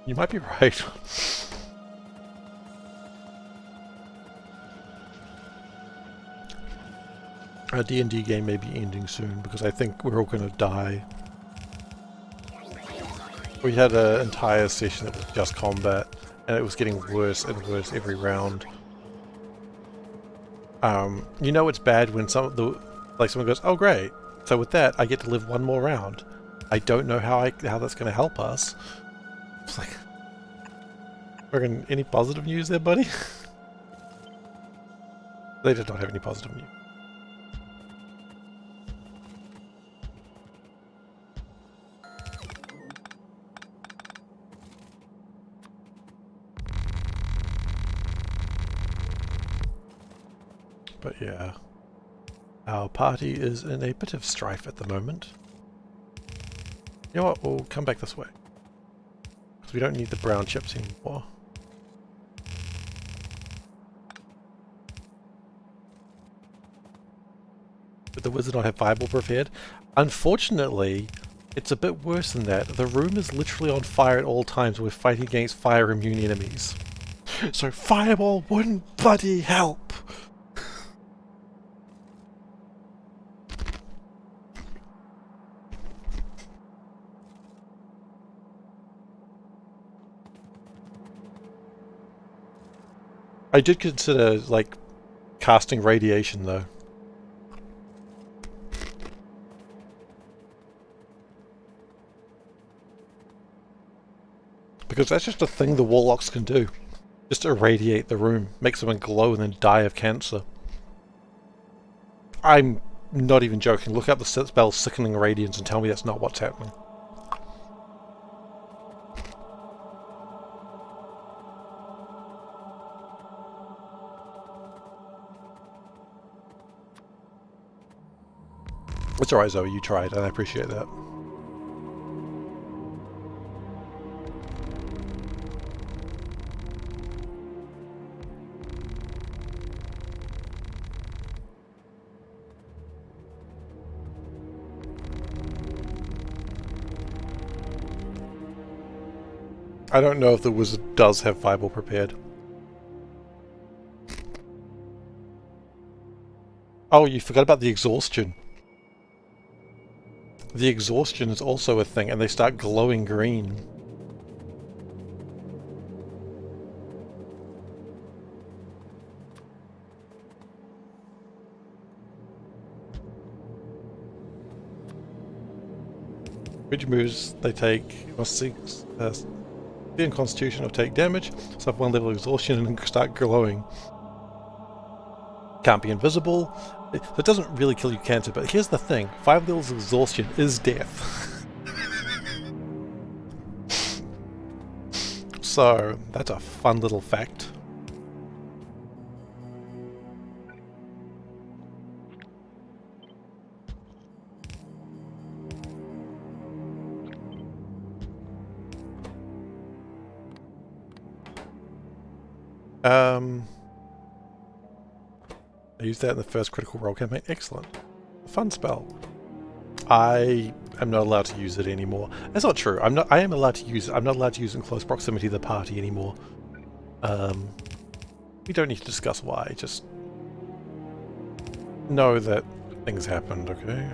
you might be right. Our D&D game may be ending soon because I think we're all going to die. We had an entire session that was just combat, and it was getting worse and worse every round. You know it's bad when someone goes, "Oh great, so with that I get to live one more round." I don't know how that's going to help us. It's like, any positive news there, buddy? They did not have any positive news. But yeah, our party is in a bit of strife at the moment. You know what, we'll come back this way. Because we don't need the brown chips anymore. Did the wizard not have fireball prepared? Unfortunately, it's a bit worse than that. The room is literally on fire at all times. We're fighting against fire immune enemies. So fireball wouldn't bloody help! I did consider, like, casting radiation, though. Because that's just a thing the warlocks can do. Just irradiate the room, make someone glow and then die of cancer. I'm not even joking. Look up the spell Sickening Radiance and tell me that's not what's happening. It's alright, Zoe, you tried, and I appreciate that. I don't know if the wizard does have fireball prepared. Oh, you forgot about the exhaustion. The exhaustion is also a thing, and they start glowing green. Which moves they take must be in Constitution or take damage, suffer one level of exhaustion and start glowing. Can't be invisible. That doesn't really kill you cancer, but here's the thing. 5 levels of exhaustion is death. So, that's a fun little fact. I used that in the first Critical Role campaign. Excellent. Fun spell. I am not allowed to use it anymore. That's not true. I am allowed to use it. I'm not allowed to use it in close proximity to the party anymore. We don't need to discuss why. Just know that things happened, okay?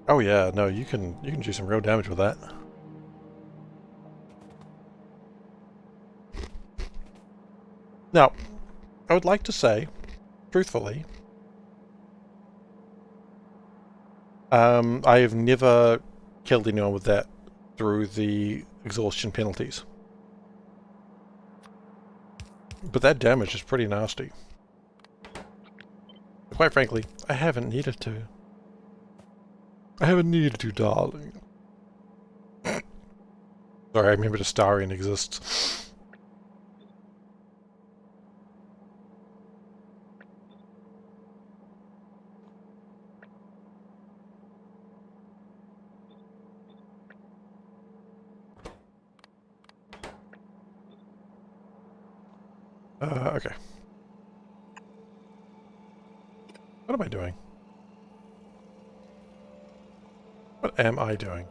Oh yeah, no, you can do some real damage with that. Now, I would like to say, truthfully, I have never killed anyone with that through the exhaustion penalties. But that damage is pretty nasty. Quite frankly, I haven't needed to. I haven't needed to, darling. Sorry, I remembered Astarion exists. Okay. What am I doing? What am I doing?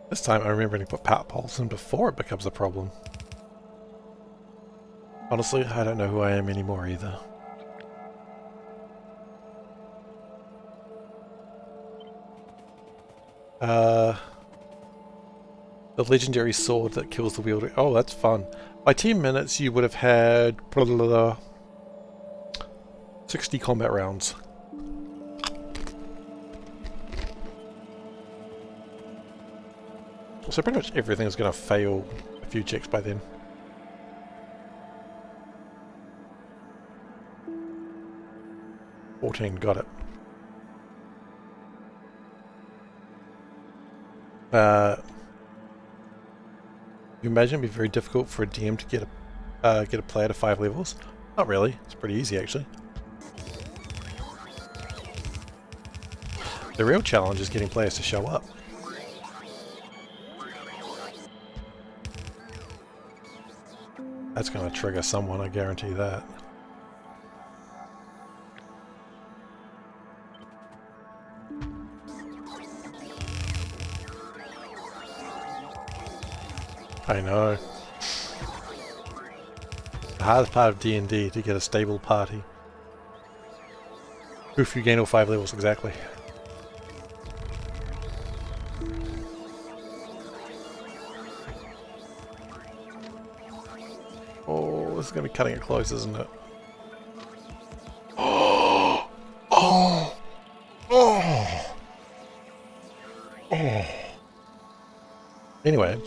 This time I remember to put pat poles in before it becomes a problem. Honestly, I don't know who I am anymore either. The legendary sword that kills the wielder. Oh, that's fun. By 10 minutes you would have had 60 combat rounds. So pretty much everything's going to fail a few checks by then. $14, got it. You imagine it'd be very difficult for a DM to get a player to 5 levels? Not really. It's pretty easy actually. The real challenge is getting players to show up. That's going to trigger someone, I guarantee that. I know. The hardest part of D&D to get a stable party. Oof, you gain all 5 levels, exactly. Oh, this is going to be cutting it close, isn't it? Oh! Oh! Oh! Oh! Anyway.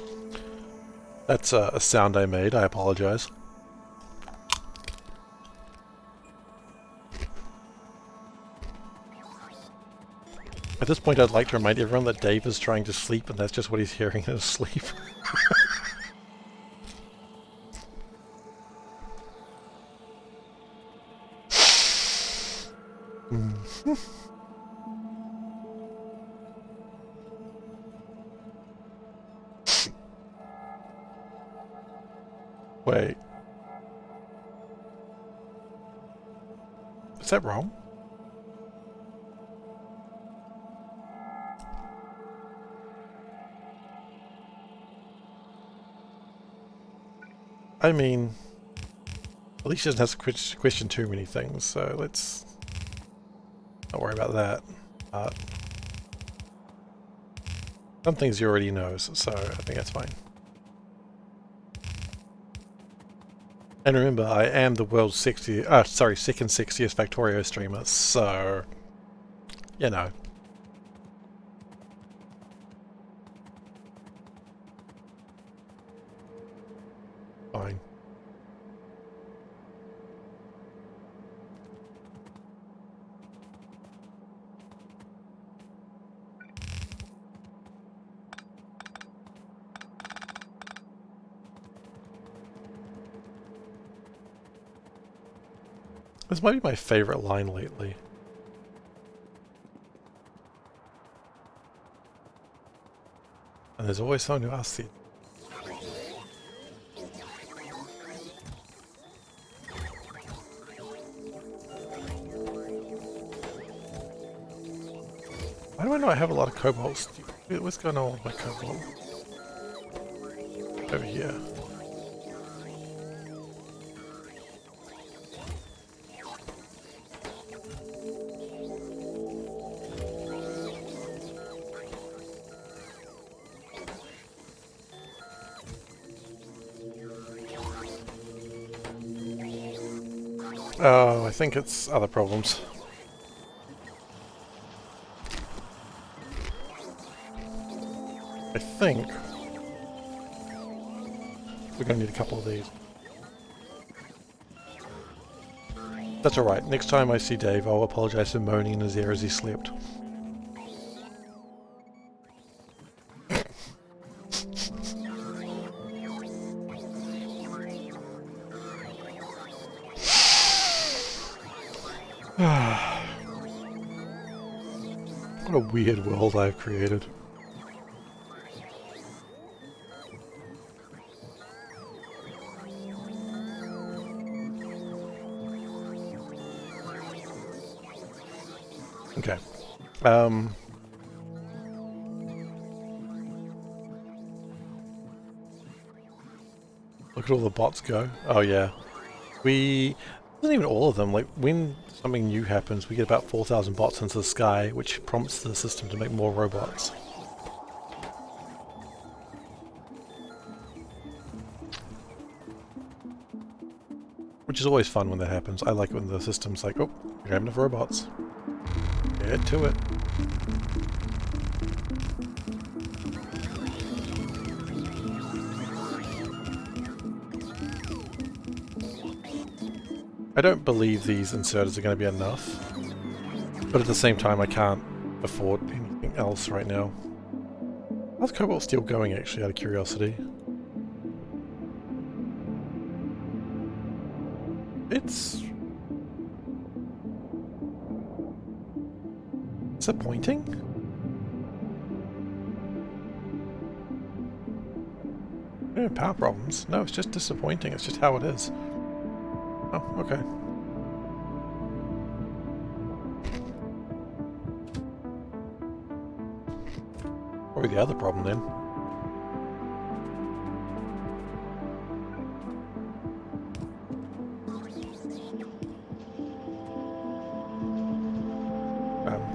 That's a sound I made, I apologize. At this point I'd like to remind everyone that Dave is trying to sleep and that's just what he's hearing in his sleep. Wait. Is that wrong? I mean, at least she doesn't have to question too many things, so let's not worry about that. Some things you already know, so I think that's fine. And remember, I am the world's second 60th Factorio streamer, so, you know. Fine. This might be my favorite line lately. And there's always someone who asks you. Why do I not have a lot of kobolds? What's going on with my kobold? Over here. Oh, I think it's other problems. I think we're going to need a couple of these. That's alright. Next time I see Dave, I'll apologise for moaning in his ear as he slept. What a weird world I've created. Okay. Look at all the bots go. Oh yeah. It isn't even all of them. Like, when something new happens, we get about 4,000 bots into the sky, which prompts the system to make more robots. Which is always fun when that happens. I like it when the system's like, oh, we don't have enough robots. Get to it. I don't believe these inserters are going to be enough, but at the same time I can't afford anything else right now. How's Cobalt Steel going, actually, out of curiosity? It's disappointing? Yeah, power problems. No, it's just disappointing. It's just how it is. Oh, okay. Probably the other problem then.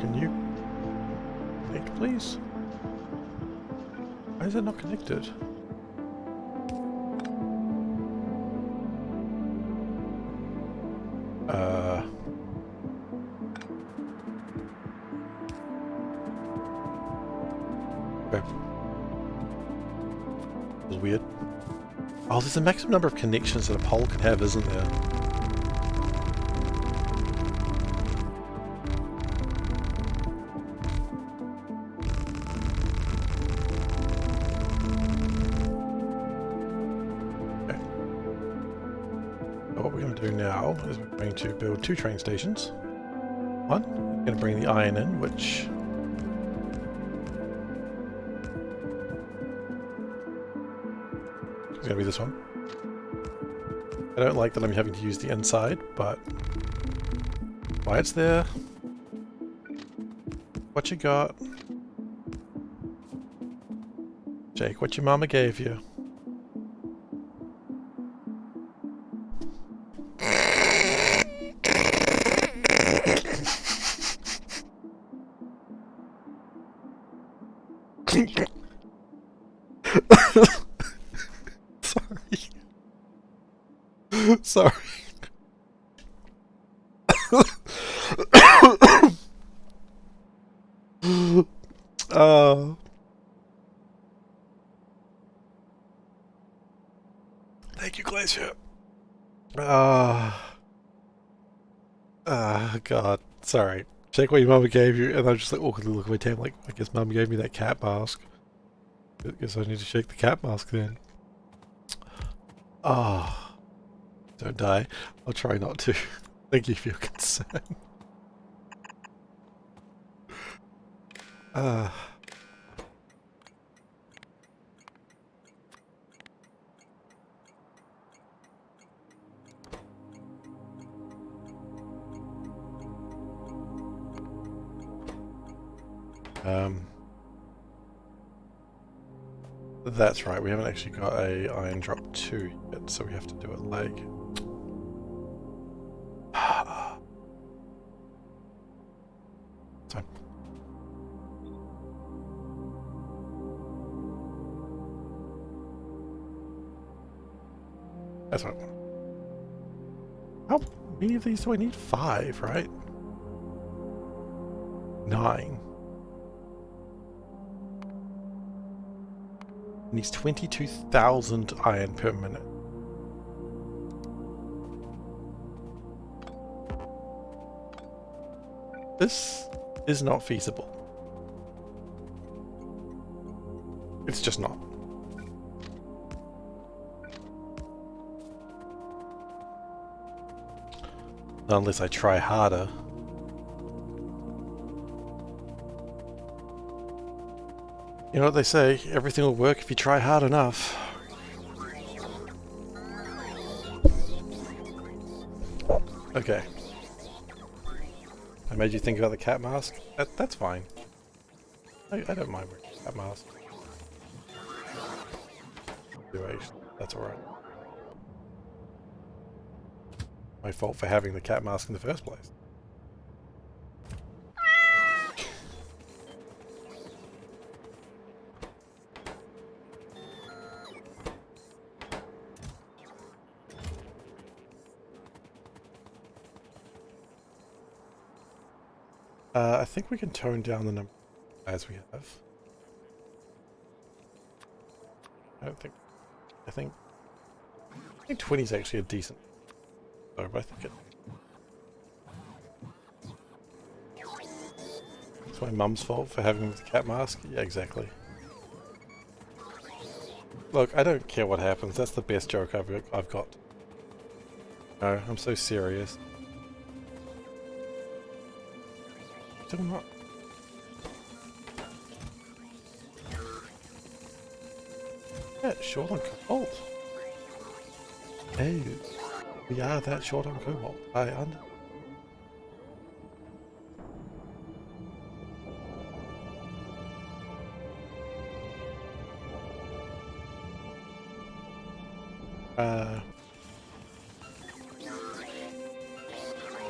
Can you connect, please? Why is it not connected? Okay. That was weird. Oh, there's a maximum number of connections that a pole can have, isn't there? Okay. So what we're going to do now is we're going to build 2 train stations. One, we're going to bring the iron in, which is going to be this one. I don't like that I'm having to use the inside, but why it's there. What you got? Jake, what your mama gave you? Sorry. Thank you, Glacier. God. Sorry. Check what your mama gave you, and I just like awkwardly look at my tail like, I guess mum gave me that cat mask. I guess I need to shake the cat mask then. Ah. Don't die. I'll try not to. Thank you for your concern. That's right, we haven't actually got a iron drop 2 yet, so we have to do it like... Time. That's what I want. How many of these do I need? 5, right? 9. needs 22,000 iron per minute. This is not feasible. It's just not. Unless I try harder. You know what they say, everything will work if you try hard enough. Okay. I made you think about the cat mask? That's fine. I don't mind wearing a cat mask. That's alright. My fault for having the cat mask in the first place. I think we can tone down the number of as we have. I think 20 is actually a decent. So, but I think it's my mum's fault for having the cat mask. Yeah, exactly. Look, I don't care what happens. That's the best joke I've got. No, I'm so serious. Still not. Yeah, short on cobalt. Hey, we are that short on cobalt. I under.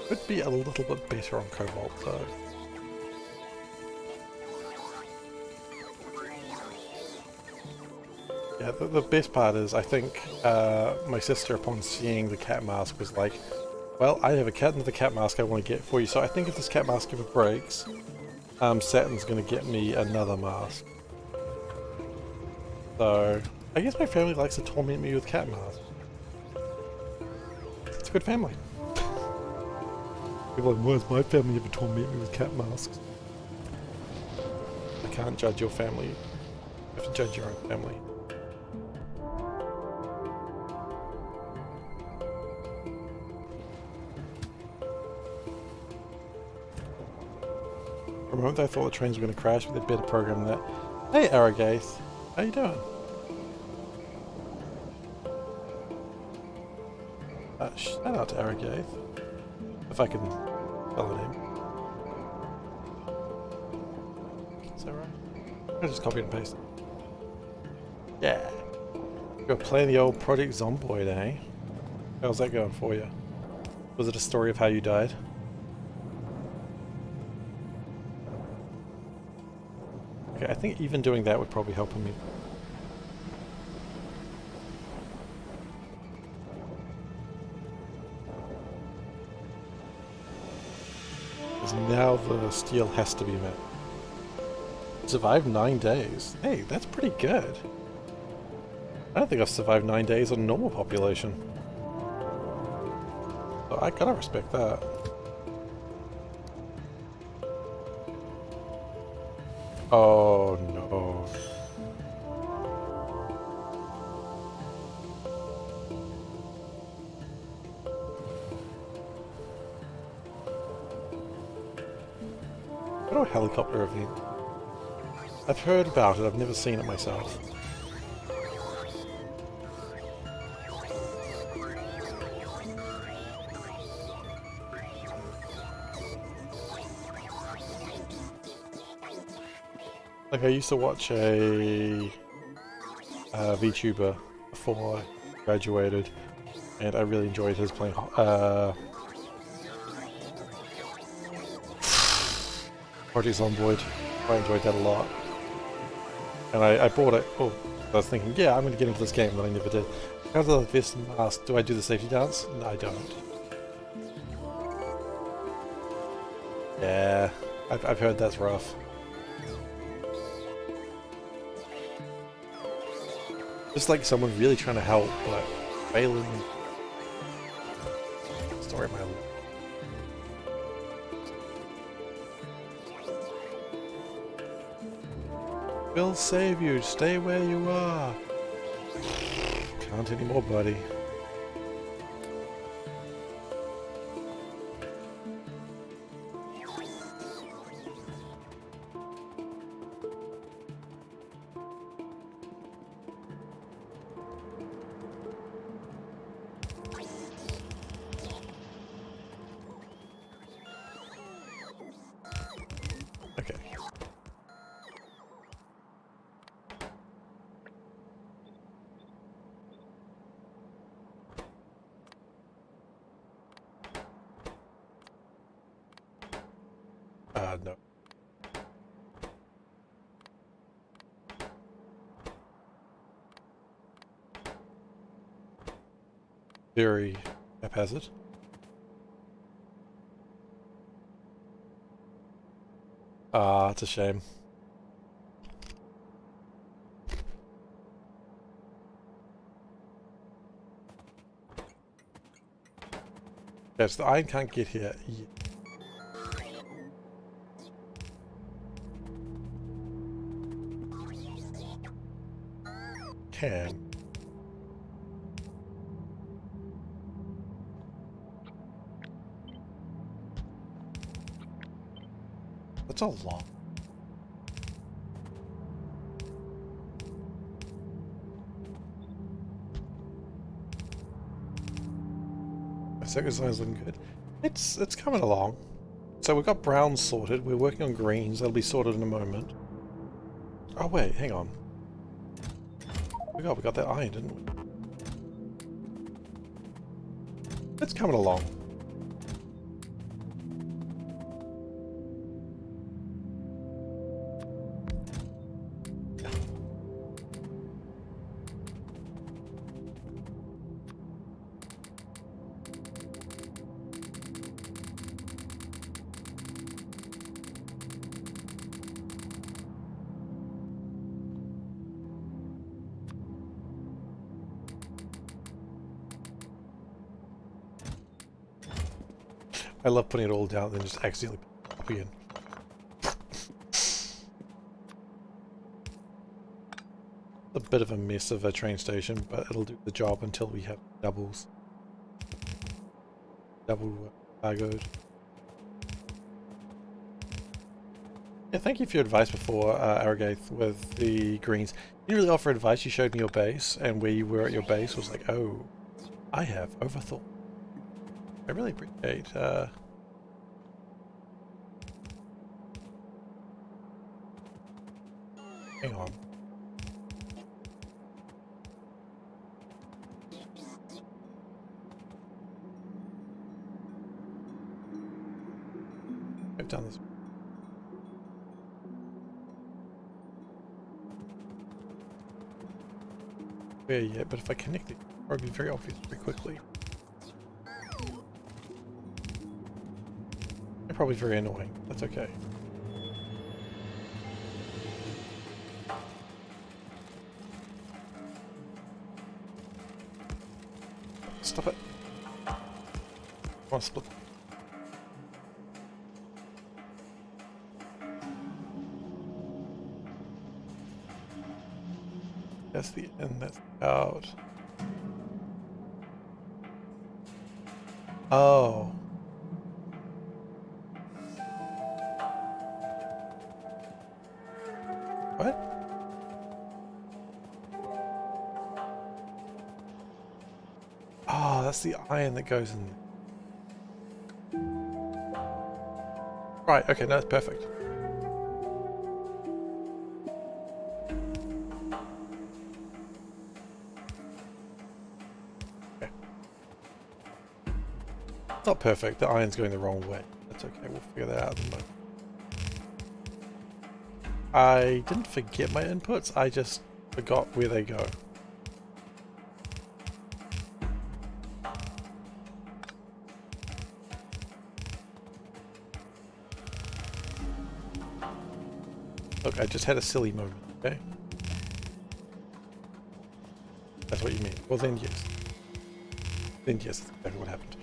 Could be a little bit better on cobalt though. Yeah, the best part is I think my sister, upon seeing the cat mask, was like, well, I have a cat and the cat mask I want to get for you, so I think if this cat mask ever breaks, Saturn's going to get me another mask. So, I guess my family likes to torment me with cat masks. It's a good family. People are like, why does my family ever torment me with cat masks? I can't judge your family. You have to judge your own family. For a moment I thought the trains were going to crash, but they'd better program that. Hey Aragath, how you doing? Shout out to Aragath. If I can spell it in. Is that right? I just copy and paste it. Yeah. You're playing the old Project Zomboid, eh? How's that going for you? Was it a story of how you died? Okay, I think even doing that would probably help me. Because now the steel has to be met. Survived 9 days. Hey, that's pretty good. I don't think I've survived 9 days on a normal population. So I gotta respect that. Oh no. What a helicopter event. I've heard about it, I've never seen it myself. Like I used to watch a VTuber before I graduated, and I really enjoyed his playing Project Zomboid. I enjoyed that a lot. And I bought it. Oh, I was thinking, yeah, I'm going to get into this game, but I never did. How's the vest and mask? Do I do the safety dance? No, I don't. Yeah, I've heard that's rough. Just like someone really trying to help, but failing. Story of my life. We'll save you. Stay where you are. Can't anymore, buddy. Okay. No. Very haphazard. Ah, it's a shame. Yes, the iron can't get here yet. Can. That's a lot. My circuit design's looking good. It's coming along. So we've got browns sorted. We're working on greens. That'll be sorted in a moment. Oh wait, hang on. We got that iron, didn't we? It's coming along. I love putting it all down and then just accidentally put it up again. A bit of a mess of a train station, but it'll do the job until we have doubles. Double cargoed. Yeah, thank you for your advice before, Aragath, with the greens. You really offer advice. You showed me your base, and where you were at your base was like, oh, I have overthought. I really appreciate, hang on. I've done this. Yeah, but if I connect it, it'll probably be very obvious very quickly. They're probably very annoying. That's okay. Stop it. I want to split. That's the in, that's out. Oh. What? Oh, that's the iron that goes in. Right, okay, no, that's perfect. Okay. It's not perfect, the iron's going the wrong way. That's okay, we'll figure that out in a moment. I didn't forget my inputs, I just forgot where they go. Look, I just had a silly moment, okay? that's what you mean. Well then yes. Then yes, that's exactly what happened.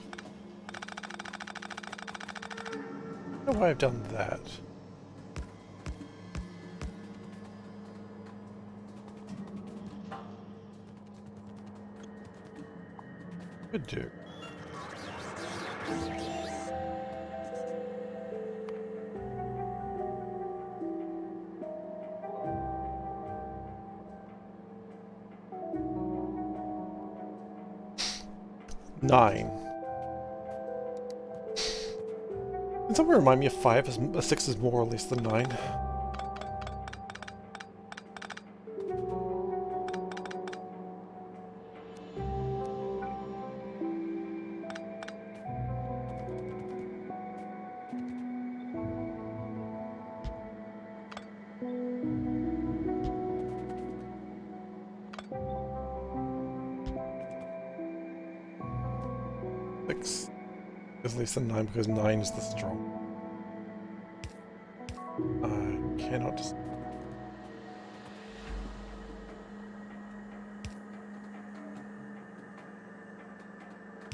I don't know why I've done that. Could do. Nine. Can someone remind me if 6 is more or less than 9? Six is less than 9 because 9 is the strong. I cannot just...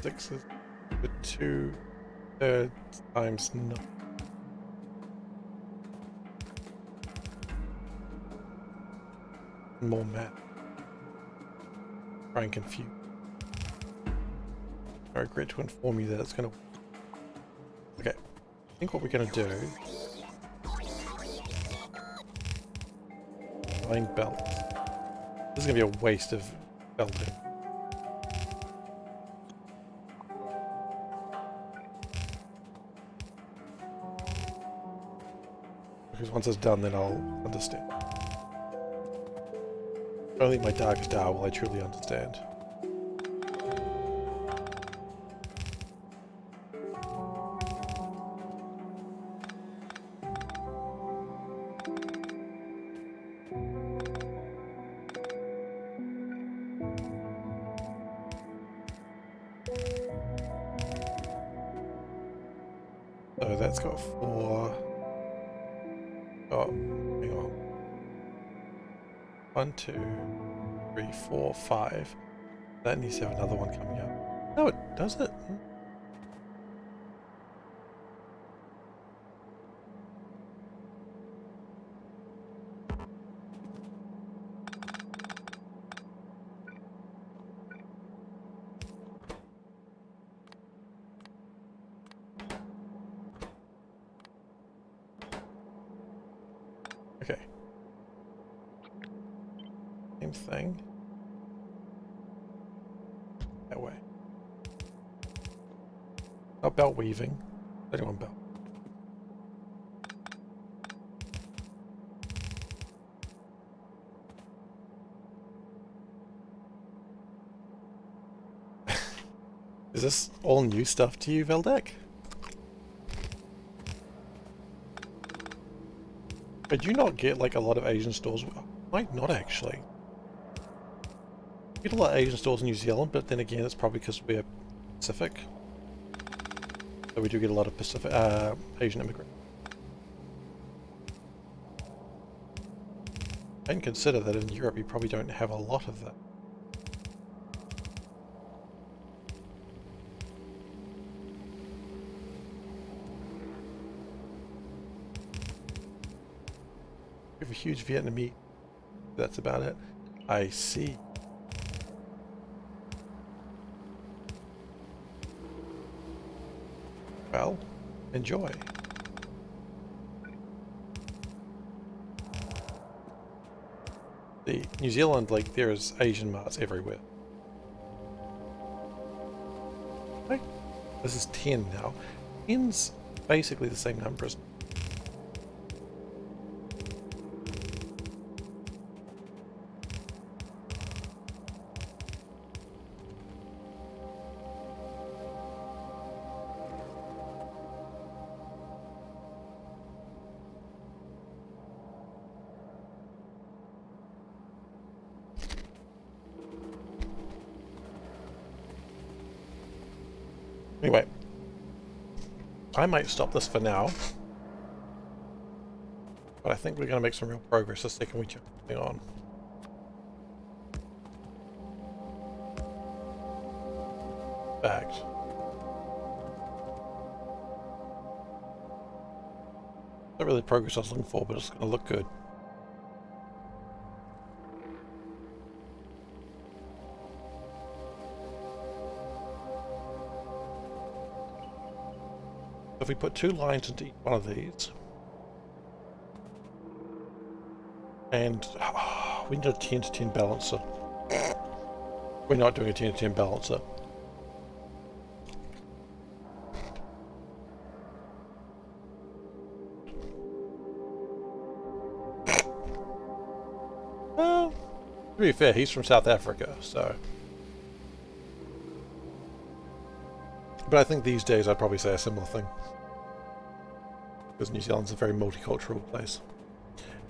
6 is the 2/3 times 9. More math. Try and confuse. I regret to inform you that it's going to... Okay, I think what we're going to do... 9 belts. This is going to be a waste of belting. Because once it's done, then I'll understand. Only my darkest hour will I truly understand. So that's got 4. Oh, hang on. 1, 2, 3, 4, 5. That needs to have another one coming up. No, it does it. Okay. Same thing. That way. Not belt weaving. Only one belt. Is this all new stuff to you, Veldek? Did you not get like a lot of Asian stores? Might not actually. You get a lot of Asian stores in New Zealand, but then again, it's probably because we're Pacific. So we do get a lot of Pacific Asian immigrants. And consider that in Europe, you probably don't have a lot of that. We have a huge Vietnamese. That's about it. I see. Well, enjoy. The New Zealand, like, there's Asian marts everywhere. Right? This is 10 now. 10's basically the same number as... Anyway, I might stop this for now, but I think we're going to make some real progress the second we jump on. fact. Not really the progress I was looking for, but it's going to look good. If we put 2 lines into each one of these, and we need a 10 to 10 balancer. We're not doing a 10 to 10 balancer. Well, to be fair, he's from South Africa, so. But I think these days I'd probably say a similar thing. Because New Zealand's a very multicultural place.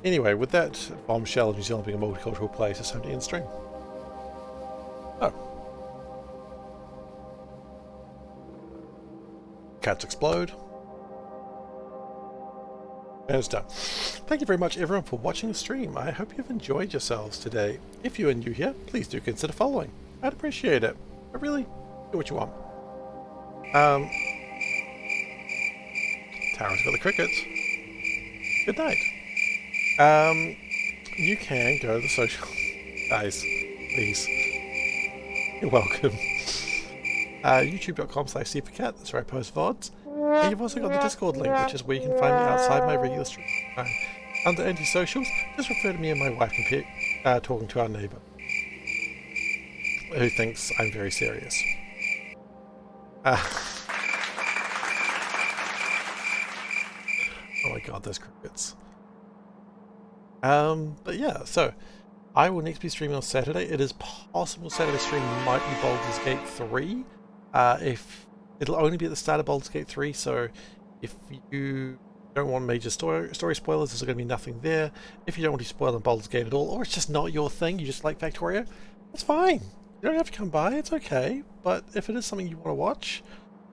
Anyway, with that bombshell of New Zealand being a multicultural place, it's time to end stream. Oh. Cats explode. And it's done. Thank you very much everyone for watching the stream. I hope you've enjoyed yourselves today. If you are new here, please do consider following. I'd appreciate it. I really do what you want. Tara's got the crickets. Good night. You can go to the social... Guys, please. You're welcome. YouTube.com/SeiferKatt, that's where I post VODs. And you've also got the Discord link, which is where you can find me outside my regular stream time. Under anti-socials, just refer to me and my wife talking to our neighbour, who thinks I'm very serious. Oh my god, those crickets. But yeah, so I will next be streaming on Saturday. It is possible Saturday stream might be Baldur's Gate 3. If it'll only be at the start of Baldur's Gate 3, so if you don't want major story spoilers, there's going to be nothing there. If you don't want to spoil on Baldur's Gate at all, or it's just not your thing, you just like Factorio, that's fine. You don't have to come by, it's okay. But if it is something you want to watch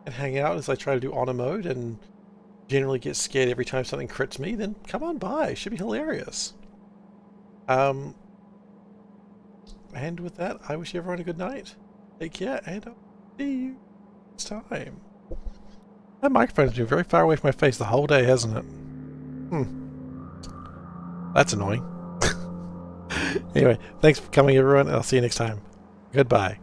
and hang out as I try to do honor mode and generally get scared every time something crits me, then come on by. It should be hilarious. And with that, I wish everyone a good night. Take care, and I'll see you next time. That microphone's been very far away from my face the whole day, hasn't it? That's annoying. Anyway, thanks for coming, everyone, and I'll see you next time. Goodbye.